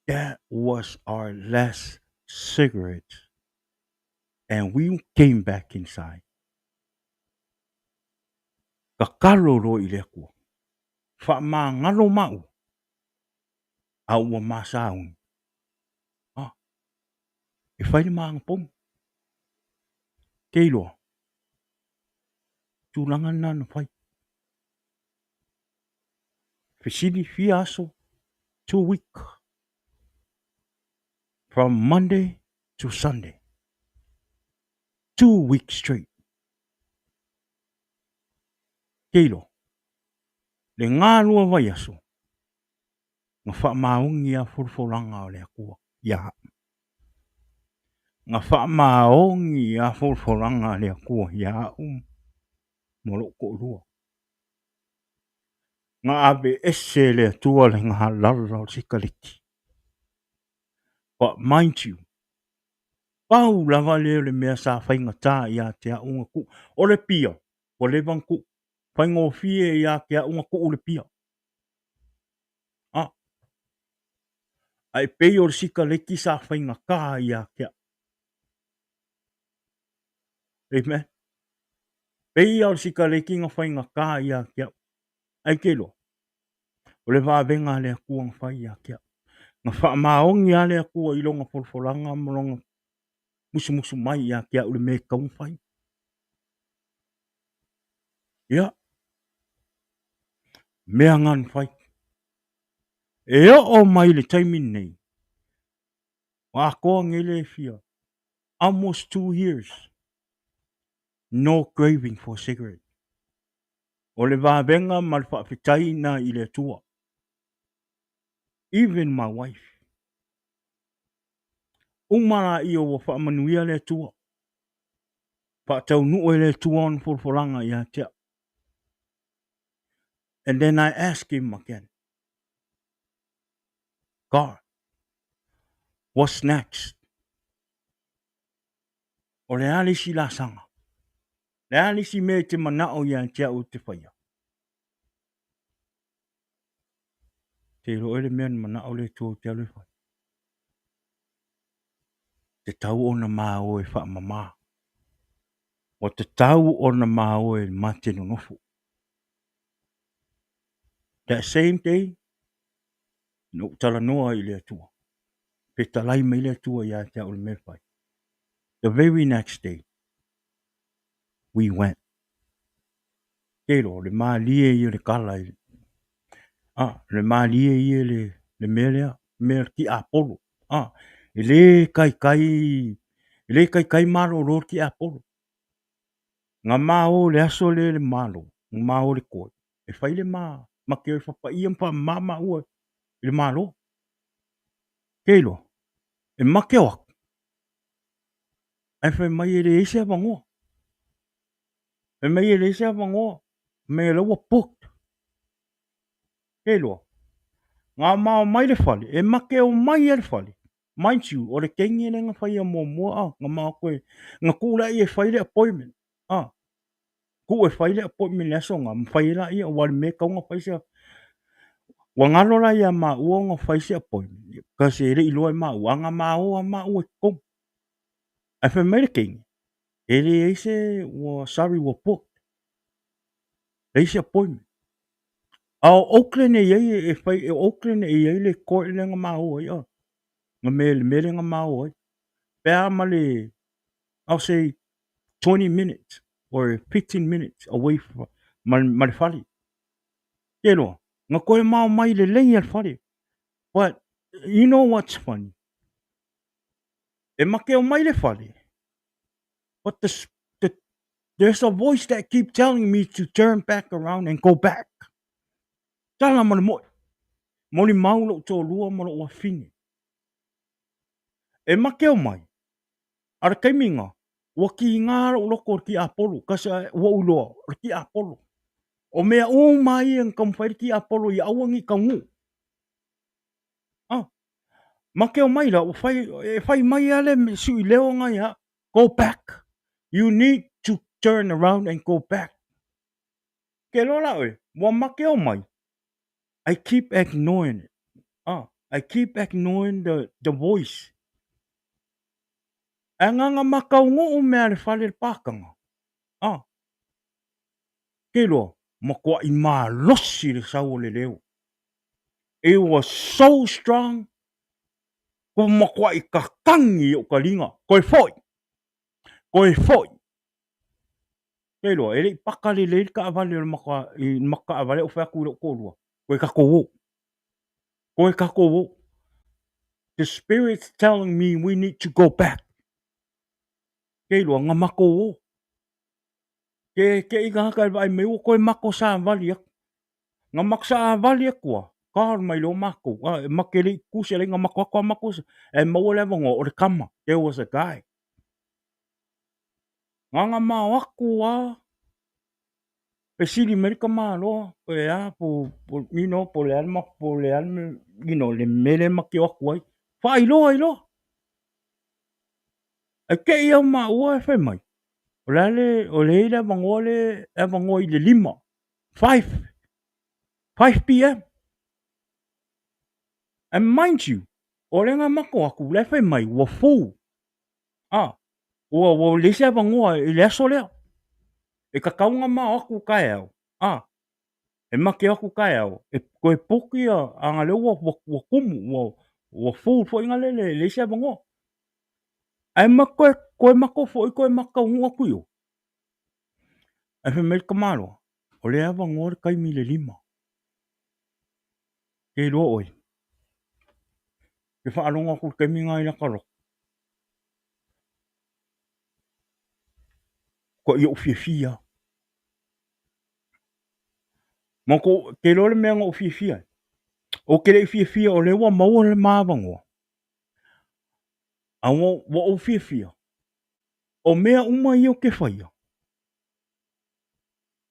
[SPEAKER 2] that was our last cigarette. And we came back inside. Kakalo ro i le kua. Wha maa ngalo mau. A ua maa saungi. E whaile maa ngapong. Keiloa. Tūlanga nana whai. Fesili fiaso. 2 weeks. From Monday to Sunday. 2 weeks straight. Keilo. Le ngā lua vai aso. Ngā wha maungi a furfolanga o le kua. Ia. Ngā wha maungi a furfolanga o le kua. Ia. Molo ko rua. Ngā abe ese le tua le ngā lala o sikaliki. But mind you, Pau lava leo le mea sa whainga tā ia te a unga ku. O le pia. O le vang ku. Whainga o fie ia ke a unga ku o le pia. Ah, ai pei o le sika le ki sa whainga kā ia ke a. Amen. Pei o le sika le ki ngā whainga kā ia ke a. Ai ke lo. O le vā venga le a kuang whai ia ke a. Ngā wha maongi a le a kua ilonga folfolanga molonga musu musu mai ia ke a ule me kaung whai. Ia. Mea ngan whai. E o mai le taimin nei. Wa koa ngele fia. Almost 2 years. No craving for cigarette. O le vāvenga ma le whaafitaina i le atua. Even my wife. Umara i o wa whaamanuia le atua. Whaatau nue le atua on folfolanga ia tea. And then I ask him again. God, what's next? O le alisi la sanga. Le alisi me te manao ia tea o te whaia. Te ro ele mea manao le tua o te alu whai. Te tau o na maa o e wha mama. O te tau o na maa o e mate no nofu. That same day, no tala noa i le atua. Pe talai mai le atua ia tea o le mea whai. The very next day, we went. Kero, le maalie i le kala i. Le maalie i le melea, mea ki Apollo. Le kai maro ro ki Apollo. Nga mao le aso le malo, nga mao le koi. E whai le maa, ma keo whapa ia mpa mama ua, le malo. Kero, e ma keo aku. E whai mai e le eise avangoa. E mai e le eise avangoa. Me le ua booked. Kero, ngā mao mai le whale, e make o mai e le whale. Mind you, o le kengi e nga whai a mua, ngā mao koe, ngā kūla i e whai le appointment. Ku e whai le appointment le aso ngā, mwhai la i a wale me kaunga whai se, wa ngalo la i a maa ua ngā whai se appointment. Kasi e le iloa i maa ua, ngā maa ua e kong. E whai mai le kengi, e le eise, sorry, wa booked. Eise appointment. Auckland e iei e whai, Auckland e iei le koe le ngā maa ua i a. Ngā mele ngā maa ua i. Pea ma le, I'll say 20 minutes or 15 minutes away from ma le whale. Kero, ngā koe mao mai le lei al whale. But, you know what's funny? E make o mai le whale. But there's a voice that keep telling me to turn back around and go back. Tala ma le moi. Moli maulo tō lua ma lo ua fine. E make o mai. Ara kaiminga. Ua ki ngāra u loko ki Apollo. Kasa ua uloa. Ki Apollo. O mea o mai ang kamwhairi ki Apollo i awangi ka ngu. Make o mai la, e whai mai ale sui leo ngai ha. Go back. You need to turn around and go back. Ke lola oe, mua make o mai. I keep ignoring it. I keep ignoring the voice. E nganga makau ngō o mea le whale le pākanga. Ke loa, makua i maa losi le sau le leo. It was so strong. Ko makua i kakangi o ka ringa. Koe foi. Koe foi. Ke loa, ele i paka le ka avale o maka avale o whaku lo kōrua. Koe kako wō. Koe kako wō. The Spirit's telling me we need to go back. Ke loa, ngā mako wō. Ke i ka haka ai me o koe mako sa avale ak. Ngā mako sa avale ak kua. Kār mai lo mako. Make le kuse le ngā mako akua mako sa. E maua le vango o le kama. There was a guy. Ngā mao aku pe siri merika malo pe po you know po le alma you know le mele ma ke aku ai fa ilo ke ia maua e whai mai. O le ira mangole, e mangoi le 5, 5 p.m. And mind you, o le ngā mako aku, le whai mai, ua fū. Ua lese mangoa i le aso lea. E ka kaunga mā aku kai au. E make aku kai au. E koe poki a ngā leo ua kumu, ua fū fo inga le lese mangoa. Ai koe mako fo i koe maka unga kuyo. E whi mei ka māroa. O le awa ngore kaimi le 5. Kei roa oi. Ke whaalonga ku kaimi ngā ina karo. Ko i o fia. Mako, ke roa le mea ngā o fia. O ke le fia o le ua maua le māwangoa. A wa o fia. O mea uma i o ke whaia.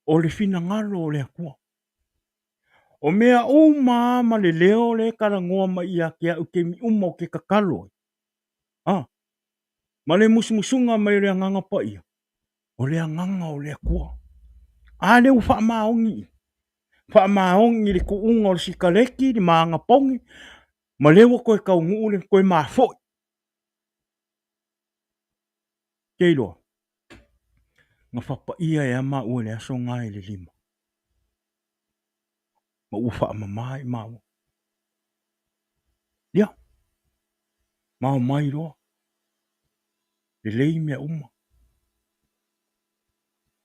[SPEAKER 2] O le fina ngalo o le akua. O mea uma ma le leo le karangoa ma ia ke au ke mi uma o ke kakalo. Ma le musumusunga mai le anganga pa ia. O le anganga o le akua. A le uwha maongi. Wha maongi le kuunga o le sikaleki, le maanga pongi. Ma le wa koe kaungu le koe mafoi. Keiloa. Nga whapa ia e ama ua le aso ngai le 5. Ma uwha mamai maua. Ia. Mau mai roa. Le lei mea uma.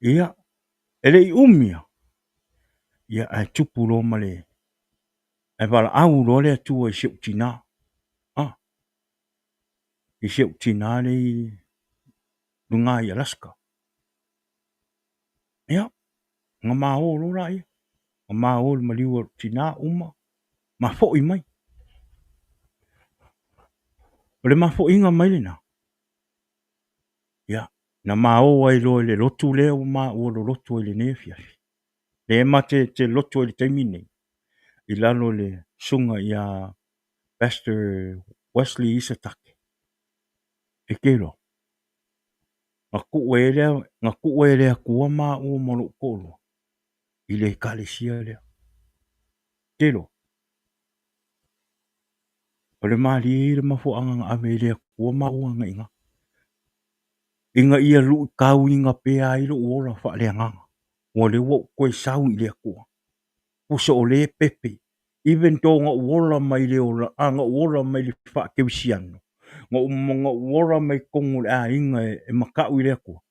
[SPEAKER 2] Ia. Ele i umia. Ia ai tupu roa ma le. E wala au roa le atua i siu tina. I siu tina le i lunga i Alaska. Ia. Nga mao lo la ia. Nga mao le maliwa tina uma. Ma fo i mai. O le ma fo inga mai le na. Ia. Na mao ai lo le lotu leo ma o lo lotu le nefiafi. Le ma te lotu le taimine. I lalo le sunga ia Pastor Wesley Isatake. E kero. Nga kuwe lea kuwa ma o molo kolo. I le kalesia lea. Kero. O le maali le mafo anga ame lea kuwa ma o anga inga. Inga ia lu kau inga pea ilo uola wha lea nganga. Wa le wo koe sau i lea kuwa. Pusa o le pepe. Even though nga uola mai le ola. Nga uola mai le wha kewisiano. Nga uola mai kongo le a inga e makau i lea kuwa.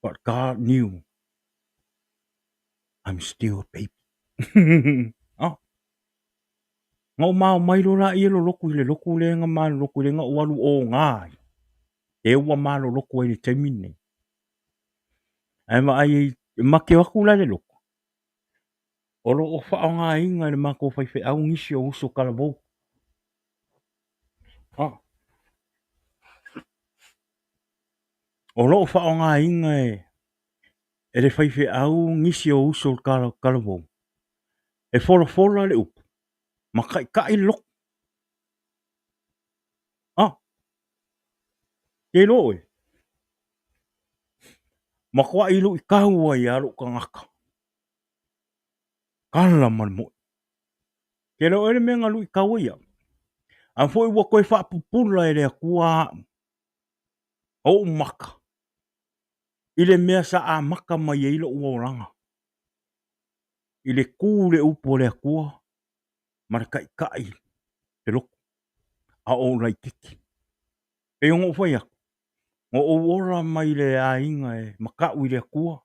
[SPEAKER 2] But God knew I'm still a baby. Nga mau mai lo la i lo loku i le loku le nga ma loku le nga ualu o ngai. E ua ma lo loku i le taimine. Ai ma ai make waku la le loku. O lo o wha o ngā inga le mako whaiwhi au ngisi o uso kalabou. O lo o wha o ngā inga e le whaiwhi au ngisi o uso kalabou. E fola le upu. Ma kai loku. Ke lo e. Ma kwa ilu i kahua i alo ka ngaka. Kala man mo. Ke lo ele menga lu i kahua i alo. An fo i wa koe wha pupula e lea kua. O maka. Ile mea sa a maka mai e ilo ua oranga. Ile kū le upo lea kua. Mara kai. Te loko. A o rai kiki. E ongo whai aku. Ngo o ora mai le a inga e makau i lea kua.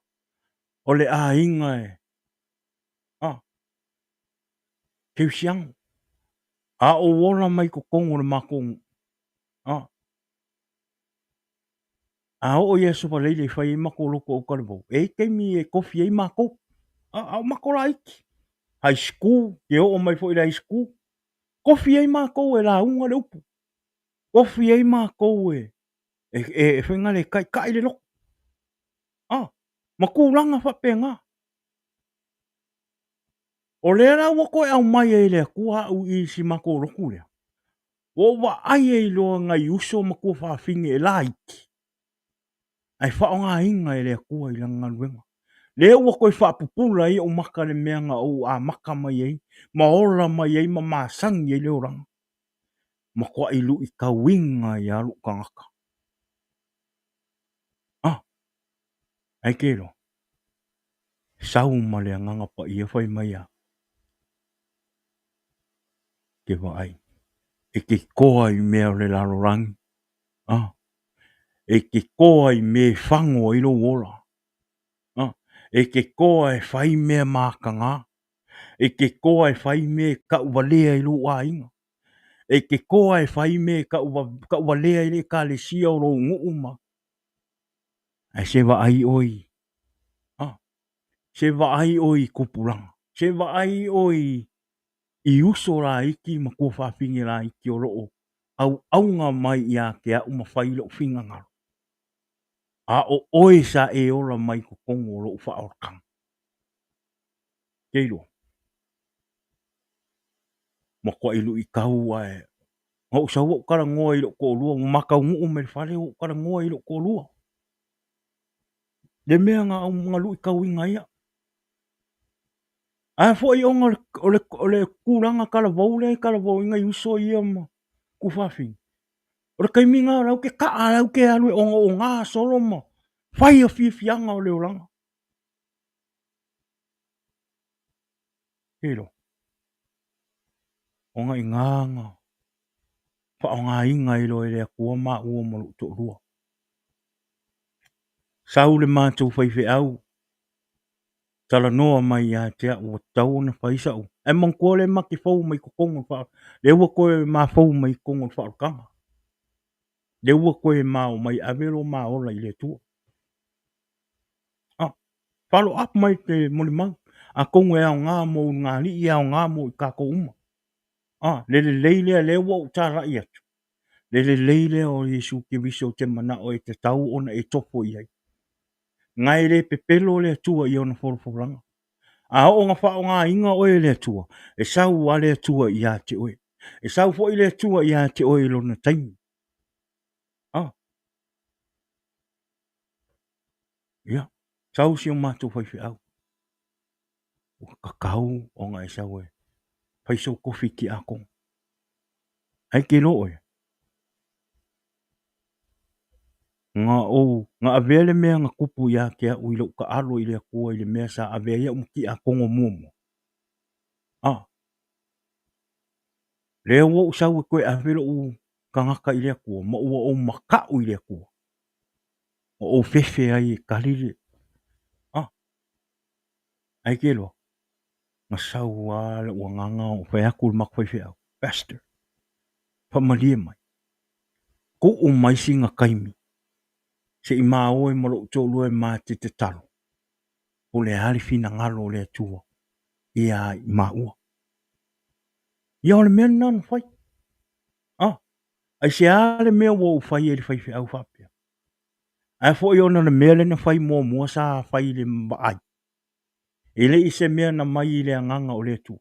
[SPEAKER 2] O le a inga e. Keusiango. A o ora mai ko kongo le makongo. A o Yesu pa leile whai mako loko o karabo. E keimi e kofi e mako. A mako la iki. High school. Ke o mai fo i high school. Kofi e mako e la unga le upu. Kofi e mako e. E whenga le kai le loko. Makulanga whapenga. O lea la wako e au mai e lea kua au i si mako loko lea. O wa'ai e loa ngai uso ma kua whaafingi e laiki. Ai whaonga inga e lea kua i langa luenga. Le ua koe whaapupula i o maka le meanga o a maka mai ei, ma ora mai ei, ma maasangi e leo ranga. Ma kua ilu i kawinga i alu kangaka. Ai kero. Sau ma le nganga pa ia whai mai a. Ke wa'ai. E ke koa i mea le laro rangi. E ke koa i me whango i lo ora. E ke koa e whai mea mākanga. E ke koa e whai me ka uwalea i lo wainga. E ke koa e whai me ka uwalea i le ka le sia o lo nguuma. Ai se wa'ai oi. Se wa'ai oi kupuranga. Se wa'ai oi i uso la iki ma kua whaafingi la iki o loo. Au aunga mai ia ke au ma whailo whinga ngaro. A o oe sa e ora mai ko kongo o loo whaorkang. Keilo. Ma kua ilu i kau ai. Ngau sa ua kara ngoa ilo ko lua. Maka ungu me whare o kara ngoa ilo ko lua. Le mea ngā au ngalu i kau inga ia. Ai fo i onga o le kuranga kala vau inga i uso ia ma ku whaafingi. O le kaiminga rau ke kaa rau ke alu e onga o ngā solo ma. Whai a whiwhianga o leo ranga. Hero. Onga i nganga. Wha o ngā inga i lo e lea kua maa ua malu to rua. Sau le mātou whaiwhi au. Tala noa mai a te ua tau na whaisa u. E mang kua le maki whau mai kukongo wha. Le ua koe maa whau mai kongo whaarukanga. Le ua koe maa o mai avero maa ola i le tua. Follow up mai te molimau. A kongo e au ngā mō ngā li i au ngā mō i kako uma. Le leile le ua o tāra i atu. Le leile o Yesu ke viso te mana o e te tau ona e topo i ai. Ngai le pepelo le atua i ona whoroforanga. A o ngā wha o ngā inga oe le atua. E sau a le atua i a te oe. E sau fo i le atua i a te oe lo na taimi. Ia. Sau si o mātou whaiwhi au. O kakau o ngā e sau e. Whaiso kofi ki a kong. Ai ke lo oe. Ngā avele mea ngā kupu ia ke a ui lau ka alo i le kua i le mea sa avea ia umki a kongo muamu. Lea ua usau e koe avele u kangaka i le kua. Ma ua o makau i le kua. O fefe ai e kalile. Ai ke lo. Ngā sau a le ua nganga o whai aku le makwai au. Pastor. Pamalia mai. Ko o maisi ngā kaimi. Se i maa oe malo utolu e maa te talo. O le hali fina ngalo le atua. Ia i maa ua. Ia o le mea nana whai. Ai se ale mea ua u whai e le whai au whapea. Ai fo i ona le mea le na whai mua mua sa whai le mbaai. Ele i se mea na mai i le anganga o le atua.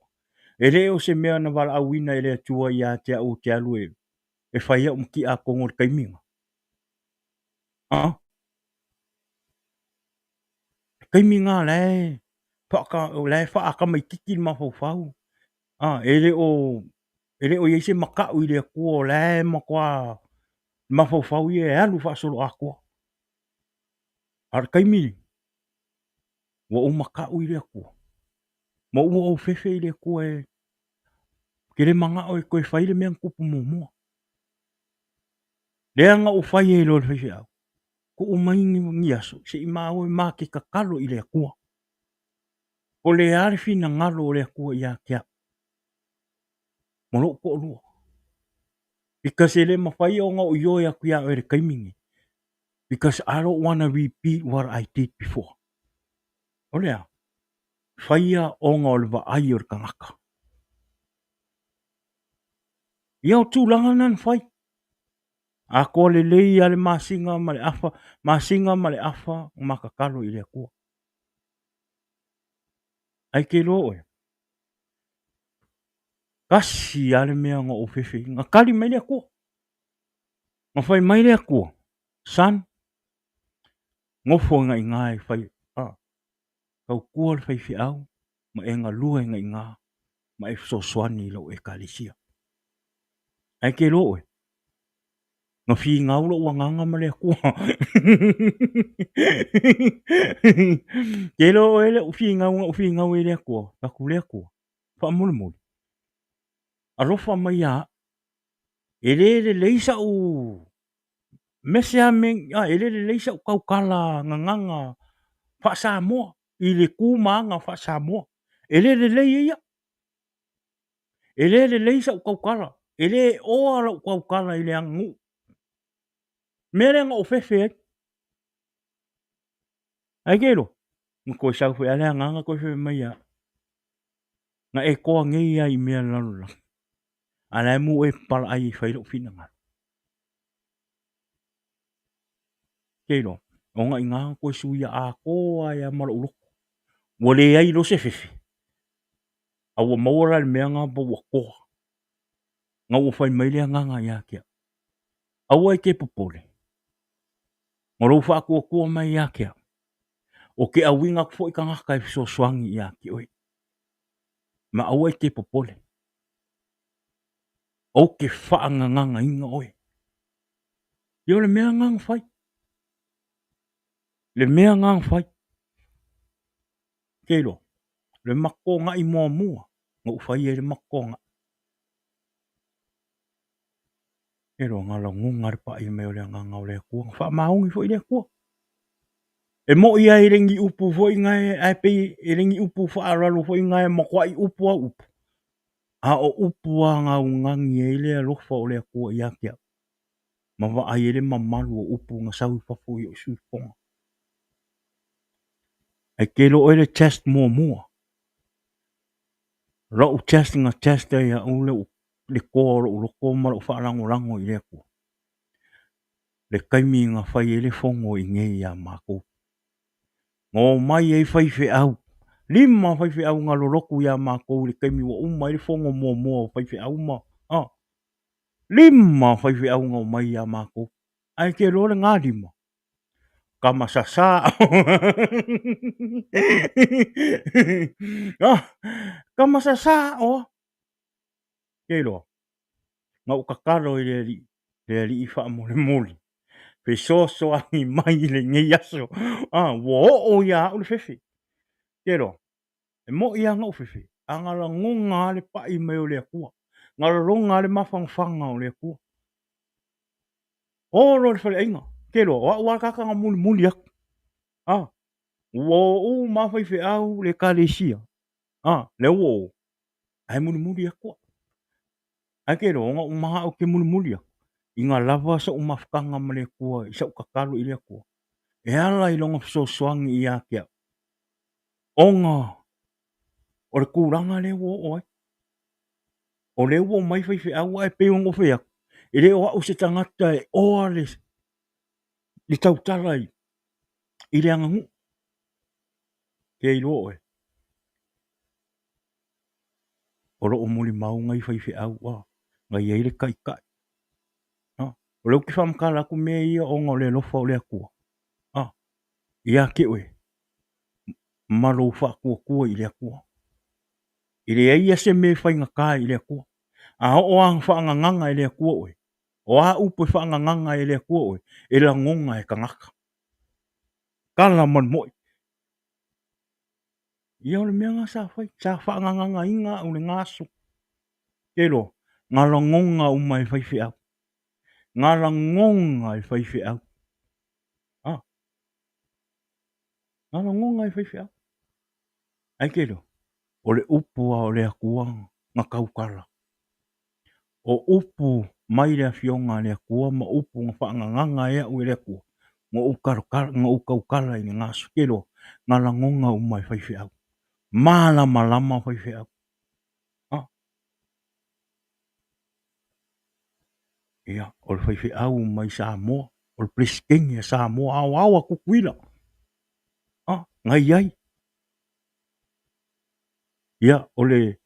[SPEAKER 2] Ele o se mea na wala awina i le atua i a te au te alu e. E whai au mki a kongo le kaiminga. Kaiminga le. Paka o le whaaka mai kiki ma fau. Ele o yeise makau i le kua le makua ma fau i e alu whaasolo a kua. Ar kaimini. Wa o makau i le kua. Ma ua o fefe i le kua e. Kere manga o e koe whaile mea kupu mua. Leanga o whai e lo le fefe au. Ko o maingi ngi aso. Se i maa o e maa ke kakalo i le kua. O le arifi na ngalo o le kua i a kia. Molo ko o lua. Because ele mawhai o ngā o ioe a kuia o ere kaimingi. Because I don't want to repeat what I did before. O lea. Whaia o ngā o le wa ai o le kangaka. Ia o tūlanga nan whai. A ko le lei ale masinga ma le afa. Masinga ma le afa. Makakalo i le kua. Ai ke lo oe. kasi ale mea nga o fefe nga kali mai le kua nga fai mai le kua san ngofo nga ingai fai kau kua le fai fi au ma e nga lua nga inga ma e so swani lo e kalisia ai ke lo e nga fi nga ulo wa nga ma le kua ke lo ele u fi nga we le kua ka ku le kua fa mul mul alofa mai ya ele leisa u Mese ameng ele leisa u kau kala nganga fa Samoa i le kumanga fa Samoa ele le ia ele leisa u kau kala ele o ala u kau kala i le angu mere nga o fefe ai kero ko sa fu ale nganga ko fe mai ya nga e ko ngi ia i me la ala mu e pal ai fai lo fina nga kero o nga inga ko su ya a ko ya malo ulo wole ai lo se fefe awa mawara le mea nga ba wako nga wo fai mai le nganga ya kia awa i ke popole ngoro fa ko mai ya kia o ke a winga fo i kanga kai so swangi ya ki oi ma awa i ke popole o ke fa nganga inga oi yo le mea ngang fai le mea ngang fai kelo le mako nga i mua mua nga ufai e le mako nga kelo nga la ngunga re pa i me o le nganga o le kua fa maungi fo i le kua e mo ia i rengi upu fo i ngai ai pe i rengi upu fa aralo fo i ngai mo kwa i upu a upu a o upu a nga ungangi e le alofa o le kua ia kia ma wa ai ele mamalu o upu nga sau fafu i o sui ponga ai kelo ele test mua mua ra u test nga test ia ule le ko lo ko ma lo fa rango rango i le kua le kaimi nga fai ele fongo i nge ia mako ngo mai e fai fe au lima fai fe au nga loroku ia mako le kaimi wa umma ele fongo mua mua fai fe au ma lima fai fe au nga mai ia mako ai kelo le nga lima kama sasa kama sasa o kelo nga u kakalo i le li i fa mo le moli pe so ai mai le nge yaso wo o ya o le fefe kelo e mo ia nga o fefe anga la ngonga le pa i me o le kua nga ronga le mafangfanga o le kua o lo le fale inga kelo wa kaka nga muli muli ak wo u ma fai fe au le kalesia le wo ai muli muli ak kua ai kelo nga u ma o ke muli muli ak inga lava sa u mafkanga ma le kua i sa u kakalo i le kua e ala i longa so swangi i a kia onga o le kuranga le wo o ai o le wo mai fai fe au ai pe ongo fe ak e le o au se tangata e o le tautala i le angangu ke i lo e o lo o muli mau ngai fai fe au ngai e le kai kai o le ki fam kala ku me ia onga le lofa o le akua ia ke oe malo fa kua i le akua i le ia se me fai ngaka i le akua o ang fa nganga i le akua oe o a upo fa nganga i le akua oe e la ngonga e kangaka kala man moi ia o le mea nga sa fa nganga inga o le ngaso kelo ngala ngonga umai fai fi au ngala ngonga i fai fi au ngala ngonga i fai fi au ai kelo o le upu a o le akua nga kaukala o upu mai le afionga le akua ma upu nga whaanganganga ea ue le akua nga ukaukala i ngaso kelo ngala ngonga umai whaiwhi au malama whaiwhi au ia o le whaiwhi au mai Samoa o le Pliskengi a Samoa au awa kukuila ngai ai ia o le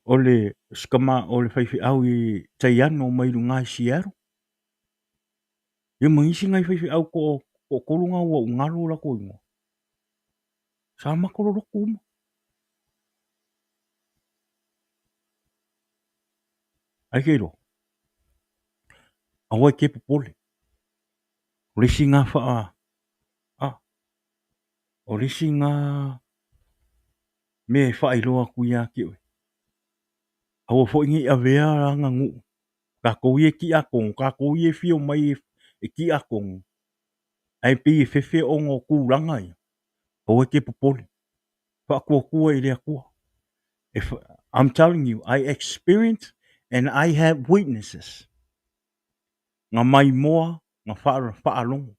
[SPEAKER 2] o le skama o le whaiwhi au I taiano mai runga I siero. Ia maisi ngai whaiwhi au ko korunga ua ungaru la ko ingo. Sa makoro roku uma. Ai keiro. Awa ke popole. O risi ngā wha o risi ngā me whailoa ku ia ki oi. Awa fo ingi a vea ranga ngu. Ka kou ie ki a kong, ka kou ie fio mai e ki a kong. Ai pi e fefe o ngō kūranga ia. Awa ke popole. Wha kua I rea kua. I'm telling you, I experienced and I have witnesses. Ngā mai moa, ngā whaalongo.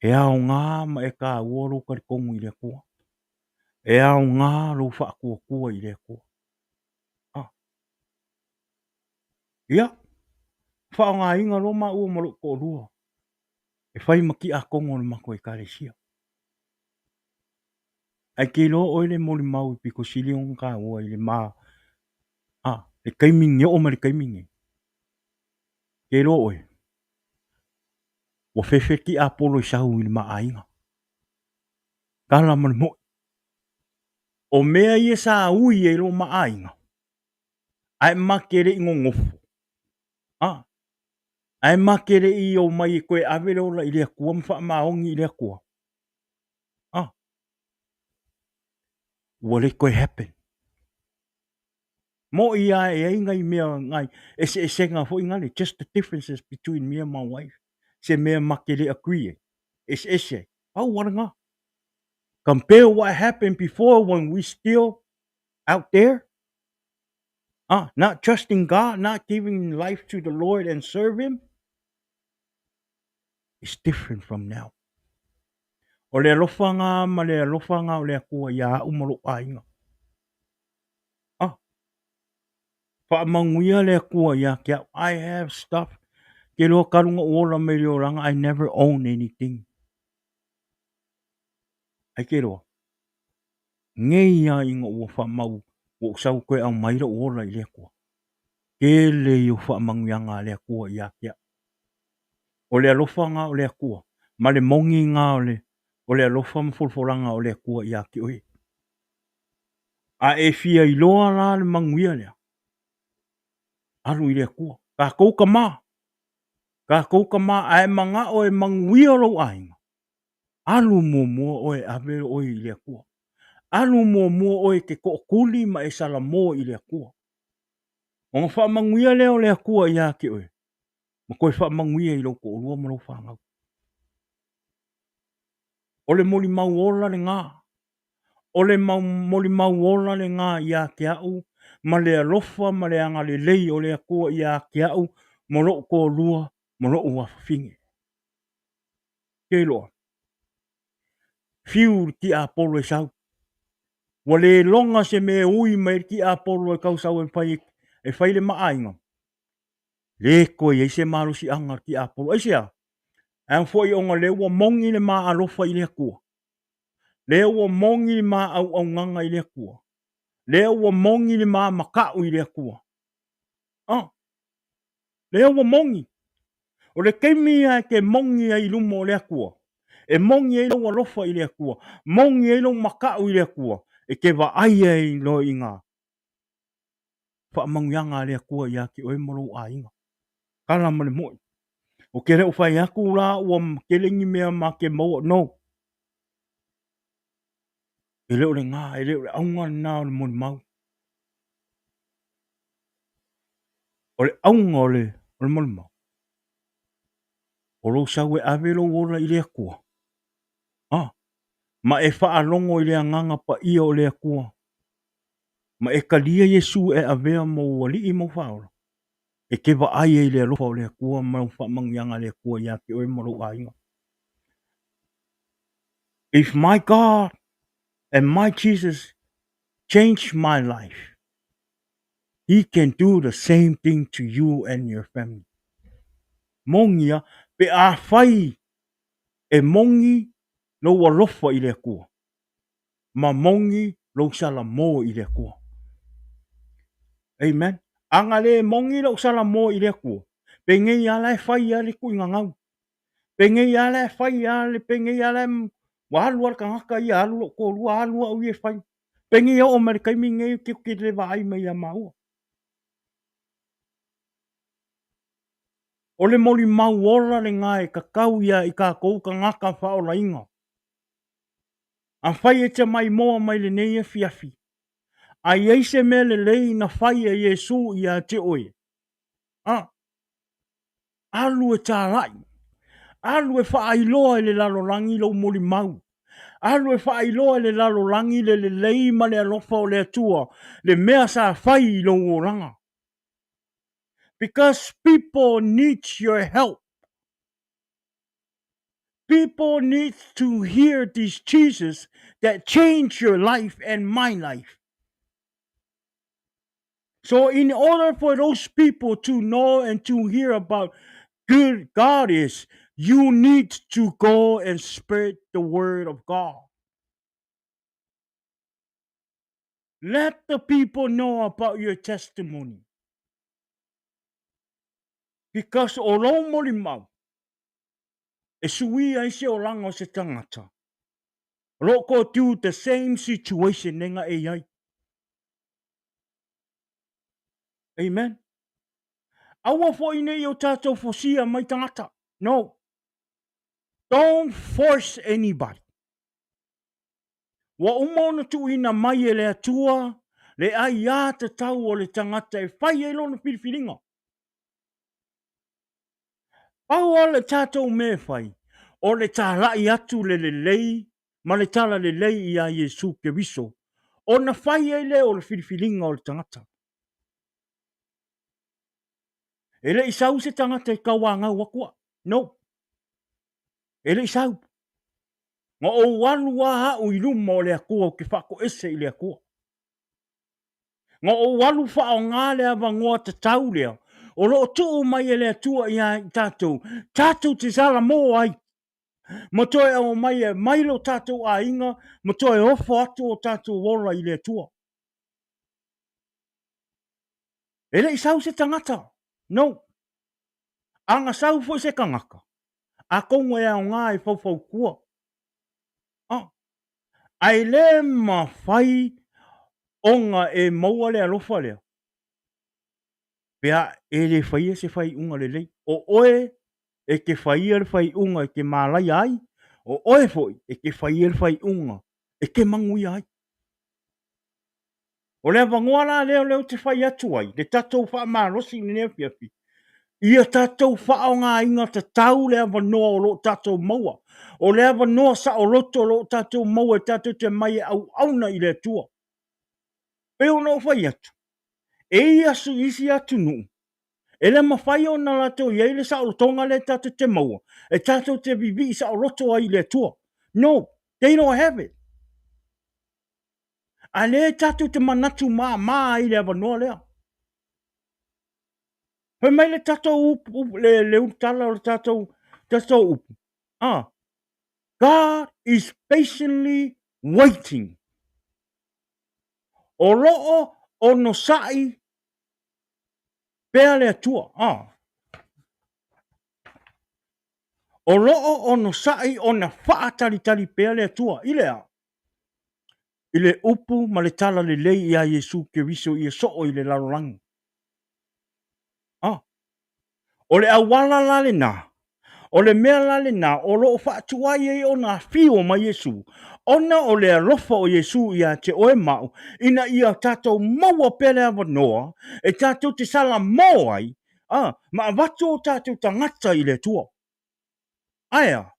[SPEAKER 2] E ao ngā ma e ka uoro kari kongu I rea kua. E ao ngā ro wha kua I rea kua. Ia, wha ngā inga lo ma ua maro ko rua. E whai maki a kongo le mako e karesia. Ai ke lo oile moli mau I piko sili on ka ua I le maa. Le kaiminge o ma le kaiminge. Ke lo oi. Wa fefe ki a polo I sahu I le maa inga. Kala mani mo. O mea ia sa ui e lo maa inga. Ai makere ingo ngofu. Ai makere I o mai koe avere ola I rea kua mwha maongi I rea kua. What it could happen. Mo ia e inga I mea ngai. E senga fo ingale. Just the differences between me and my wife. Se mea makere agree. Ese. Au waranga. Compare what happened before when we still out there. Not trusting God, not giving life to the Lord and serve Him. It's different from now. O le alofanga ma le alofanga o le akua ia umaro ainga. Whaamanguia le akua ia kia. I have stuff. Ke loa karunga ola me leo ranga. I never own anything. Ai ke loa. Ngei ia inga ua whaamau. O sau koe au maira ola I le akua. Ke le iu whaamanguia ngā le akua ia kia. O le alofanga o le akua. Ma le mongi ngā o le alofa mawhulforanga o le akua ia ki oi. A e fia I loa la le manguia lea. Aru I le akua. Ka kouka maa. Ka kouka maa ae manga o e manguia lo ainga. Alu mua o e ave o I le akua. Alu mua o e ke kookuli ma e salamo I le akua. O ngā whaamanguia leo le akua ia ki oi. Ma koe whaamanguia I loko o rua maro whaangau. O le moli mau ola le ngā. O le moli mau ola le ngā ia ki au. Ma le alofa ma le anga le lei o le akua ia ki au. Moro ko rua, moro ua whinge. Ke loa. Fiu ki a polo e sau. Wa le longa se me ui mai ki a polo e kau sau e whai le maainga. Le koe e se marusi anga ki a polo. Aisea. Ang fo I onga le ua mongi le maa alofa I le akua. Le ua mongi le maa au nganga I le akua. Le ua mongi le maa makau I le akua. Le ua mongi. O le keimi a ke mongi ai lumo o le akua. E mongi ai lau alofa I le akua. Mongi ai lau makau I le akua. E ke wa ai ai lo I ngā. Whaamangianga le akua ia ki oi maro a inga. Kala mani moi. O ke reo whai aku la ua kelengi mea ma ke maua. No. E leo le ngā, e leo le aunga nā o le moni mau. O le aunga o le moni mau. O lo sau e avelo ora I le akua. Ma e whaalongo I le anganga pa ia o le akua. Ma e kalia Yesu e avea mo wali I mo whaora. E ke wa ai e le alofa o le akua ma whamangianga le akua ia ki oi maro a inga. If my God and my Jesus changed my life, He can do the same thing to you and your family. Mongia pe a whai e mongi lo alofa I le akua. Ma mongi lo salamo I le akua. Amen. Anga le mongi lo sala mo i le ku. Penge ia le fai ale ku ngangau. Penge ia le fai ale penge ia le walu al kangaka ia alu ko lu alu au ye fai. Penge ia o mer kai minge ki le vai mai ia mau. O le moli mau ora le ngai ka kau ia i ka kou kangaka fa o la inga. A fai e te mai moa mai le nei e fiafi. A yeise me le lei na fai e Yesu ia te oe. Alu e tā lai. Alu e whaailoa le lalolangi lo moli mau. Alu e whaailoa le lalolangi le lei ma le alofa o le atua. Le mea sa fai lo oranga. Because people need your help. People need to hear these Jesus that change your life and my life. So in order for those people to know and to hear about good God is, you need to go and spread the word of God. Let the people know about your testimony. Because o lo moli mau, e sui ai se o langa o se tangata. Loko do the same situation nenga e ai. Amen. Awa fo ine o tatou fosia mai tangata. No. Don't force anybody. Wa umona tu ina mai e le atua, le ai a te tau o le tangata e whai e lona whiriwhiringa. Pau o le tatou me whai, o le tā rai atu le lei, ma le tala le lei i a Yesu ke wiso, o na whai e le o le whiriwhiringa o le tangata. E le isau se tangata e kaua ngau wakua. No. E le isau. Nga o walu wa hau i luma o le akua o ke whako ese i le akua. Nga o walu wha o ngā lea wangoa te tau lea, o lo tuu mai e lea tua i a tātou. Tātou te sala mō ai. Ma toe o mai e mailo tātou a inga, ma toe ofo atu o tātou wora i lea tua. E le isau se tangata. No. Anga sau fo se kangaka. A kongo e au ngā e fau kua. Ai le ma fai onga e maua le alofa lea. Pea e le fai e se fai unga le lei. O oe e ke fai e le fai unga e ke malai ai. O oe foi e ke fai e le fai unga e ke mangui ai. O le vangoala leo te fai atu ai. Le tatou wha marosi ni nea fiafi. Ia tatou wha o ngā inga te tau le avanoa o lo tatou maua. O le avanoa sa o loto lo tatou maua e tatou te mai au auna i le tua. Peo no fai atu. E ia su isi atu nu. E le mawhai o na lato i eile sa o tonga le tatou te maua. E tatou te vivi sa o loto ai le tua. No, they don't have it. A le tatou te manatu maa i le avanoa lea. Hoi mai le tatou upu, le utala o le tatou upu. God is patiently waiting. O loo onosa'i pea le atua. O loo onosa'i o na whaatalitali pea le atua. Ilea. Ile upu ma le tala le lei i a Yesu ke wiso i a soo i le lalolangi. O le awala lale na. O le mea lale na. O loo whaatuai e o na fio ma Yesu. Ona o le alofa o Yesu i a te oe mau. Ina i a tatou maua pele avanoa. E tatou te sala mo ai. Ma avatu o tatou tangata i le tua. Aia.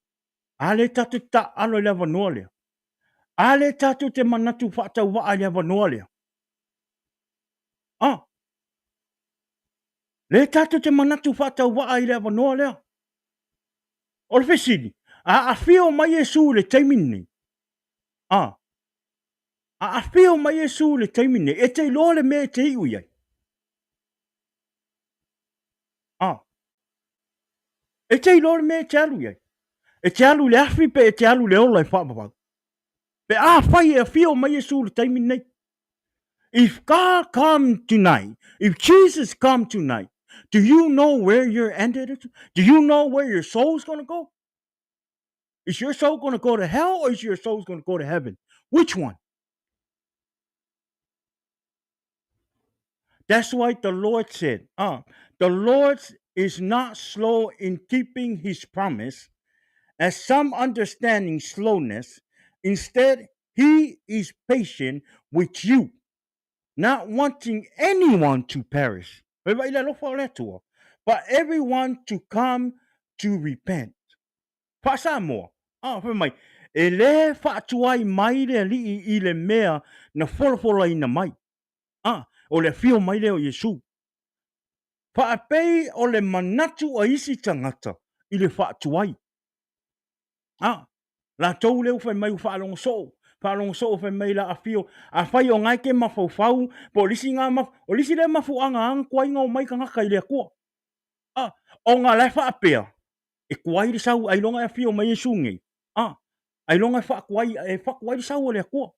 [SPEAKER 2] Ale tatou ta alo le avanoa lea. Ale tatou te manatu whaatau waa le avanoa lea. Le tatou te manatu whaatau waa i le avanoa lea. O le fesili. A fio ma Yesu le taimini. A fio ma Yesu le taimini. E te lole me te iu iai. E te lole me te alu iai. E te alu le afi pe e te alu le ola e whaapapau. Pe fai e fio ma Yesu le taimini. If God come tonight, if Jesus come tonight, do you know where you're ended? Do you know where your soul's going to go? Is your soul going to go to hell or is your soul going to go to heaven? Which one? That's why the Lord said, the Lord is not slow in keeping his promise, as some understanding slowness. Instead, he is patient with you, not wanting anyone to perish, but everyone to come to repent. Pasamo. For my ele fatuai mai le li I le mea na folfola ina mai. O le fio mai le o Yesu. Paapei o le manatu a isi tangata I le fatuai. La tau leu fai mai whaalongo so. Whaalongo so fai mai la a fio. A fai o ngai ke mawhau po lisi ngā o lisi le mafu anga ang kuai ngau mai ka ngaka I le kua. O ngā lai whaapea. E kuai le sau ai longa a fio mai Yesu ngai. Ai longa whakuai le sau o le kua.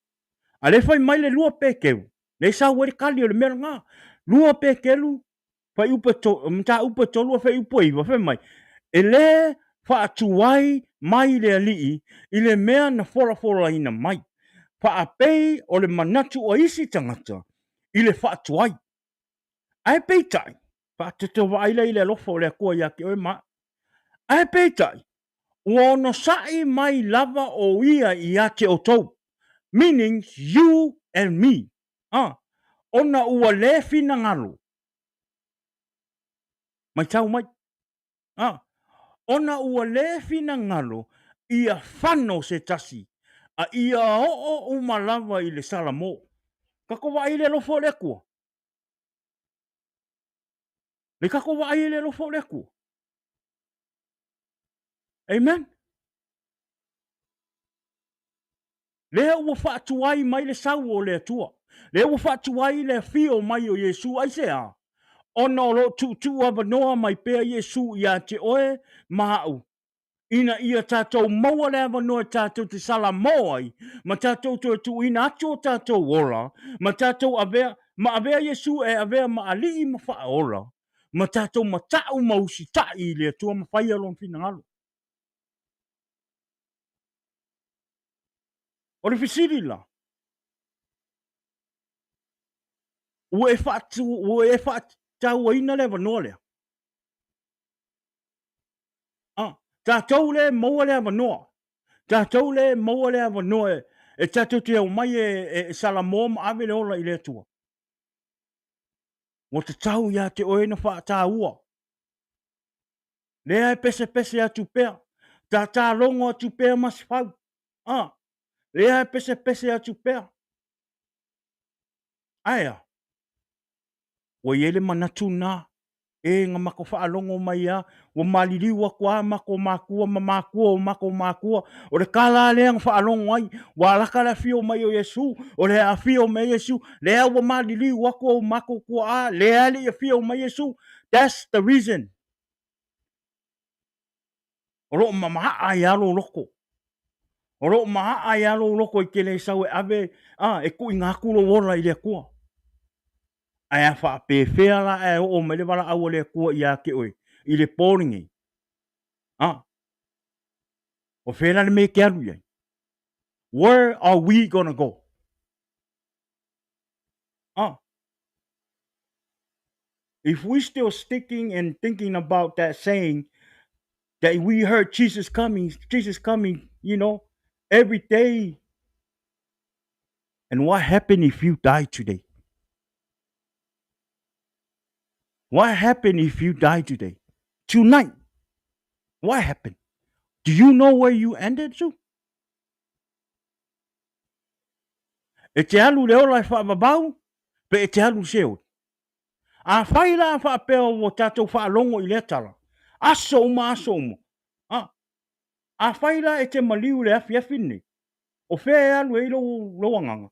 [SPEAKER 2] A le fai mai le lua pekeu. Le sau le kali o le mera ngā. Lua pekelu. Fai upa to, mta upa tolua fai upa iwa fai mai. E le whaatuai mai le alii I le mea na fora ina mai. Whaapei o le manatu o isi tangata I le whaatuai. Ai peitai. Whaatete waila I le lofa o le kua ia ki oe ma. Ai peitai. Ua onosa'i mai lava o ia I ate o tau. Meaning you and me. Ona ua le fina ngalo. Mai tau mai. Ona ua le fina ngalo ia whano se tasi. A ia o umalava I le salamo. Kako wa I le lofo le kua. Le kako wa I le lofo le kua. Amen. Le ua whaatuai mai le sau o le atua. Le ua whaatuai le fio mai o Yesu ai se a. Ona o lo tu ava noa mai pea Yesu ia te oe mahau. Ina ia tātou maua le ava noa tātou te sala moai. Ma tātou tu ina atu o tātou ora. Ma tātou avea, ma avea Yesu e avea ma alii ma wha ora. Ma tātou ma tau mausi tai le atua ma whai alon fina ngalo. O le fisiri la. Ue e whaatau ina le ava noa lea. Tātou le maua le ava noa. Tātou le maua le ava noa e tātou te au mai e salamo ma ave le ola I le atua. Mo te tau ia te oe na whaataua. Lea e pese atu pea. Tā longo atu pea mas whau. Lea e pese atu pea. Aia. Wa iele manatu nā. E ngā mako whaalongo mai a. Wa maliriwa kua mako makua ma makua o mako makua. O le kala lea ngā whaalongo ai. Wa laka le fio mai o Yesu. O le a fio mai Yesu. Lea wa maliriwa kua o mako kua a. Lea le fio mai Yesu. That's the reason. O lo mamaha ai alo loko. O lo maha ai alo loko I kele sau e ave. E kui ngā kulo wora I le kua. Ai a wha pewhea la e o me le wala au le kua I a ke oe. I le pōringi. O whera le me ke aru iai. Where are we gonna go? If we still sticking and thinking about that saying that we heard Jesus coming, every day. And what happened if you die today? What happened if you die today? Tonight. What happened? Do you know where you ended to? E te alu leo lai whaababau, pe e te alu seo. A whaila a whaapeo o tātou whaalongo I le tala. Aso uma. A whaila e te maliu le afi awhine. O whea e alu e lo anganga.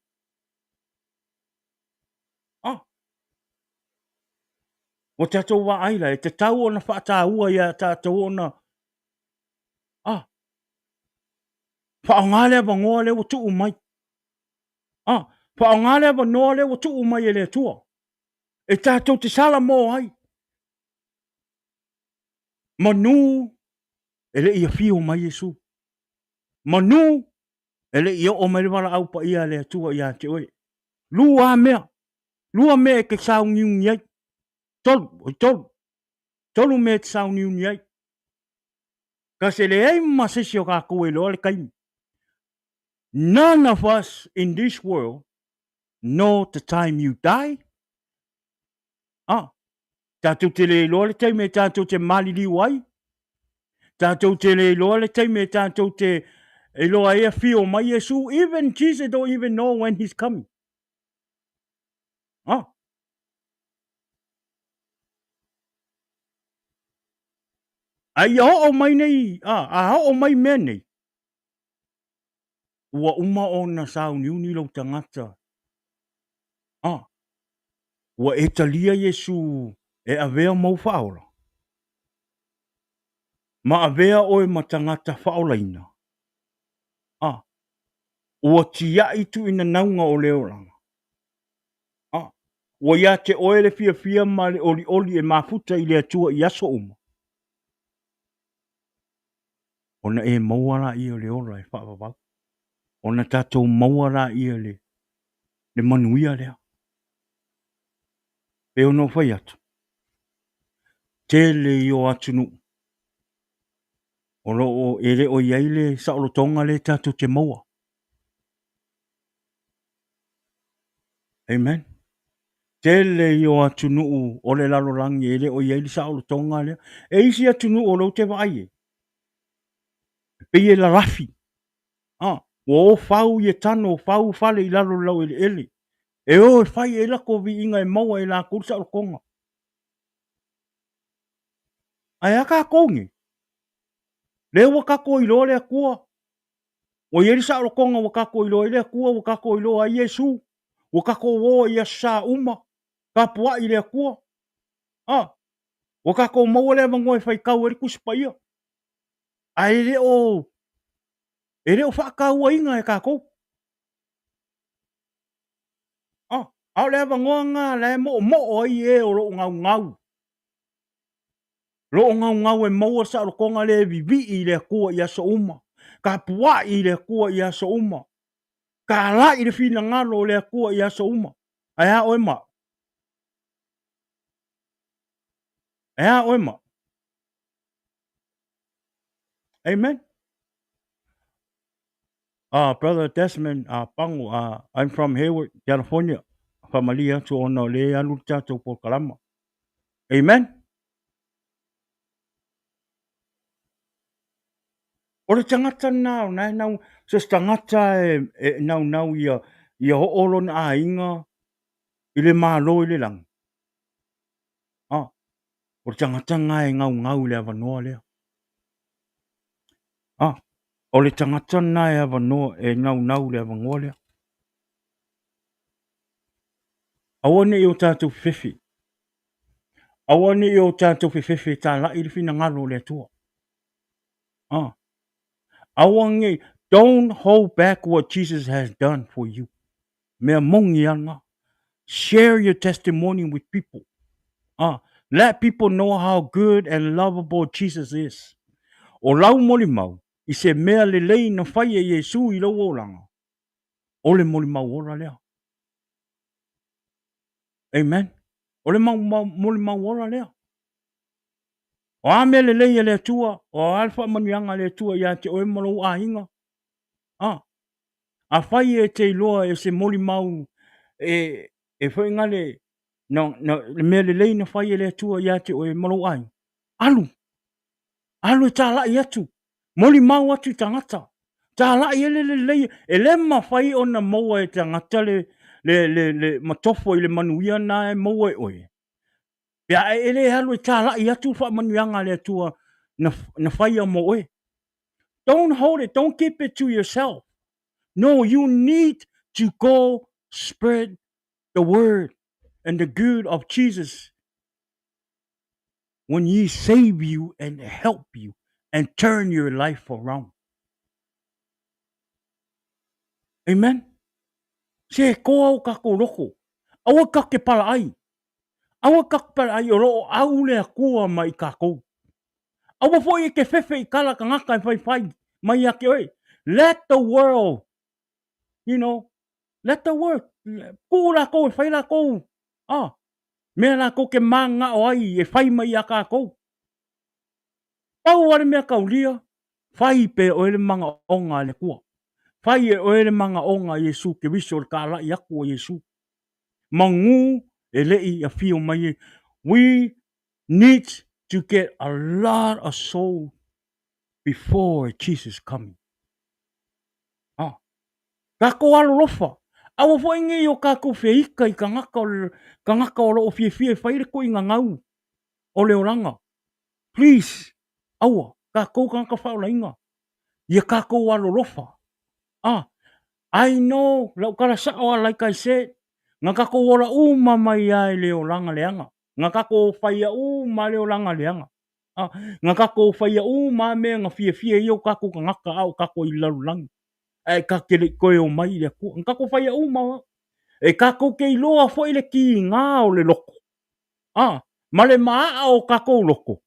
[SPEAKER 2] O tātou wa aila, e te tau o na whaataua ia tātou o na. Whaangale wa ngoa leo tu umai. Whaonga le wanoa le wa tuu mai e le atua. E tātou te sala mō ai. Manu e le ia fio mai Yesu. Manu e le ia o mai le wala au pa ia le atua ia te oe. Lua mea. Lua mea e ke sau niungi ai. Tolu. Tolu mea te sau niungi ai. Ka se le ei masisi o kako e loa le kaimi. None of us in this world know the time you die. Tātou te le loa le teime tātou te malili wai. Tātou te le loa le teime tātou te e loa ea fio mai Yesu. Even Jesus don't even know when he's coming. Ai ho o mai nei. A ho o mai mea nei. Ua uma o na sau niuni lau tangata. Ua e talia Yesu e avea mau whaola. Ma avea oe ma tangata whaolaina. Ua tia itu ina naunga o leo langa. Ua ia te oe le fia fia ma le oli oli e mafuta i le atua i aso uma. Ona e mauara ia le ora e whaavavau. Ona tātou mauara ia le manuia lea. E ono whai atu. Tele i o atunu. Olo o ere o iaile sa olo tonga le tātou te maua. Amen. Tele i o atunu o le lalo langi ere o iaile sa olo tonga lea. E isi atunu o lo te vai. Peye la rafi. O fau ye tano, fau fale i lalo lau ele. E o e fai e lako vi inga e maua e la kursa o konga. Ai aka kongi. Le wakako i lo le akua. O yeri sa o konga wakako i lo le akua, wakako i lo a Yesu. Wakako o ia sa uma. Kapua i le akua. Wakako maua le mangoe fai kau eri kuspa ia. Ai le o. E le o whakau a inga e kako. Au le mangoa ngā le mo ai e o lo ngau. Lo ngau e maua sa o konga le vivi i le akua i aso uma. Kapua i le akua i aso uma. Ka la i le fina ngalo le akua i aso uma. Ai a oe ma. Amen. Brother Desmond, Pango, I'm from Hayward, California. Familia to ono le alu tatou po kalama. Amen. O le tangata nau, nau, se tangata e nau ia ho olo na a inga i le malo i le lang. O le tangata ngai ngau le avanoa lea. O le tangata na e avanoa e nau le avangoa lea. Awane i o tātou whiwhi. Awane i o tātou whiwhi tā la i le fina ngalo le atua. Awange, don't hold back what Jesus has done for you. Mea mongi anga. Share your testimony with people. Let people know how good and lovable Jesus is. O lau moli mau, i se mea le lei na whai e Yesu i lau olanga. O le moli mau ora lea. Amen. O le moli mau ora lea. O ame le lei e le atua, o alfa manianga le atua ia te oe malo a hinga. A whai e te iloa e se moli mau e whai ngale le mea le lei na whai e le atua ia te oe malo ai. Alu e tā lai atu. Moli mau atu i tangata. Tā lai e le lei. E le ma whai o na maua e tangata le matofo i le manuia na e maua e oe. Pea e le alu e tā lai atu wha manuianga le atua na whai a mo oe. Don't hold it. Don't keep it to yourself. No, you need to go spread the word and the good of Jesus when he save you and help you and turn your life around. Amen. Se ko au kako loko. Awa kake pala ai. Awa kake pala ai o loo au le akua mai kako. Awa fo i ke fefe i kala ka ngaka i fai mai ake oi. Let the world, you know, let the world. Kula ko e fai la ko. Mea la ko ke manga o ai e fai mai a kako. Pau wale mea kaulia. Fai pe o ele manga onga le kua. Fai e o ele manga onga Yesu ke viso le kala i aku o Yesu. Mangu e lei a fio mai e. We need to get a lot of soul before Jesus coming. Kako alo lofa. Awa fo inge o kako feika i ka ngaka o lo fie fai le ko i ngangau o le oranga. Please, awa, kako ka ngaka whaola inga. Ia kako alo lofa. I know, lau kara sao like I said, ngā kako ora uma mai ai le oranga leanga. Ngā kako whaia uma le oranga leanga. Ngā kako whaia uma mea ngā fie i o kako ka ngaka au kako i larulangi. E ka kere koe o mai le kua. Ngā kako whaia uma. E kako ke i loa fo i le ki ngā o le loko. Ma le maa o kako loko.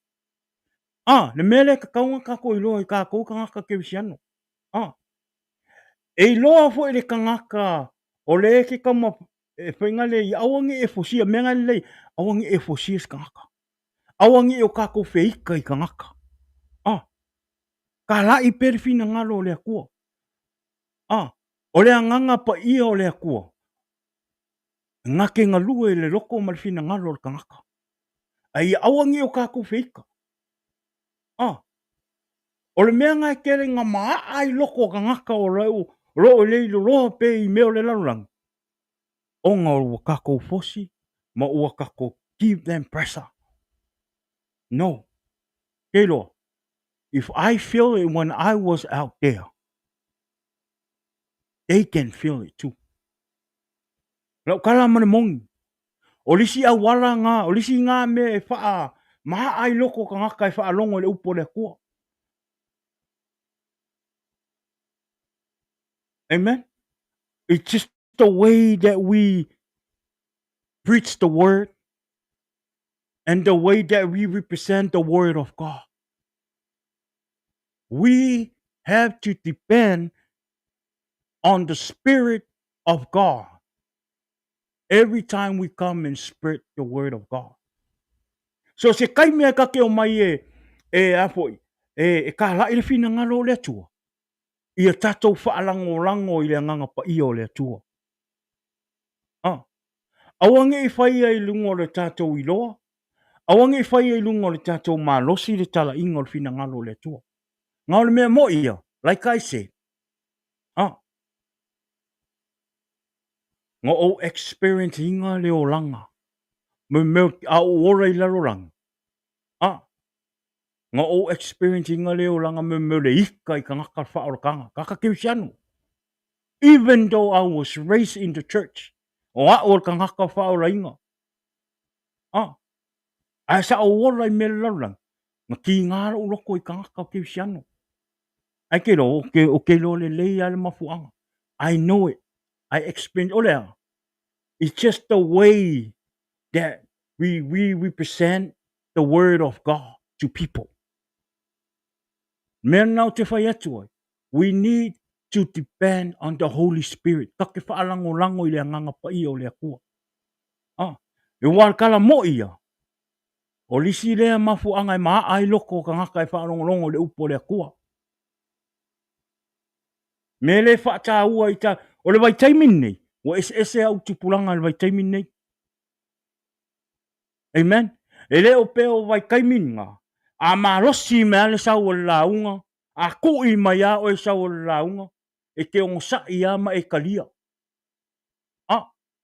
[SPEAKER 2] Le mele ka kaunga kako i loa i kako ka ngaka ke visiano. E loa fo i le kangaka o le ke kama e whainga le i awangi e fosia menga le awangi e fosia ska ngaka. Awangi e o kako feika i ka ngaka. Ka lai perfina ngalo o le akua. O le anganga pa ia o le akua. Ngake ngalue le loko malfina ngalo o le kangaka. Ai awangi o kako feika. O le mea ngai kere ngā maa ai loko ka ngaka o rau ro'o leilo roa pe i meo le laurang. O ngā ua kako fosi, ma ua kako give them pressure. No. Keiloa, if I feel it when I was out there, they can feel it too. Lau kala mane mongi. O lisi au wala ngā, o lisi ngā me e wha maa ai loko ka ngaka e wha longo le upo le kua. Amen? It's just the way that we preach the word and the way that we represent the word of God. We have to depend on the Spirit of God every time we come and spread the word of God. So se kai mea ka ke o mai afoi, ka lai le fina ngalo le atua. Ia tatou whaalango i le nganga pa i o le atua. Awange i whai ai lungo le tatou i loa. Awange i whai ai lungo le tatou malosi le tala ingo le fina ngalo le atua. Ngau le mea mo ia, like I said. Ngā o experience inga le o langa. Me a o ora i laro langa. Ngā o experience inga le o langa me le ika i ka ngaka whaorokanga. Kaka kiwisiano. Even though I was raised in the church. O a o ka ngaka whaora inga. A sa o ora i me le laro langa. Ngā ki ngāra o loko i ka ngaka kiwisiano. Ai ke lo, o ke lo le lei ale mafuanga. I know it. I experienced o lea. It's just the way that we represent the word of God to people. Men now te whai atu ai. We need to depend on the Holy Spirit. Ka ke whaalango i le anganga pa i o le akua. E wār kala mo ia. O lisi lea mafu anga e maa ai loko ka ngaka e whaalongo le upo le akua. Me le whaata ua i ta, o le vai taimin nei. O ese au tupulanga le vai taimin nei. Amen. E leo peo vai kaiminga. A marosi mea le sau o launga. A kui mai a o e sau o launga. E te onosa'i a ma e kalia.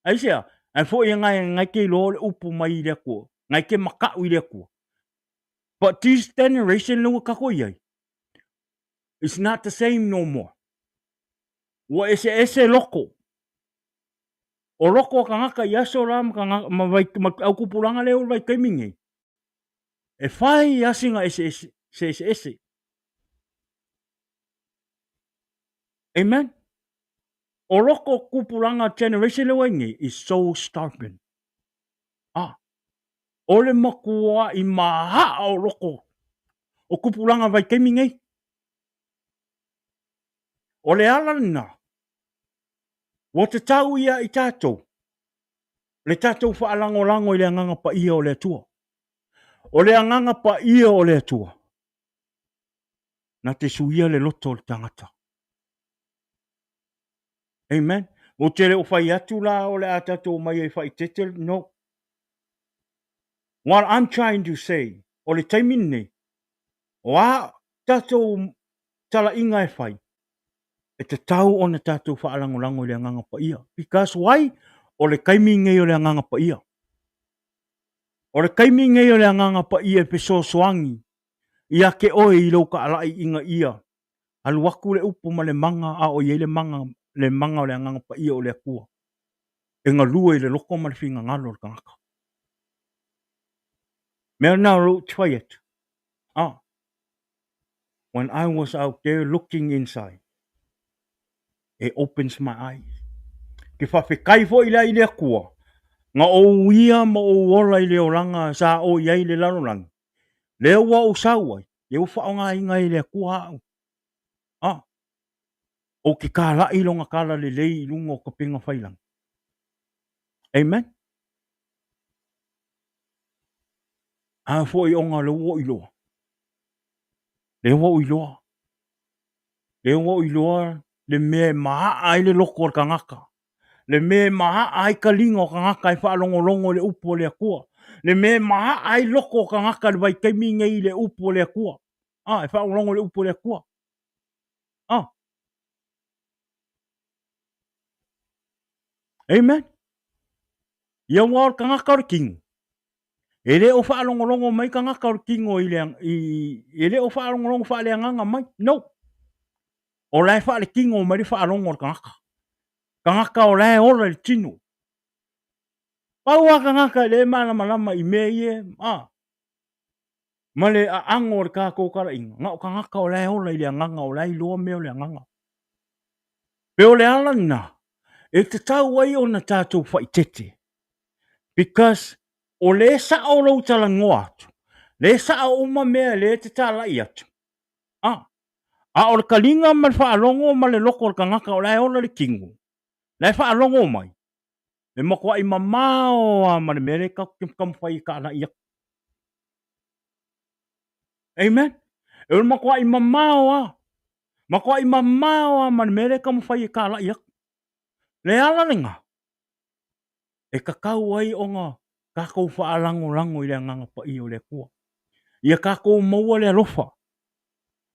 [SPEAKER 2] Aisea. Ai fo i ngai ke lo le upu mai le kua. Ngai ke makau i le kua. But this generation lunga kako iai. It's not the same no more. Wa ese loko. O loko ka ngaka i aso ram ka ngaka ma au kupulanga leo vai kaimingi. E whai asinga ese. Amen? O loko kupulanga generation le wengi is so stubborn. Ole makua I maha o loko. O kupulanga vai kemingai. Ole alana. O te tau ia I tātou. Le tātou whaalango-lango I le anganga pa ia o le atua. O le anganga pa ia o le atua. Na te suia le loto o le tangata. Amen. O te le o whai atu la o le a tātou mai e whai tete. No. What I'm trying to say. O le taimine. O a tātou tala inga e whai. E te tau o na tātou whaalango-lango I le anganga pa ia. Because why? O le kaimi ngai o le anganga pa ia. O le kaimi ngai o le anganga pa ia pe sosoangi. Ia ke oe I lau ka alai inga ia. Alu waku le upo ma le manga a o ye le manga o le anganga pa ia o le akua. E ngā lua I le loko ma le whinga ngalo le kangaka. Mea nā ro try it. When I was out there looking inside, it opens my eyes. Ke whawhekai fo I le akua. Ngā o ia ma o ola I le oranga sa o iai le larolangi. Le ua o sauai. Le u whaonga inga I le akua au. O ke kāla I longa kāla le lei I lunga o ka pinga whailang. Amen. A fo I onga le ua I loa. Le ua I loa. Le ua I loa. Le me maa ai le loko o kangaka. Le me maa ai ka linga o kangaka I whaalongo le upo le akua. Le me maa ai loko o kangaka le vai kaiminga I le upo le akua. E whaalongo le upo le akua. Amen. Ia ua o kangaka o kingo. E le o whaalongo mai kangaka o kingo I le e le o whaalongo whaaleanganga mai. No. O lai whaale kingo mai le whaalongo o kangaka. Kangaka o lai ora le tino. Paua kangaka le malama I mea ie. Ma le ango o le kākou kara inga. Ngā o kangaka o lai ora I le anganga o lai loa mea o le anganga. Pe o le alana. E te tau ai o na tātou whaitete. Because o le sa o rau tala ngoa atu. Le sa o uma mea le te tālai atu. A o le kalinga ma le whaalongo ma le loko o le kangaka o lai ora le kingo. Lai whaalongo mai. Le makua I mamao a ma le mere kamwhai ka ana ia. Amen. E le makua I mamao a. Makua I mamao a ma le mere kamwhai ka ana ia. Le ala ringa. E kakau ai o ngā kakou whaalango I le anganga pa I o le kua. Ia kakou maua le alofa.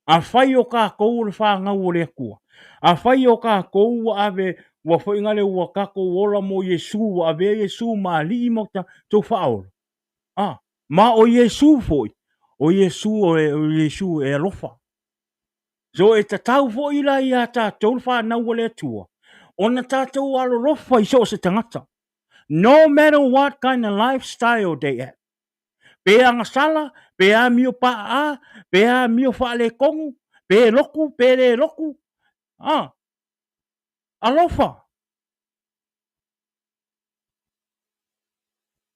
[SPEAKER 2] A whai o kakou le whaangau o le kua. A whai o kakou wa ave wa whaingale ua kakou ola mo Yesu wa ave Yesu ma li mo ta tau whaola. Ma o Yesu foi. O Yesu e alofa. So e ta tau fo I la I a tātou whanau o le atua. O na tātou alo lofa I so se tangata. No matter what kind of lifestyle they have. Pe anga sala, pe a mio pa a, pe a mio whaale kongu, pe loku, pe le loku. Alofa.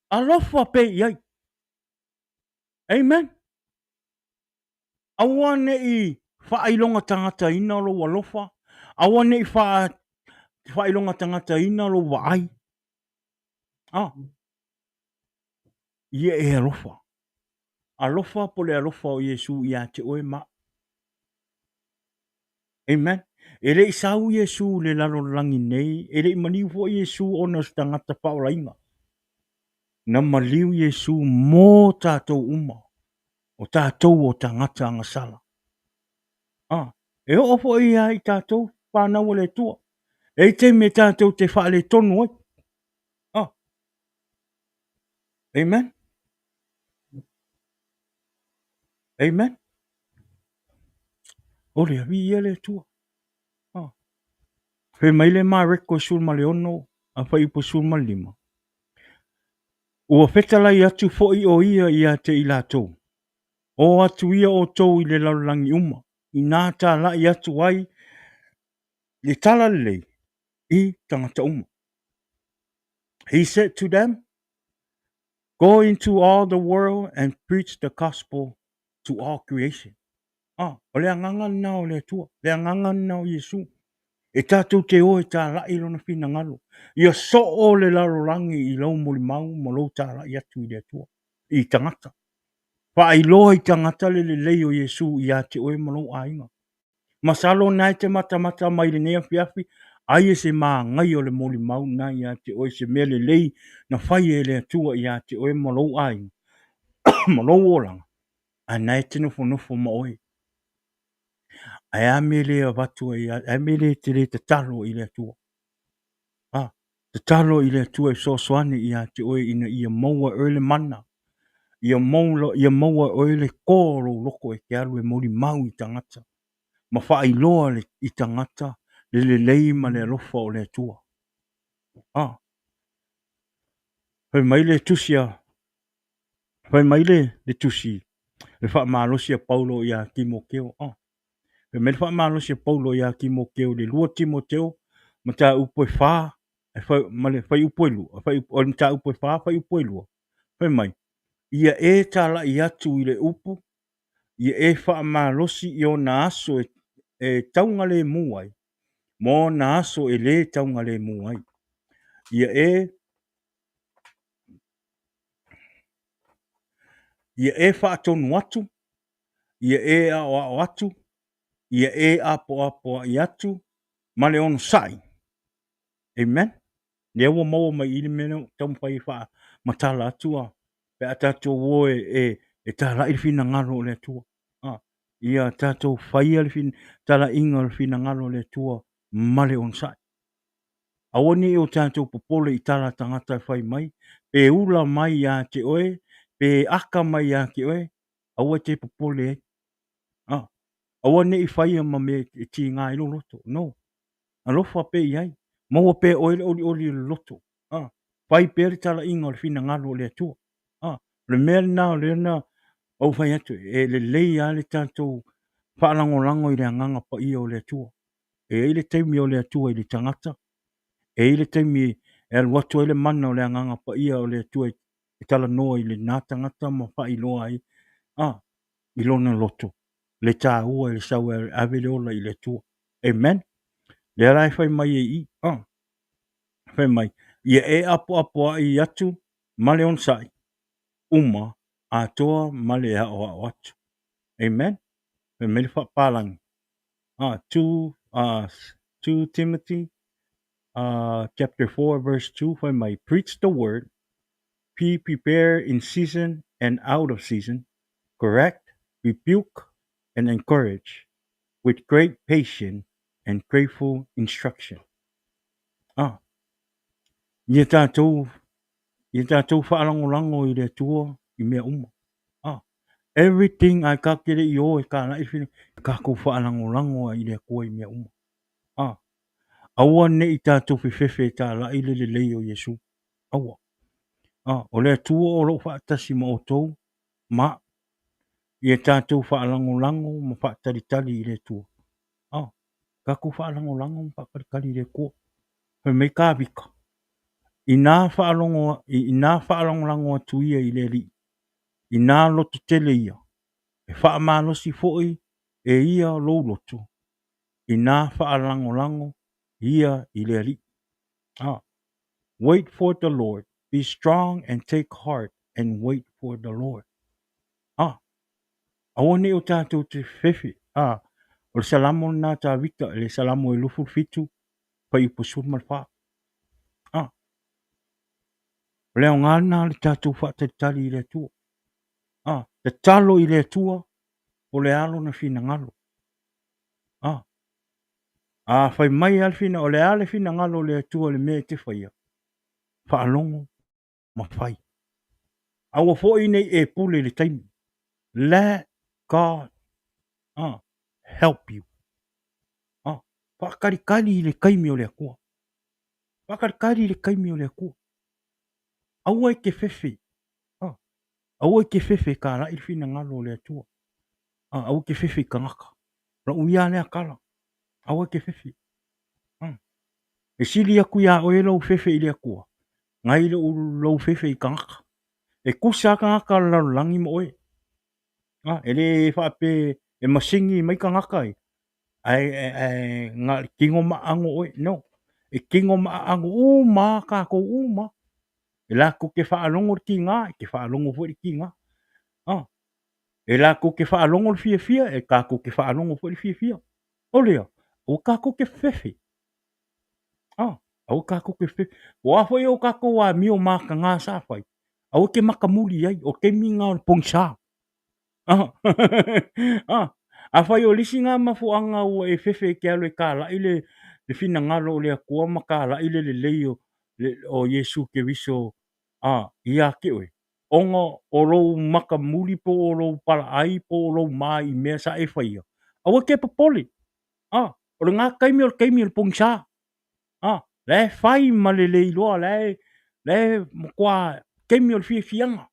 [SPEAKER 2] Alofa pe iai. Amen. Awa ne I whailonga tangata ina lo alofa. Awa ne I whailonga tangata ina lo waai. Ia e alofa. Alofa po le alofa o Yesu ia te oe ma. Amen. E le isau Yesu le lalo langi nei. E le maniu fo Yesu o na tangata paolainga. Na maliu Yesu mō tātou uma. O tātou o tangata anga sala. E o fo ia I tātou whanau le tua. E te me tātou te whaale tonu ai. Amen. Amen. O le avi ia le tua. Fe mai le maa reko sulma le ono. A whai po sulma lima. Ua whetalai atu fo I o ia te I lātou. O atu ia o tau I le laulangi uma. I nā tā lai atu ai. Le tala lei. I tangata uma. He said to them, go into all the world and preach the gospel to all creation. O le anganga na o le tua, le anganga na o Yesu. E tātou te o e tā lai lona fina ngalo. Ia so o le laro rangi I lau moli mau, mo lo tā lai atu I le tua. I tangata. Pa I loa I tangata le leo Yesu I a te oe mo lo ainga. Masalo nai te mata mata mai le nea fiafi, ai e se maa ngai o le moli mau nai a te oe se mele lei na fai e le atua I a te oe mo lo ainga. Mo lo olanga. A nai te nofo mo oe. Ai a mele a watu a mele te le te talo I le atua. Te talo I le atua I so soane I a te oe ina ia maua early mana. Ia maua oe le kōro loko e ke alu e moli mau I tangata. Ma wha I loa le I tangata le lei ma le alofa o le atua. Hoi mai le tusia. Hoi mai le tusi. Le wha malosia Paulo I a Timokeo. Pe me fa malo se Paulo ia ki mo ke o le lua Timoteo ma ta upo fa e fa ma le fa upo lu fa o ta upo fa upo lu pe mai ia e ta la ia tu I le upo ia e fa malo si io na aso e taunga le muai mo na aso e le taunga le muai ia e fa tonu atu ia e a o atu ia e apo I atu ma le onosa'i. Amen. Le ua maua mai I le mena tamu pai wha matala atua. Pe a tātou wo e tāla I le fina ngaro o le atua. Ia tātou whaia le fina, tāla inga le fina ngaro o le atua male on sai. Awani o tātou popole I tāla tangata whai mai. Pe ula mai ia te oe. Pe aka mai ia ke oe. Awa te popole e. Awani I whaia ma me ti ngā ilo loto. No. Alofa pe iai. Maua pe oli loto. Pai pe le tala inga o le fina ngalo o le atua. Le mea na le na au fai atu. E le lei a le tātou whaalango I le anganga pa ia o le atua. E ile teimi o le atua I le tangata. E ile teimi e al watu ele mana o le anganga pa ia o le atua I tala noa I le nā tangata ma whai loa ai. I lona loto. Le tā ua I le sau e ave le ola I le atua. Amen. Le arai fai mai e I. Fai mai. Ia e apo ai atu ma le onosa'i. Uma Atua ma le a'o atu. Amen. Fai mai le whaapalangi. 2 Timothy chapter 4 verse 2 fai mai. Preach the word. Be prepared in season and out of season. Correct, rebuke, and encourage with great patience and grateful instruction. Ia tātou whaalangolango I le atua I mea uma. Everything I ka kere I o e ka na ifine ka ko whaalangolango I le akua I mea uma. Aua ne I tātou whiwhiwhi tā la I le leo Yesu. Aua. O le atua o lo whaatasi ma o tou. Ma. Ia tātou whaalangolango ma whaataritali I le atua. Ka ko whaalangolango ma whaataritali I le akua. Hoi mei ka vika. I nā whaalangolango atu ia I le li. I nā loto tele ia. E whaamalosi fo'i e ia lo loto. I nā whaalangolango ia I le li. Wait for the Lord. Be strong and take heart and wait for the Lord. Awane o tātou te whewhi. O le salamo nā tā vika. Le salamo e lufu fitu. Pai upo surmal wha. Leo ngana le tātou whaatari I le atua. Te talo I le atua o le alo na fina ngalo. Whai mai al fina o le ale fina ngalo le atua le mea te whaia. Whaalongo ma whai. Awa fōi nei e pule le taimi. Let God help you. Whakarikari I le kaimi o le akua. Whakarikari I le kaimi o le akua. Aua I ke whewhi. Aua I ke whewhi ka rai fina ngalo le atua. Aua ke whewhi ka ngaka. Ra uia lea kala. Aua ke whewhi. ke sili aku ia o e lau fefe i le akua. Ngai le ulu lau fefe i kangaka. E kusa kangaka lau langi mo oe. Ele whape e masingi mai kangaka i. Ai ngā kingo maango oe. No. E kingo maango uma kako uma. E lako ke whaalongo ki ngā. Ke whaalongo fo ki ngā. E lako ke whaalongo fia fia. E kako ke whaalongo fo fia fia. O lea. O kako ke fefe. Au kako ke fefe. O afo i o kako wa mio maka ngā sāwhai. Au ke makamuli ai. O ke mi ngā pongsa. A whai o lisi ngā mafuanga ua e fefe ke alo e kā lai le whina ngalo o le akua ma kā lai le leio o Yesu ke viso i a ke oe. Onga o rou makamuli po o rou para ai po o rou mai i mea sa e whaia. Awa ke papoli. O le ngā kaimi o le kaimi o le pongsa. Le whai ma le leiloa le mkwa kaimi o le fianga.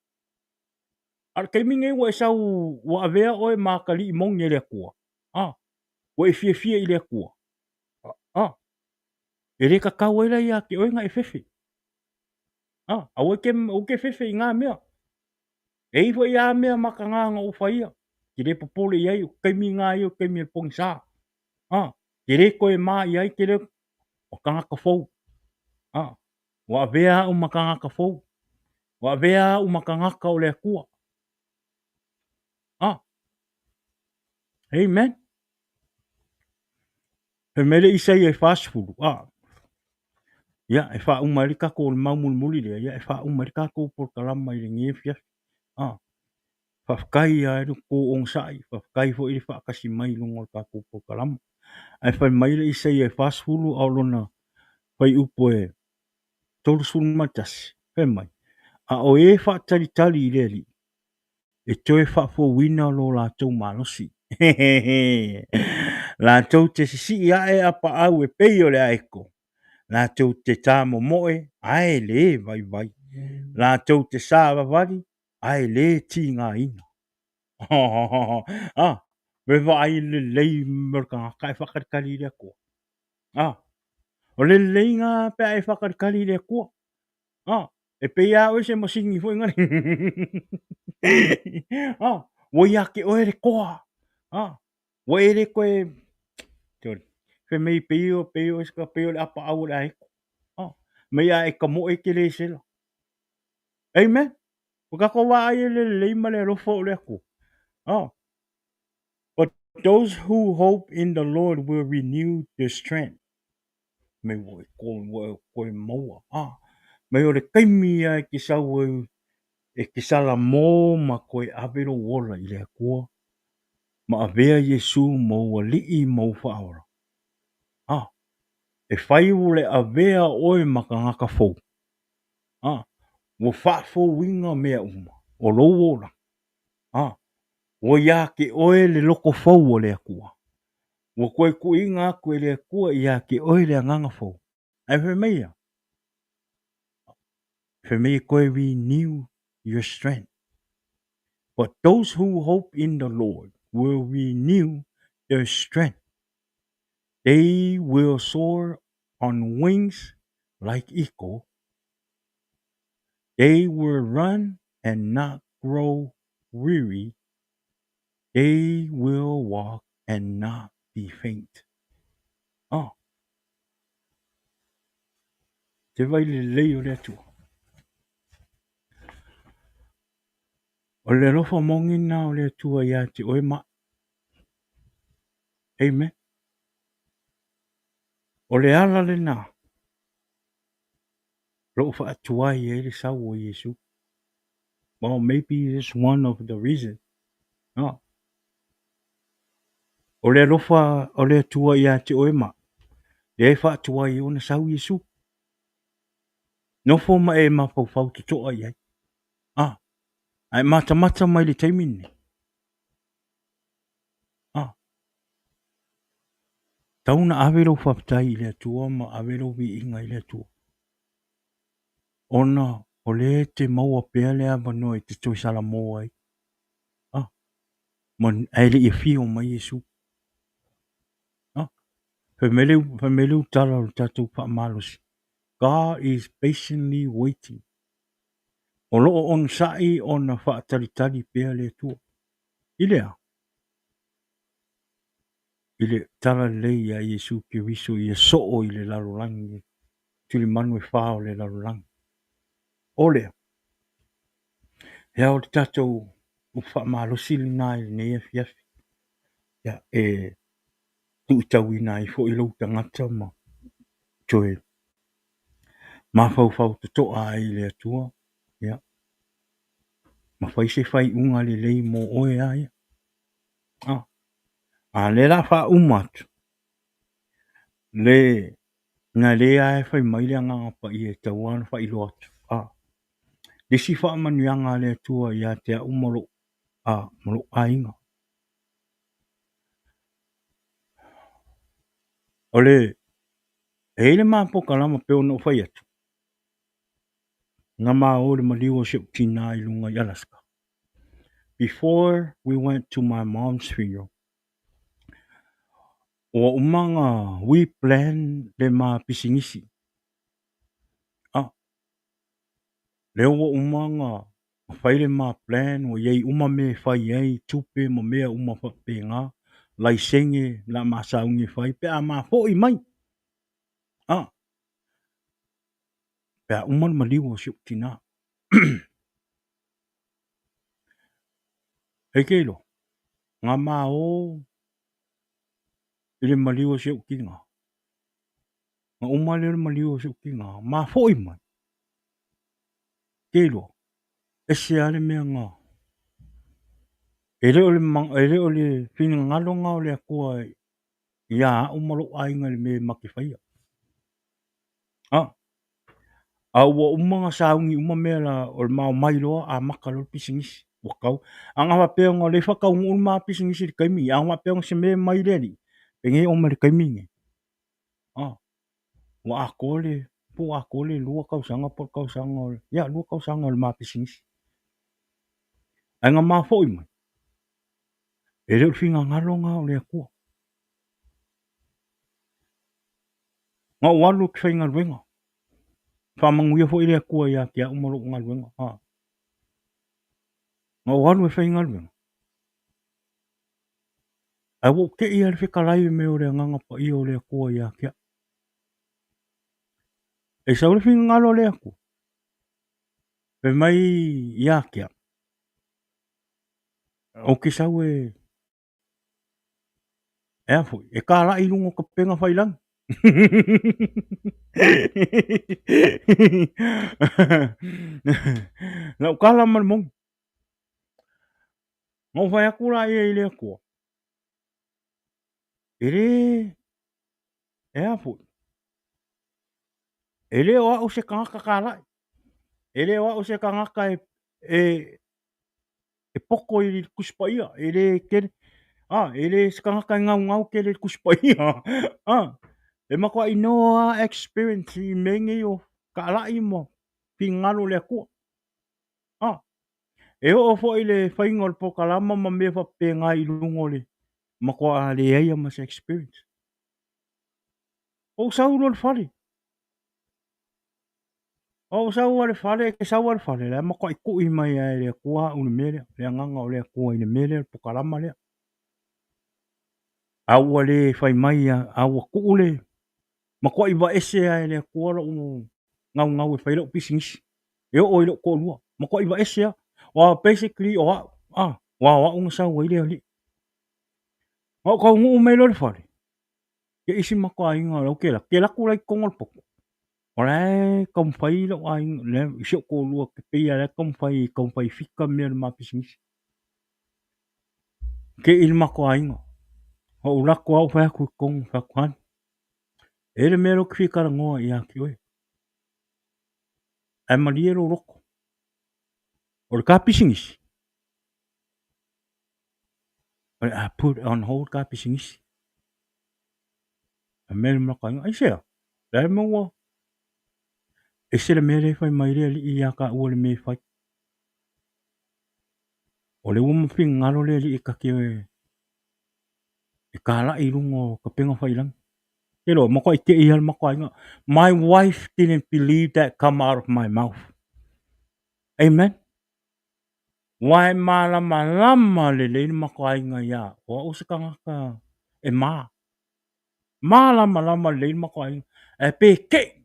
[SPEAKER 2] Ar kai minge wa sau wa avea oe makali i mongi le akua. Wa e fia i le akua. E re kakau ela ia ke oe nga e fefe. A o ke fefe i ngā mea. E iwa i a mea maka ngā ngā uwhaia. Ki re popole i ai o kaimi ngā i o kaimi le pongsa. Ki re koe mā i ai ki re o kangaka fau. Wa avea o makangaka fau. Wa avea o makangaka o le akua. Amen. He mele isai e fast food. Ia e wha umarika ko o maumul muli lea. Ia e wha umarika ko por kalama i le ngefia. Whafkai a eru ko onosa'i. Whafkai fo i le whaakasi mai lungo ka ko por kalama. Ai whai mai le isai e fast food au lona whai upo e tolu sunu matasi. Whai mai. A o e wha tali i le li. E toe wha fo wina lo la tau malosi. La tau te sisi ia e apa au e peio le aeko. La tau te tā momoe, ai le vai. La tau te sā wawari, ai le ti ngā ina. Me vai le lei merka kai whakarikari le ko. O le lei ngā pe ai whakarikari le ko. E pe ia o se masingi fo ngani. Wo ia ke o le koa. Wo e le koe fe mei peo ska peo le apa au le ai. Me ia e kamo e ke le sela. Amen. Ka ko wa ai le ma le rofo le ko. But those who hope in the Lord will renew their strength. Me wo ko mo. Me o le kaimi ai ki sau e ki sala mo ma koe avero wola i le akua. Ma avea Yesu mo wa lii mo whaora. E whai o le avea oe maka ngaka fau. Wo whafo winga mea uma. O lou ola. Wo ia ke oe le loko fau o le akua. Wo koe kuinga koe le akua ia ke oe le anganga fau. Ai whemea. Whemea koe renew your strength. But those who hope in the Lord will renew their strength. They will soar on wings like eagle. They will run and not grow weary. They will walk and not be faint. Te vai le lei o le atua. O le rofa mongina o le atua ia te oe ma. Amen. O le ala le nā. Roo wha atua i e le sau o Yesu. Well, maybe it's one of the reasons. O le rofa o le atua ia te oe ma. Le wha atua i o na sau Yesu. Nofo ma e ma fau te toa i ai. Ai mata mai le taimini. Tauna avero whaptai i le atua ma avero vi inga i le atua. Ona o le te maua pea le avano e te toi sala moa ai. Man aile i fio mai Yesu. Whameleu tala o tatou whaamalosi. God is patiently waiting. O loo onosa'i o na whaatalitali pēa le tua. Ilea. Ile tala lei a Yesu Kiriso i e so'o i le lalolangi. Tuli manu e whao le lalolangi. Olea. Hea o le tatou o whaamalosi le nā i ne e fiafi. Ia tu i tau i nā i fo i lau tangata ma. Toe. Ma fau te toa ai le atua. Ia. Ma fai se fai unga le lei mo oe ai. Le la wha umatu. Le na le ai fai mai le anga pa i e tauana fai lo atu. Le si wha manuanga le atua ia te a umalo. Malo ainga. Ole ele ma po kalama pe ono fai atu. Nga ma o le maliwa se tina i lunga i Alaska. Before we went to my mom's funeral, o umanga we plan le ma pisingisi. Le o umanga whaile ma plan o yei uma me whai ei tupe mo mea uma whapenga lai senge la masaungi whai pe a ma fo i mai. Pe a uma maliwa se tina. Hei keilo. Nga ma o ile maliwa se ukinga. Nga uma le maliwa se ukinga. Ma fo i mai. Keilo. Ese ale mea nga. Ele ole whina ngalonga o le akua ia umalo ainga le me makiwhaia. A ua umanga saungi uma mea la o le mao mailoa a makalo pisingisi. Wakau. Anga wapeonga le whakaungu ma pisingisi le kaimi. Anga wapeonga se me mai leli. Penge o ma le kaimi nge. Wa akole. Po akole lua kausanga po kausanga. Ya lua kausanga o le ma pisingisi. Anga ma fo ima. Ele o whina ngalonga o le akua. Nga walu ki whainga ruenga. Whamanguia fo ile akua ia kia umalo ngā ruenga. Nga walu e whainga ruenga. Ai wo ke ia le whikarai me o le nganga pa ia o le akua ia kia. E sa ule whina ngalo le akua. Pe mai ia kia. O ki sau e fo. E ka la ilungo ka penga whailang. Na ukala man mong. Ngau whai akura ia ile akua. Ele fo. Ele o au se kangaka ka lai. Ele o au se kangaka e poko i kuspa ia. Ele kere. Ele se kangaka ngau ke le kuspa ia. E mako I know experience I mengi o ka lai mo. Pingalo le akua. E o fo I le whainga o le pokalama ma mea whapenga I lungo le. Mako a le eia ma se experience. O sau lo le whare. O sau le whare ke sau le whare. Le mako I kui mai a le akua o le mele. Le anganga o le akua I le mele le pokalama le. Aua le whai mai a aua kuule. Mako I wa ese a le akua o ngau e whaila o pisingisi. E o ilo ko lua. Mako I wa ese a. Basically o wa unga sau wa ile ali. O ka ungu me lo le whare. Ke isi mako a inga o ke la. Ke la kula I kongol poko. O le kam whai lo a inga. Le isio ko lua ke pia le kam whai fika mea le ma pisingisi. Ke il mako a inga. O ulako au whai aku kong whakuhan. Ele mea lo ki whikara ngoa I a ki oe. Ai marie lo roko. O le ka pisingisi. O le put on hold ka pisingisi. A mea le mako a inga. Ai sea. Le mua. E se le mea le whai mai rea li I a ka ua le mea whai. O le uma whing ngalo le li I ka ki oe. E ka la I rungo ka penga whai lang. Kilo mako ike ihal mako inga. My wife didn't believe that come out of my mouth. Amen. Wai malama le le mako inga ya. O usakanga ka e ma. Malama le mako inga. E pe ke.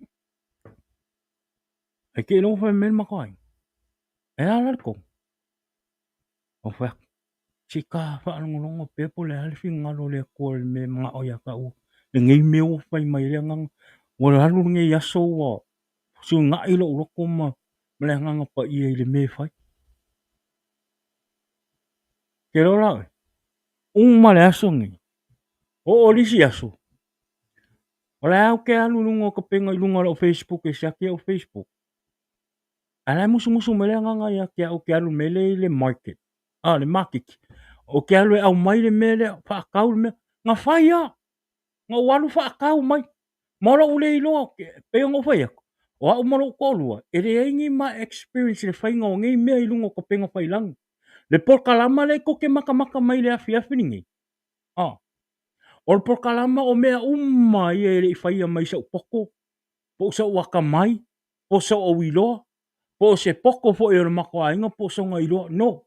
[SPEAKER 2] E ke no fa men mako inga. E ala ko. O fa chika fa ngolongo pepo le hal finga lo le ko me mga oya ka u. Ngai me o fa mai le ngang. Wala halu ngai yaso wa. Su nga ilo loko ma. Mele nganga pa ia le me fai. Kero la. Ma le aso ngi. O lisi aso. Wala au ke alu lungo ka penga ilunga o Facebook e siaki o Facebook. Ala musu mele nganga ya ke au ke alu mele le market. Le market. O ke alu au mai le mele fa kau me nga faia. Nga walu fa kau mai. Mora ule ilo pe ngo faia. O au moro ko lua. Ele aingi ma experience le fai ngo ngai me ilunga ka penga fai lang. Le por kalama le ko ke maka mai le afi ningi. O le por kalama o mea umma ia le faia mai sa poko. Po sa waka mai. Po sa o iloa. Po se poko fo e mako ainga po sa nga iloa. No.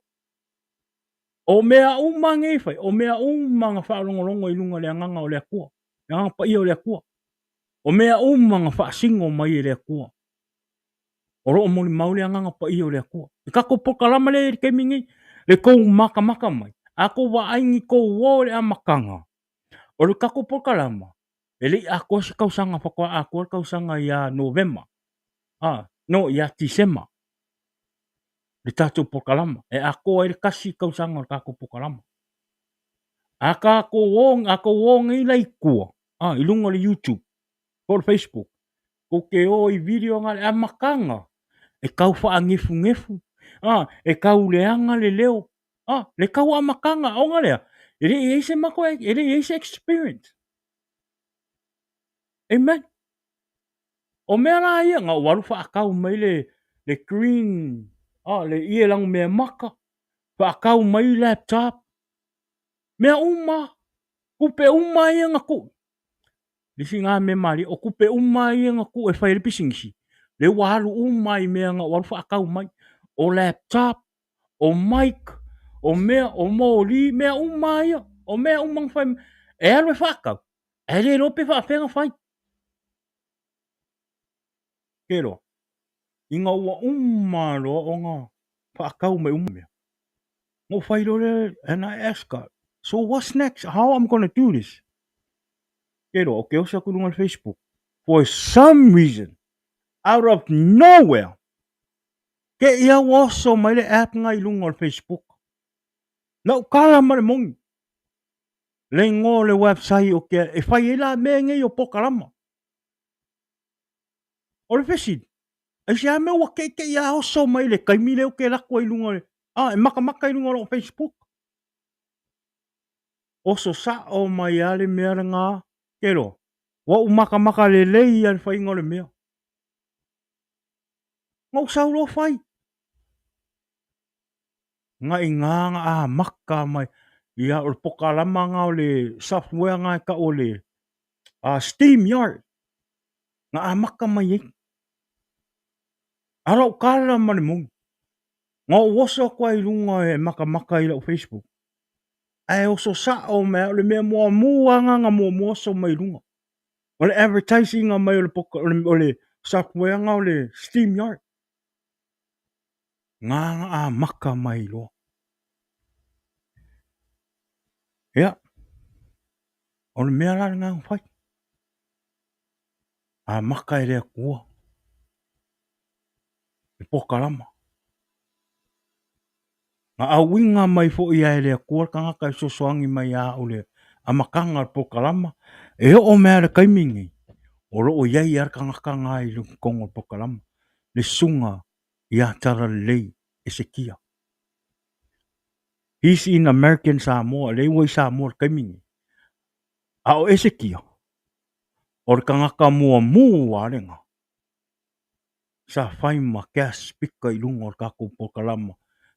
[SPEAKER 2] O mea umma ngai fai. O mea umma nga whaalongolongo ilunga le anganga o le akua. Le anganga pa ia o le akua. O mea umma nga whaasingo mai e le akua. O roa moni maule anganga pa ia o le akua. I kako por kalama le ke mingi. Le kou maka mai. Ako wa aingi kou wo le amakanga. O le kako por kalama. Ele ako se kausanga whakua ako kausanga ia November. No, ia December. Le tatou por kalama. E ako e le kasi kausanga o le kako por kalama. Aka ako wong i lai kua. Ilunga le YouTube. Ko le Facebook. Ko ke o i video nga le amakanga. E kau wha ngefu. E kau leanga le leo. Le kau amakanga. O nga lea. Ele eise mako e. Ele eise experience. Amen. O mea la ia nga waru whaakau mai le green. Le ia lang mea maka. Whaakau mai laptop. Mea uma. Kupe uma ia nga ku. Lisi ngā me mari. O kupe uma ia nga ku e whaere pisingisi. Le waru uma i mea nga waru whaakau mai. O laptop. O mic. O mea o mōli. Mea uma ia. O mea uma ngā whae. E alwe whaakau. E le rope whaafenga whae. Kero. Inga ua umaro o ngā whaakau mai umea. Ngo whairore, and I ask God, so what's next? How I'm going to do this? Kero, o ke osa kurunga Facebook. For some reason, out of nowhere, ke ia waso mai le app nga ilunga o Facebook. Na ukala mare mongi. Le ngo le website o ke, e whai ela me nge o pokarama. O le fesid. E si ame wa ke ia oso mai le kaimile o ke lakwa ilunga le. E maka ilunga o Facebook. Oso sa o mai ale mea ngā. Kero. Wa umaka le lei al whai ngole mea. Ngau sauro whai. Nga i ngā maka mai. Ia o le pokalama ngā o le software ngā ka o le Steam Yard. Nga maka mai e. Ara o kala mani mungi. Nga o woso kwa ilunga e maka ila o Facebook. Ai oso sa o mea o le mea mua nga mua so mai ilunga. O le advertising nga mai o le software nga o le Steam Yard. Nga maka mai lo. Ia. O le mea la nga whai. Maka e rea kua. E pokalama. Nga awinga mai fo ia e rea kua ka ngaka e sosoangi mai a o le amakanga pokalama. E o mea le kaimingi. O ro o iai ar ka ngaka ngā i kongo pokalama. Le sunga ia tara lei e se kia. He's in American Samoa. Le wai Samoa kaimingi. A o e se kia. O le ka ngaka mua renga. Sa whaima kia spika i lunga o le kako pokalama.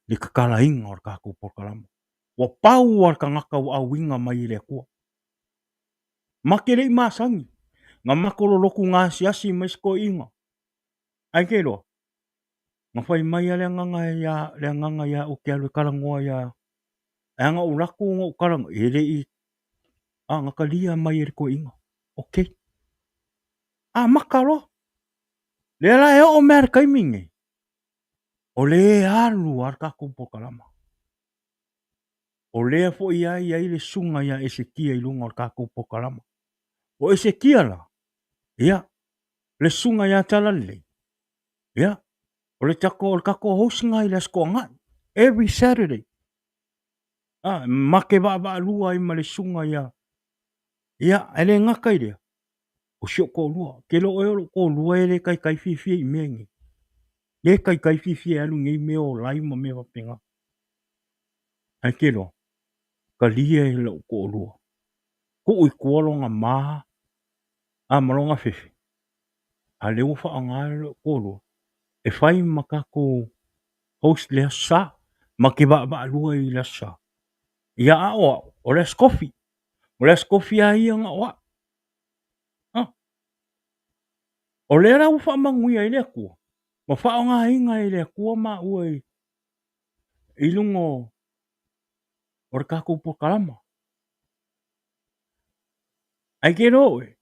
[SPEAKER 2] Le kakala inga o le kako pokalama. Wa pau o le ka ngaka wa awinga mai le kua. Makelei masangi. Ngā makoro loku ngā siasi mai sko inga. Ai ke roa. Ngā whai mai a lea nganga ia o ke alu karangoa ia. E anga o lako o ngā karangoa. E rei ngā kalia mai e ko inga. Okay. Makaro. Lea la e o mea kaimingi. O le alu ar kako po kalama. O lea fo ia le sunga ia Esekia i lunga ar kako po kalama. O Esekia la. Ia. Le sunga ia talale. Ia. O le tako o kako hosinga i le sko ngai. Every Saturday. Make wa lua i ma le sunga ia. Ia, ele ngaka i rea. O sio ko lua. Ke lo e ko lua e le kai fifie i mengi. Le kai fifie alu ngei meo lai ma me wapenga. Ai ke lo. Ka lia e lo ko lua. Ko ui kualonga maha. Malonga fefe. A le ufa anga lo ko lua. E fai makako host le sa. Ma ke wa lua i le sa. Ia o le skofi. O le skofi a ia nga oa. O le ra ufa manguia i le kua. Ma wha ngā hinga i le kua ma ua i lungo o le kako po kalama. Ai ke roe.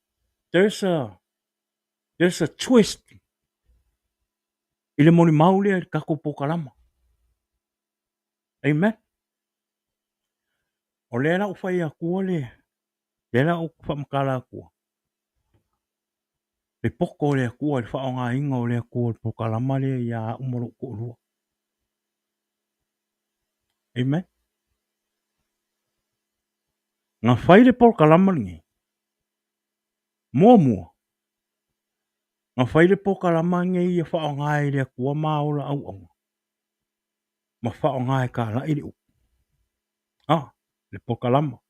[SPEAKER 2] There's a twist. I le moni maule i kako po kalama. Amen. O le ra ufa i a kua le. Le ra ufa makala a kua. Le poko le kua i wha ngā hinga o le kua po kalama le i a umaro ko lua. Amen. Ngā whai le po kalama ngi. Mua. Ngā whai le po kalama ngi i a wha ngā i le kua maola au. Ma wha ngā i ka la i le u. Le po kalama.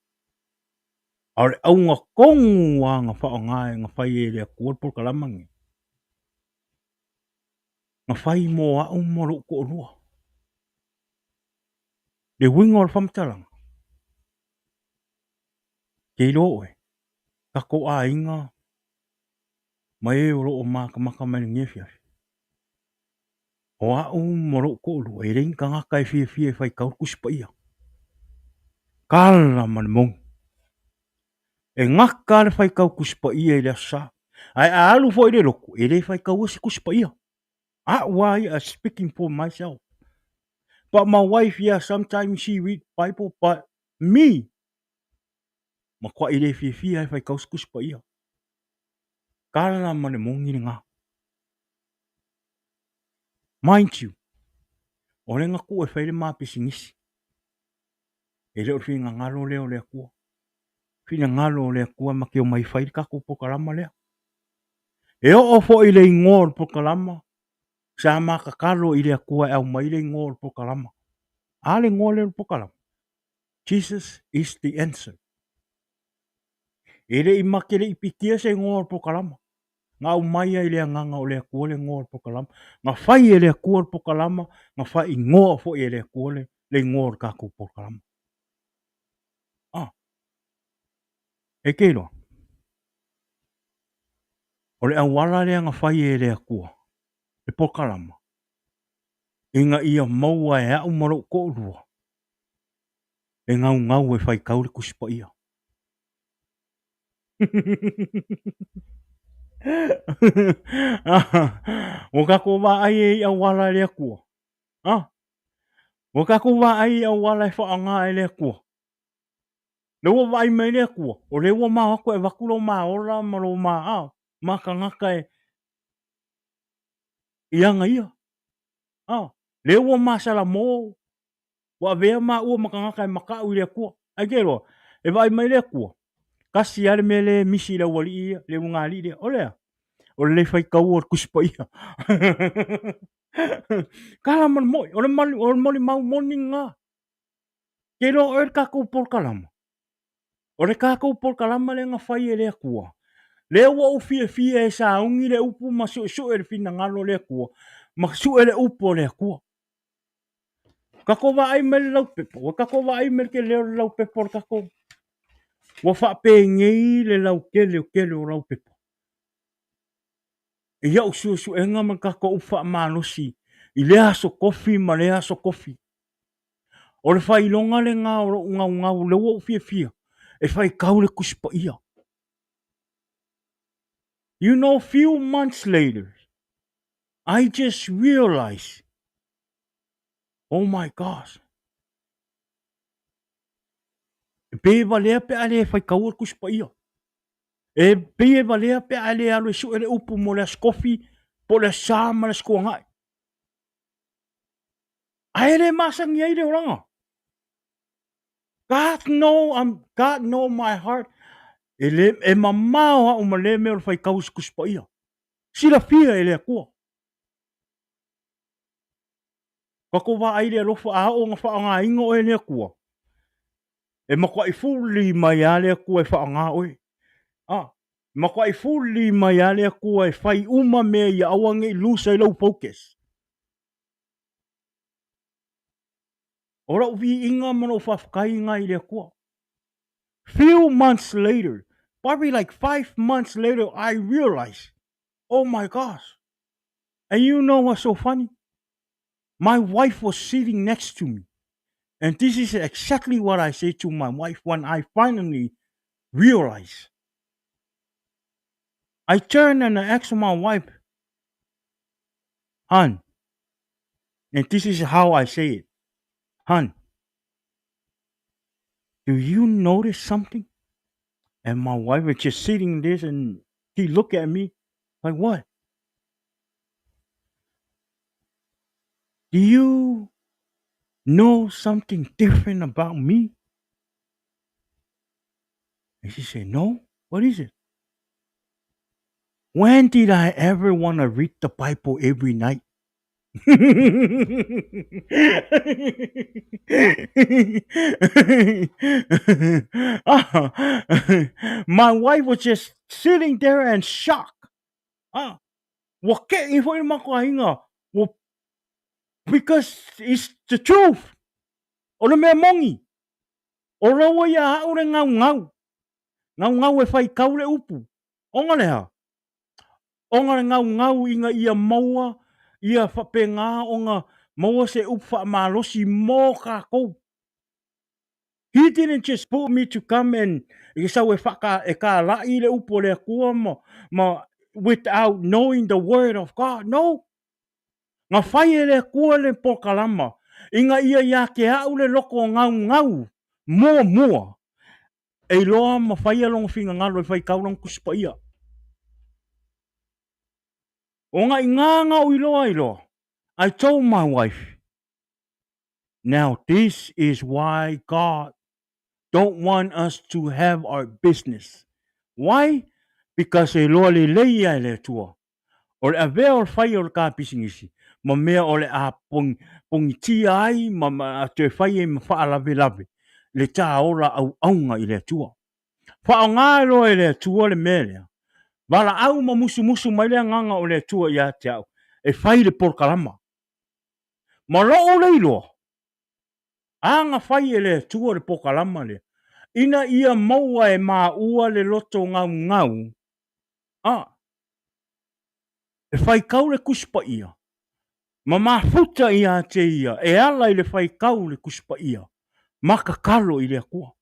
[SPEAKER 2] A le au ngā kongu a ngā wha ngā i ngā whai e le kua po kalama ngi. Ngā whai mō a umaro ko lua. Le wingo le whamtalanga. Kei roe. Kako a inga. Mai e o roo maka mani ngefiafi. O a umaro ko lua. E rein ka ngaka e fie whai kau kuspa ia. Kala mani mong. E ngaka le whai kau kuspa ia i le asa. Ai a alu fo i le loko. E rei whai kau asi kuspa ia. Why I speaking for myself. But my wife, yeah, sometimes she read Bible, but me, makwa ile fia fai kauskus pa ia. Kala mane mongi nga. Mind you, ole nga ku e fai le mapisingisi. E leo fi nga ngalo leo le kua. Fi nga ngalo le kua makio mai fai ka ku po kalama lea. E o fo ile ngor po kalama. Sa maka kalo ile kua au mai ile ngor po kalama. Ale ngor le po kalama. Jesus is the answer. Ere I makere I pikia se ngor po kalama. Ngā umaia I lea nganga o lea kua le ngor po kalama. Ngā whai e lea kua po kalama. Ngā whai I ngoa fo e lea kua le ngor kako po kalama. E keiro. O le awala lea ngā whai e lea kua. Le po kalama. Inga ia maua e au maro ko urua. E ngau e whai kaure kuspa ia. O kako wa ai e au wala lea kua. O kako wa ai au wala e whaanga e lea kua. Lewa wa ai mei lea kua. O lewa maa hako e wakuro maa ora maro maa maka ngaka e ianga ia. Lewa maa sala mō. Wa vea maa ua maka ngaka e makau lea kua. Ai kero, e wa ai mei lea kua. Kasi ale me le misi la wali ia, le unga li le, olea. O le whai kau o kuspa ia. Kala man moi, o le moli mau moni ngā. Kero o le kako por kalama. O le kako por kalama le ngā whai e lea kua. Le ua u fia e sa ungi le upu ma su e le fina ngalo lea kua. Ma su e le upu lea kua. Kako wa ai me le lau pepo. Kako wa ai me ke leo le lau pepo kako. Wa wha pe ngei le lau kele o lau pepo. Ia usu enga man kako ufa malosi. I lea so kofi ma lea so kofi. O le fai longa le ngā o ngau le wo fia fia. E fai kau le kuspa ia. You know, few months later, I just realized, oh my gosh. E pe valea pe ale e fai kau le kuspa ia. E pe valea pe ale alo e su ele upu mo le skofi po le sa ma le skua ngai. Aere masangi ai le oranga. God know my heart. E mamao ha uma le me o fai kau kuspa ia. Sila fia ele kua. Kako wa ai le lofa a o nga fa nga ingo ele kua. E makwa I fuli mai ale kua e fa nga oi. Makwa I fuli mai ale kua e fai uma me ia awange I lusa I lau focus. Ora uvi inga mano whafkai ngai le kua. Few months later, probably like 5 months later, I realized, oh my gosh. And you know what's so funny? My wife was sitting next to me. And this is exactly what I say to my wife when I finally realized. I turned and I asked my wife, hon, and this is how I say it, hon, do you notice something? And my wife was just sitting there and she looked at me like, what? Do you know something different about me? And she said, no, what is it? When did I ever want to read the Bible every night? My wife was just sitting there and shocked. Because it's the truth. Ora mea mongi. Ora wa ia haure ngau ngau. Ngau ngau e fai kaule upu. Onga leha. Onga le ngau ngau inga ia maua. Ia whape ngā onga maua se upa malosi mō kākou. He didn't just put me to come and sau e whaka e kā lai le upo le kua ma without knowing the word of God. No. Ngā whai e le kua le pokalama. Inga ia ke au le loko ngau ngau. Mua. E loa ma whai along whinga ngalo e whai kaurang kuspa ia. O ngā nganga o iloa. I told my wife, now this is why God don't want us to have our business. Why? Because e loa le leia le tua. O le avea o le whai o le kāpisingisi. Ma mea o le a pongi tia ai ma te whai e ma wha lave. Le tā ora au aunga I le tua. Wha o ngā loa le tua le mea. Wala au ma musu mai le nganga o le tua ia te au. E whai le porkalama. Ma loo leilo. Anga whai e le tua le porkalama le. Ina ia maua e maa ua le loto ngau. E whai kau le kuspa ia. Ma mafuta ia te ia. E ala I le whai kau le kuspa ia. Maka kalo I le kua.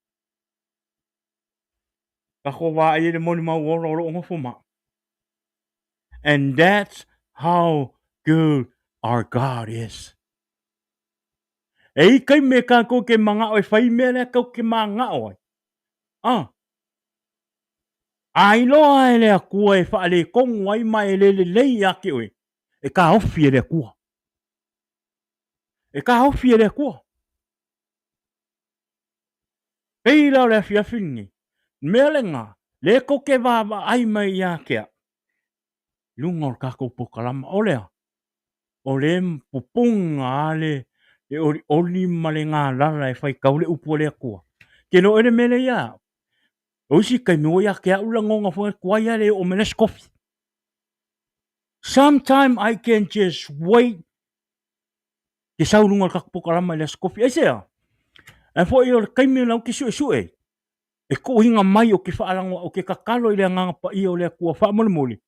[SPEAKER 2] Kako wā e le moni mau oro ngofo ma. And that's how good our God is. E kai me ka ko ke manga o whai mele ka ke manga o. Ai loa e le akua e whaale kongu ai mai le lei ake oe. E ka ofi e le akua. Peila o le afiafingi. Mele ngā. Le ko ke wawa ai mai i akea. Lunga o kako pokalama o lea. O le mpupunga ale. E oli ma le ngā lara e whai kaule upo le akua. Ke no ere mele ia. Oisi kai mo ia ke aula ngonga fo kwa ia le o menes coffee. Sometime I can just wait. Ke saurunga ka pokalama le coffee ai sea. E fo i o kai me lau ke sue. E ko hinga mai o ke faalango o ke kakalo I le nganga pa i o le kua wha mole.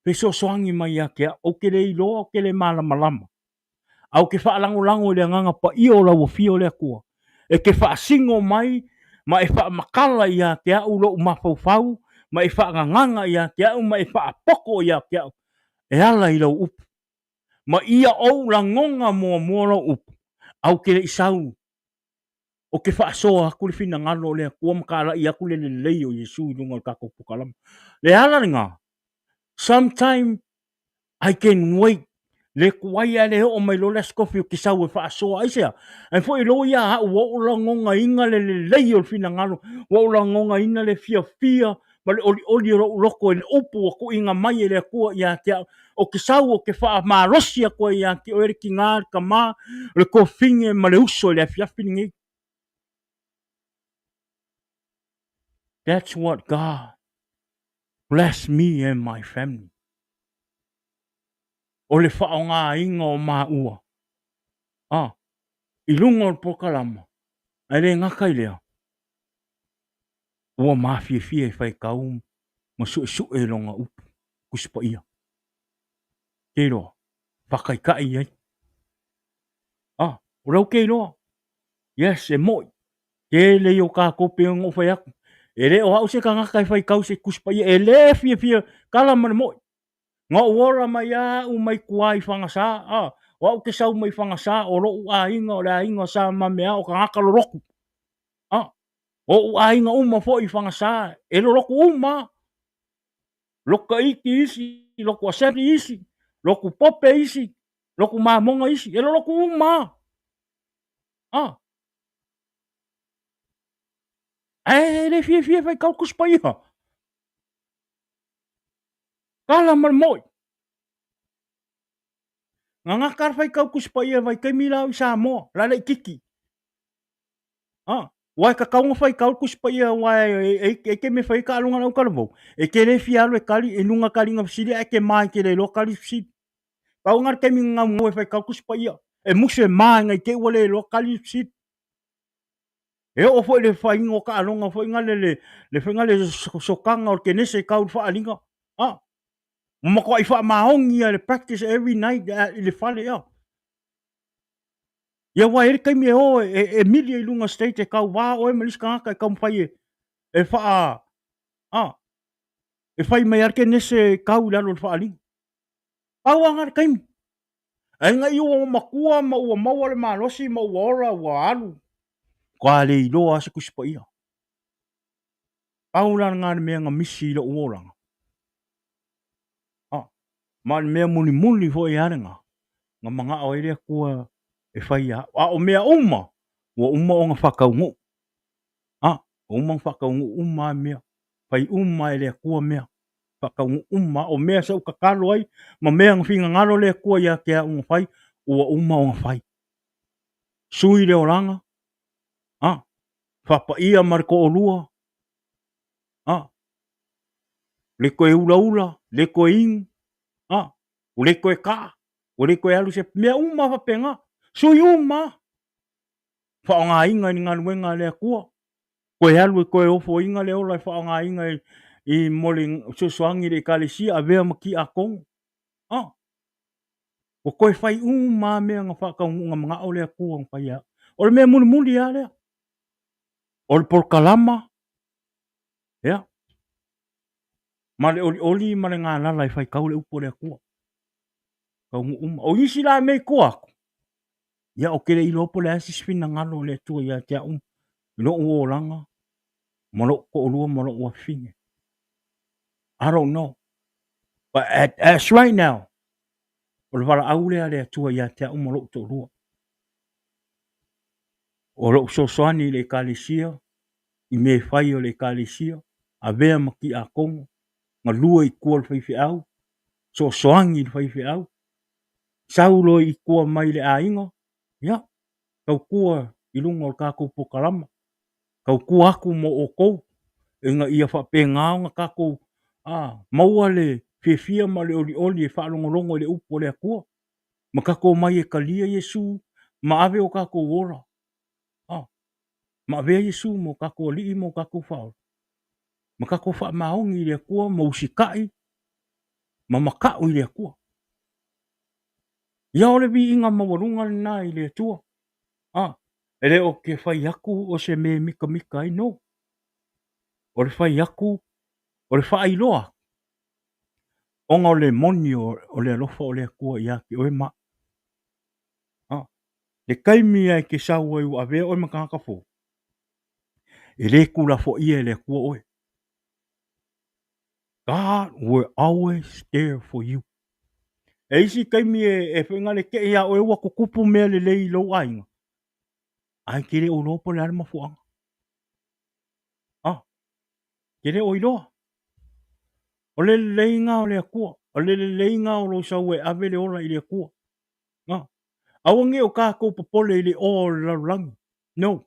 [SPEAKER 2] Pe so soangi mai ia ke o ke le ilo o ke le malama. Au ke whaalango le nganga pa i o la wa fio le kua. E ke whaasingo mai, ma e whaamakala ia ke au lo umafau, ma e whaanganga ia ke au, ma e whaapoko ia ke au. E ala i lau upu. Ma ia au la ngonga mua lau upu. Au ke le isau. O ke whaasoa aku le fina ngalo le kua makala i aku le leo Yesu i lunga kako pukalama. Le ala nga. Sometime I can wait. Le kuaia le o mai lo le skofi o kisau e whaasoa aisea. Ai fo i lo ia hau wa ula ngonga inga le leo le fina ngalo. Wa ula ngonga ina le fia. Ma le oli o loko e le upu o ku inga mai e le kua ia te au. O kisau o ke wha maarosi a kua ia te o ere ki ngā ka mā. Le kofinge ma le uso le afiafi ngi. That's what God bless me and my family. O le whao ngā inga o mā ua. I lunga o pokalama. Ai re ngaka i lea. Ua mā fie i whai kau. Ma su e longa upu. Kuspa ia. Kei roa. Whakai kai ai. O rau kei roa. Yes, e moi. Ke le o kā kope o ngō whai aku. E re o hau se ka ngaka i whai kau se kuspa ia. E le fie kalama na moi. Ngā uora mai a u mai kua i whangasa. O au ke sau mai whangasa. O ro u a inga o le a inga sa mamea o ka ngaka lo roku. O u a inga uma fo i whangasa. E lo roku uma. Loka iki isi. Loku aseri isi. Loku pope isi. Loku mamonga isi. E lo roku uma. E le fie vai kau kuspa iha. Kala mar moi. Nga ngakar vai kau kuspa iha vai kai milau i Samoa. Lala i kiki. Wai ka kaunga whai kau kuspa ia wai e ke me whai ka alunga nau karavau. E ke le fia alu e kali e nunga kali ngā psiri e ke mai ke le lo kali psiri. Pau ngar ke mi ngā mua e whai kau kuspa ia. E musu e mai ngai ke ua le lo kali psiri. E o fo le whai ingo ka alunga fo inga le whai inga le sokanga o ke nese kau wha alinga. Mako ai wha maongi le practice every night le whale ia. Ia wai ere kai me o e milia i lunga state e kau wā o e maliska ngaka e kau mwhai e wha e whai mai arke nese kau lalo le wha alinga. Pau angare kaimi. Ai ngai ua makua ma ua maua le malosi ma ua ora ua alu. Kwa le iloa se kuspa ia. Pau lana ngāre mea ngā misi i lo uoranga. Ma mea muni fo i arenga. Ngā mga o ere kua e whai a. O mea uma. Ua uma o ngā whakaungu. Uma whakaungu uma mea. Whai uma e lea kua mea. Whakaungu uma o mea sa uka kalo ai. Ma mea ngwhinga ngaro lea kua ia kia unga whai. Ua uma o ngā whai. Sui leo ranga. Whapa ia mariko o lua. Le koe ula. Le koe ingu. O le koe ka. O le koe alu se mea uma whapenga. Sui uma. Whao ngā inga ni ngā luenga lea kua. Koe alu e koe ofo inga leo lai whao ngā inga i mole susuangi le kalesia a vea maki a kongo. O koe whai uma mea ngā whakaunga mga o lea kua ngā whai a. O le mea muli a lea. O le porkalama. Ia. Ma le oli ma le ngā lala i whai kau le upo lea kua. Kaungu uma. O isi la mei kua aku. Ia o kere ilo po le asisfina ngalo le tua ia tia Ilo ua langa. Malo ko olua malo ua finge. I don't know. But as right now, o le wala au lea lea tua ia tia malo to lua. O lo sosoani le kalisia. I me whai o le kalisia. A vea maki a kongo. Nga lua i kua le whaiwhi au. Sosoangi le whaiwhi au. Saulo i kua mai le a inga. Ia. Kau kua i lunga o kako pokalama. Kau kua aku mo o kou. E nga ia whape ngāo nga kako. Maua le whiawhia ma le oli e whaalongolongo le upo le akua. Ma kako mai e kalia Yesu. Ma ave o kako ora. Ma ave Yesu mo kako li mo kako whao. Ma kako wha maongi le akua ma usikai. ma maka'u i le akua. Ia o le vi'iga maualuga lenā i le atua. E le o ke fai aku o se me mikamika ai no. O le fai aku o le fa'ailoa. Oga o le moni o le alofa o le akua iā ke oe ma. Le kaimi ai ke sau ai ua avea oe makakafo. E lē kulafo'ia e le akua oe. God will always there for you. E isi kaimi e whaingale ke ia oe ua kukupu mea lelei i lou aiga. Ai ke le o lopo le ale mafuaga. Ke le o iloa. O le leleinga o le akua. O le leleinga o lo sau e ave le ola i le akua. Awange o kākou popole i le o le laulangi. No.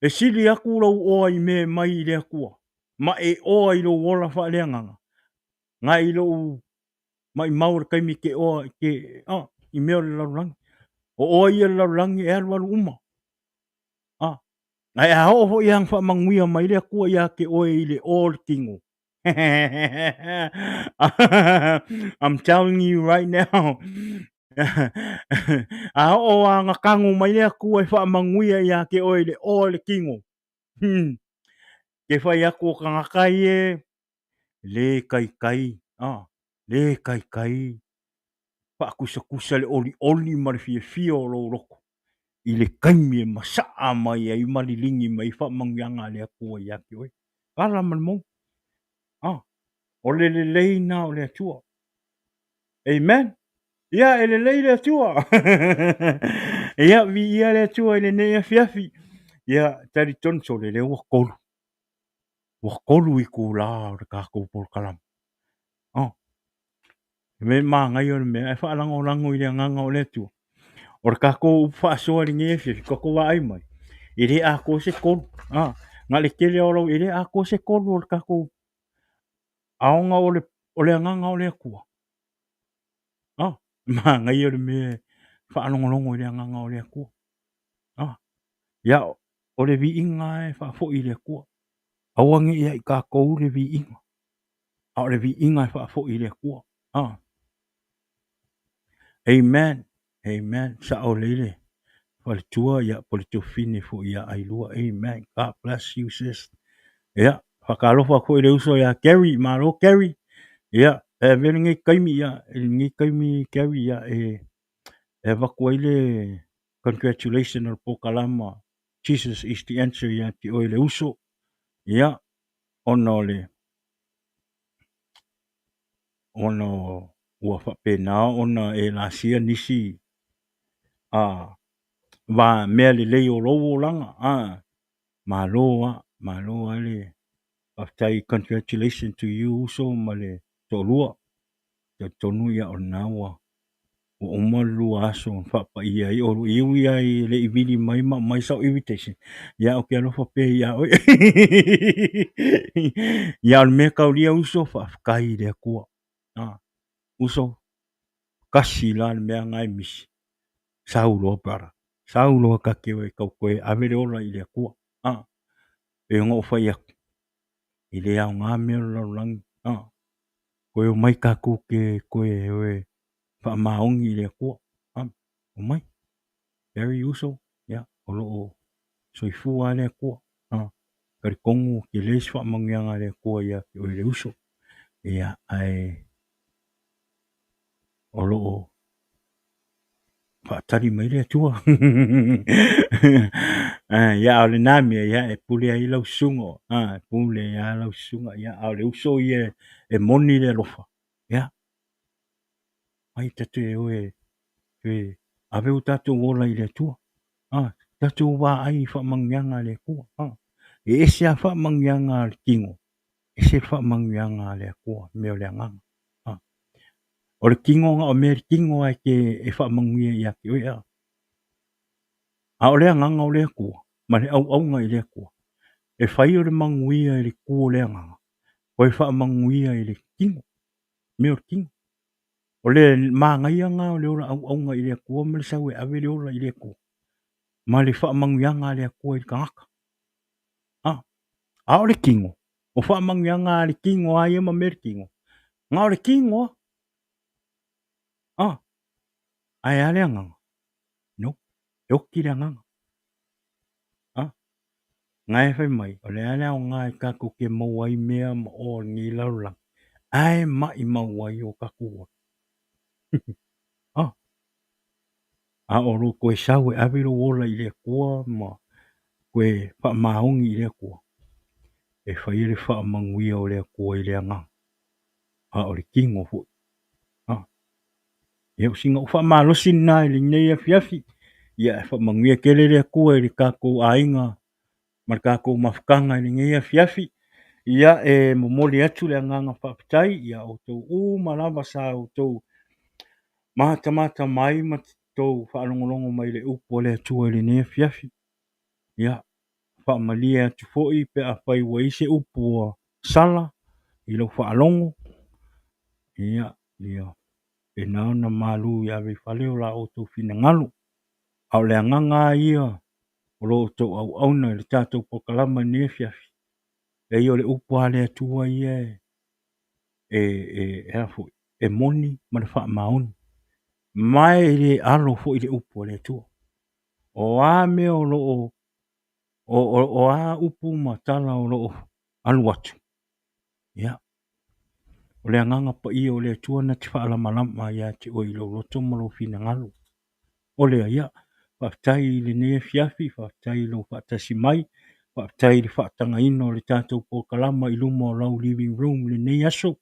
[SPEAKER 2] E sili aku lau oa i me mai i le akua. Ma e oa i lo ola whaaleanganga. Ngā i lo mai maur kaimi ke oa ke i mea le laulangi. O oa i le laulangi e alu alu uma. Ai a ho i ang whamanguia mai le akua ia ke oe i le o le kingo. I'm telling you right now. A o nga kango mai le akua e whamanguia ia ke oe i le o le kingo. Ke whai aku o ka ngakai e, le kai kai, le kai kai, whaakusa kusa le oli oli ma le fia fia o lo roko, i le kaimi e masaa mai ai malilingi mai whamangianga le akua i ake oe. Kala man mo. O le leina o le atua. Amen. Ia e le lei le atua. Ia vi ia le atua i le nea fiafi. Ia tari tonso le le wakolu. Wakolu i ku la o le kākou por kalam. Me ma ngai o le mea, e whaalango o lango i le anganga o le atua. O le kākou whaasoa le nea fiafi, kako wa ai mai. I le ako se kolu. Nga le kele o lau, i le ako se kolu o le kākou. Aonga o le anganga o le akua. Ma ngai o le mea, whaalongolongo i le anganga o le akua. Ia o le vi inga e whaafo i le akua. Awange ia i kākou le vi inga. A o le vi inga e whaafo i le akua. Amen. Amen. Sa o leile. Wale tua ia pole tio fine fo ia ailua. Amen. God bless you, sis. Ia. Whakalofa ko i le uso ia Gary. Maro Gary. Ia. E vene ngai kaimi ia. Ngai kaimi Gary ia e wakua i le congratulations o po kalama. Jesus is the answer ia ti o i le uso. Ia. Ono le. Ono ua whapena ona e la sia nisi wa mea le lei o lowo langa malo ale aftai congratulations to you so male tolua te tonu ia ona wa o malu aso fa ia i o ia i le ivili mai sa invitation ia o ke alo fa pe ia o ia me ka ulia uso fa kai le kua uso kasi la mea ngai misi. Saulo para. Saulo ka kewe kau koe avere ola i le kua. E ngō whai aku. I le au ngā mea laulangi. Koe o mai ka ke koe oe wha maongi i le kua. O mai. Very uso. Ya. O loo soifua le kua. Kari kongu ke leis wha mangianga le kua ia ke oe le uso. Ia ai o loo tari mai le atua. Ia o le namia ia e pule ai lau sungo. Pule ia lau sunga ia o le uso ia e moni le lofa. Ia. Ai tatu e oe ave u tatu ola i le atua. Tatu wa ai wha mangianga le kua. E ese a wha mangianga le kingo. Ese wha mangianga le kua meo le anganga. O le kingo nga o mea le kingo ai ke e wha mangia ia ke oe a. A o le anganga o le kua. Ma le au nga i le kua. E whai o le manguia i le kua o le anganga. O e wha manguia i le kingo. Meo le kingo. O le maangaianga o le ora au nga i le kua ma le sau e ave le ora i le kua. Ma le wha manguianga le kua i le kangaka. A o le kingo. O wha manguianga le kingo ai e ma me le kingo. Ngā o le kingoa. Ai ale anganga. No. E oki le anganga. Ngai fai mai. O le ale o ngai kako ke mauai mea ma o ngi laula. Ai mai mauai o kakua. O ro koe sau e awiro ola i le kua ma koe wha maungi i le kua. E whai ele wha manguia o le kua i le anga. O le kingo fu. E o singa ufa malosi na i le nei afiafi. Ia e wha manguia kele le kua i le kako ainga. Ma le kako mafukanga i le nei afiafi. Ia e momoli atu le anganga whaapitai. Ia o tau malava sa o tau mata mai ma tau whaalongolongo mai le upo le atua i le nei afiafi. Ia whaamalia atu foi pe a whai wa ise upo sala i lau whaalongo. Ia e naona malu ia vei whaleo la o tau whina ngalu. Au le anganga ia o lo tau au auna le tātou pokalama nei afiafi. E i o le upo ale atua ia e moni ma le wha mauni. Mai le alo fo i le upo le atua. O a mea o lo o a upu ma tala o lo alu atu. Ia. O le anganga pa ia o le atua na te whaalama lama ia te o i lo roto malo whina ngalu. O le ia. Whaatai le nea fiafi, whaatai lo whaatasi mai, whaatai le whaatanga ino le tātou pōkalama i luma o lau living room le nei aso.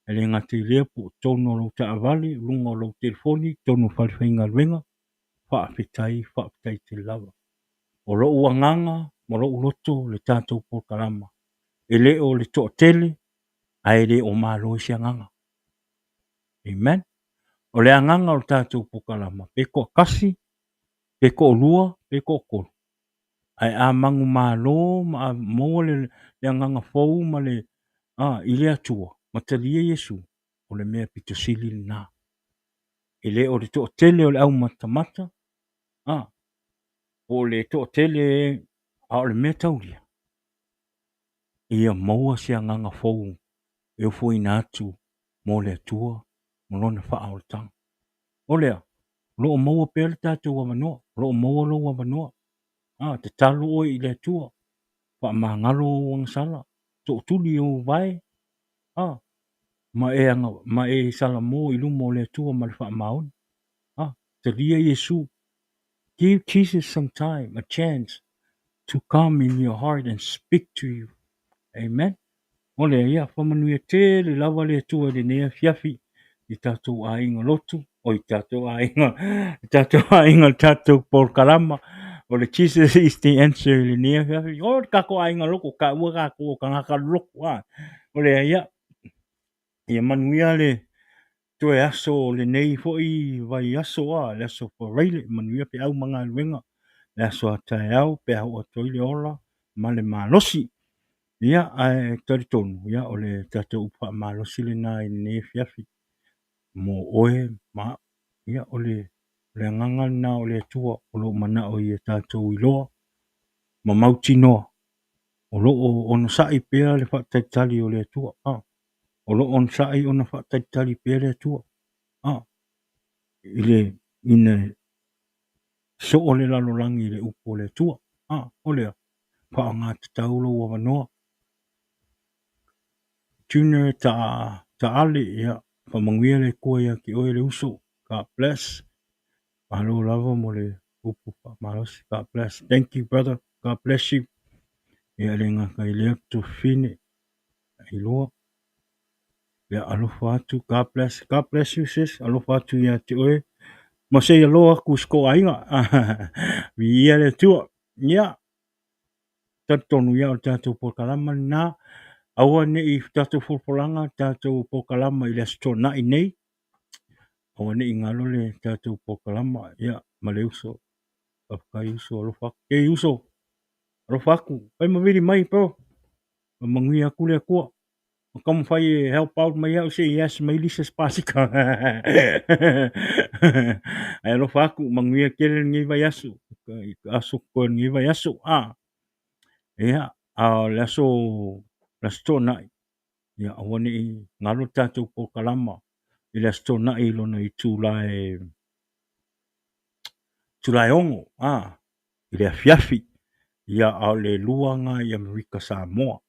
[SPEAKER 2] E le ngati lea po tono lo ta avale, lunga o lo telefoni, tono whalwhainga luenga, whaatai te lava. O lo uanganga, mo lo uroto le tātou pōkalama. E le o le toa tele, ai le o malo isi anganga. Amen. O le anganga o le tātou pōkalama. Peko kasi, peko lua, peko kolo. Ai a mangu malo, ma mo le anganga fau, ma le i le atua. Ma talia Yesu, o le mea pito sili na. E le o le toa tele o le au matamata. O le toa tele, a o le mea taulia. Ia maua si anganga fau. E ufo ina atu, mo le atua, mo lona wha o le tanga. O lea, lo maua pe le tātou wa manoa, lo maua lo wa manoa. Te talo o i le atua, wha mangalo o wangsala, to tuli o vai, ma e sala mo i lumo le atua ma le wha maun. Te ria Yesu, give Jesus some time, a chance to come in your heart and speak to you. Amen. O le ia, whamanuia te le lawa le atua le nea fiafi, i tātou a inga lotu, o i tātou a inga tātou por kalama, o le Jesus is the answer le nea fiafi, o le kako a inga loko, ka ua kako o ka ngaka loko, o le ia, ia manuia le toe aso le nei fo i vai aso le aso for reile, manuia pe au manga luenga, le aso a tae au, pe au a toile ola, ma le malosi, ia ai taritonu ia o le tātou upa malosi le nā i ne fiafi mo oe ma ia o le anganga na o le atua o lo mana o ia tātou iloa ma mauti noa o lo onosa'i pea le whaataitali o le atua o lo onosa'i ona whaataitali pea le atua i le ina so o le lalolangi le upo le atua o lea wha o ngā tataulo wa manoa Junior ta ale ia whamanguia le koe ia ki oe le uso. God bless. Mahalo lava mo le upu malos. God bless. Thank you, brother. God bless you. Ia le ngaka i lea tu fine. I loa. Ia alofa atu. God bless. God bless you, sis. Alofa atu ia te oe. Ma se ia loa ku sko ainga. Vi ia le tua. Ia. Tatonu ia o tātou pokalama nā. Aua ne i tātou fulfulanga, tātou pokalama i le asto na i nei. Aua ne i ngalo le tātou pokalama, ia, ma le uso. Pakai uso, alofa. Kei uso, alofa aku. Pai mawiri mai, bro. Mangui aku le akua. Kamu fai help out mai au, say yes, mai lisa spasika. Ai alofa aku, mangui akele ngi vai asu. Asu ko ngi vai asu. Ia, le aso na i. ia awane i ngalo tātou po kalama i le stona i lona i tūlai ongo i le afiafi ia au le luanga i Amerika Samoa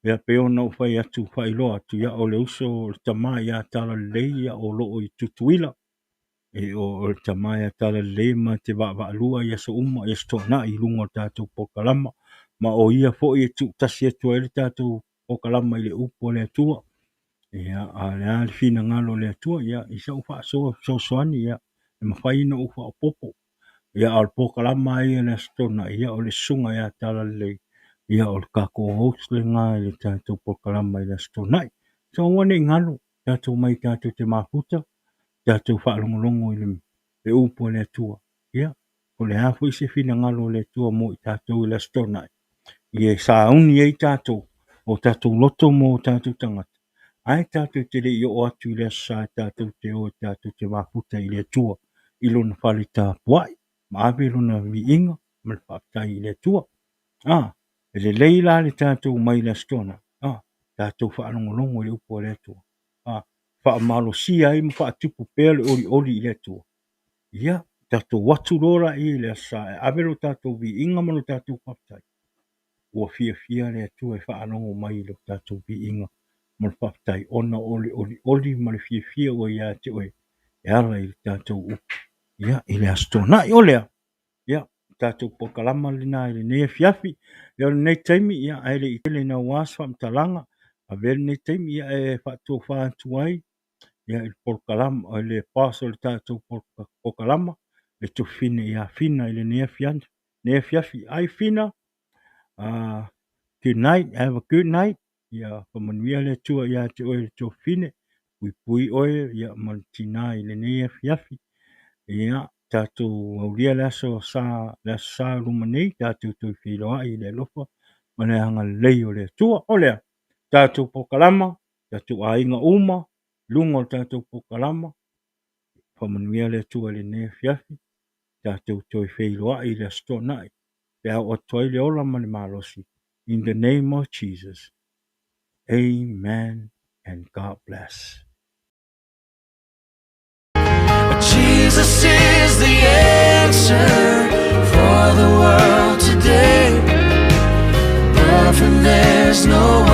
[SPEAKER 2] ia pe ona u fai atu fai loa atu ia o le uso o le tama ia tala lei ia o loo i tutuila o le tama ia tala lei ma te vaalua ia so uma ia stona i lunga o tātou po kalama ma o ia fo i tu tasi atu e le tātou po kalama i le upo le atua ia a le ali fina ngalo le atua ia i sa ufa so soani ia e mawhai na ufa o popo ia al po kalama ia le stona ia o le sunga ia tala lei ia o le kako host le ngā i le tātou po kalama i le stona so wane ngalo tātou mai tātou te mafuta tātou whaalongolongo i le upo le atua ia o le hafo i se fina ngalo le atua mo i tātou i le stona ia sa uni i tātou o tātou loto mo tātou tangata ai tātou te le i o atu i le sa tātou te o tātou te mafuta i le atua i lona whale tā puai ma ave lona vi inga ma le whaatai i le atua e le leila le tātou mai le stona tātou whaalongolongo i le upo le atua whaamalo si ai ma whaatupu pēr le oli i le atua ia tātou watu rora i le sa e ave lo tātou vi inga ma lo tātou whaatai ua fia le atua e whaalongo mai lo tātou vi inga ma le whaatai ona oli ma le fia ua ia te oe e ala i le tātou upo ia i le astona i olea ia tātou po kalama lina i le nei fiafi ia le nei taimi ia ai le itele na was whamtalanga a vele nei taimi ia e whaatua whaatu ai ia i por kalama o le paso le tātou po kalama le tofine ia fina i le nei fiafi ai fina good night have a good night ia pamanuia le tua ia te oe le tofine pui oe ia mantina i le nei fiafi ia tātou aulia le aso sa rumanei tātou tui whiloa i le lofa ma le hanga lei o le tua o lea tātou po kalama tātou a inga uma lunga o tātou po kalama whamanuia le tua le nei fiafi tātou tui whiloa i le stona pe au atoi le ola ma le malosi in the name of Jesus amen and God bless.
[SPEAKER 3] Jesus is the answer for the world today. But from there's no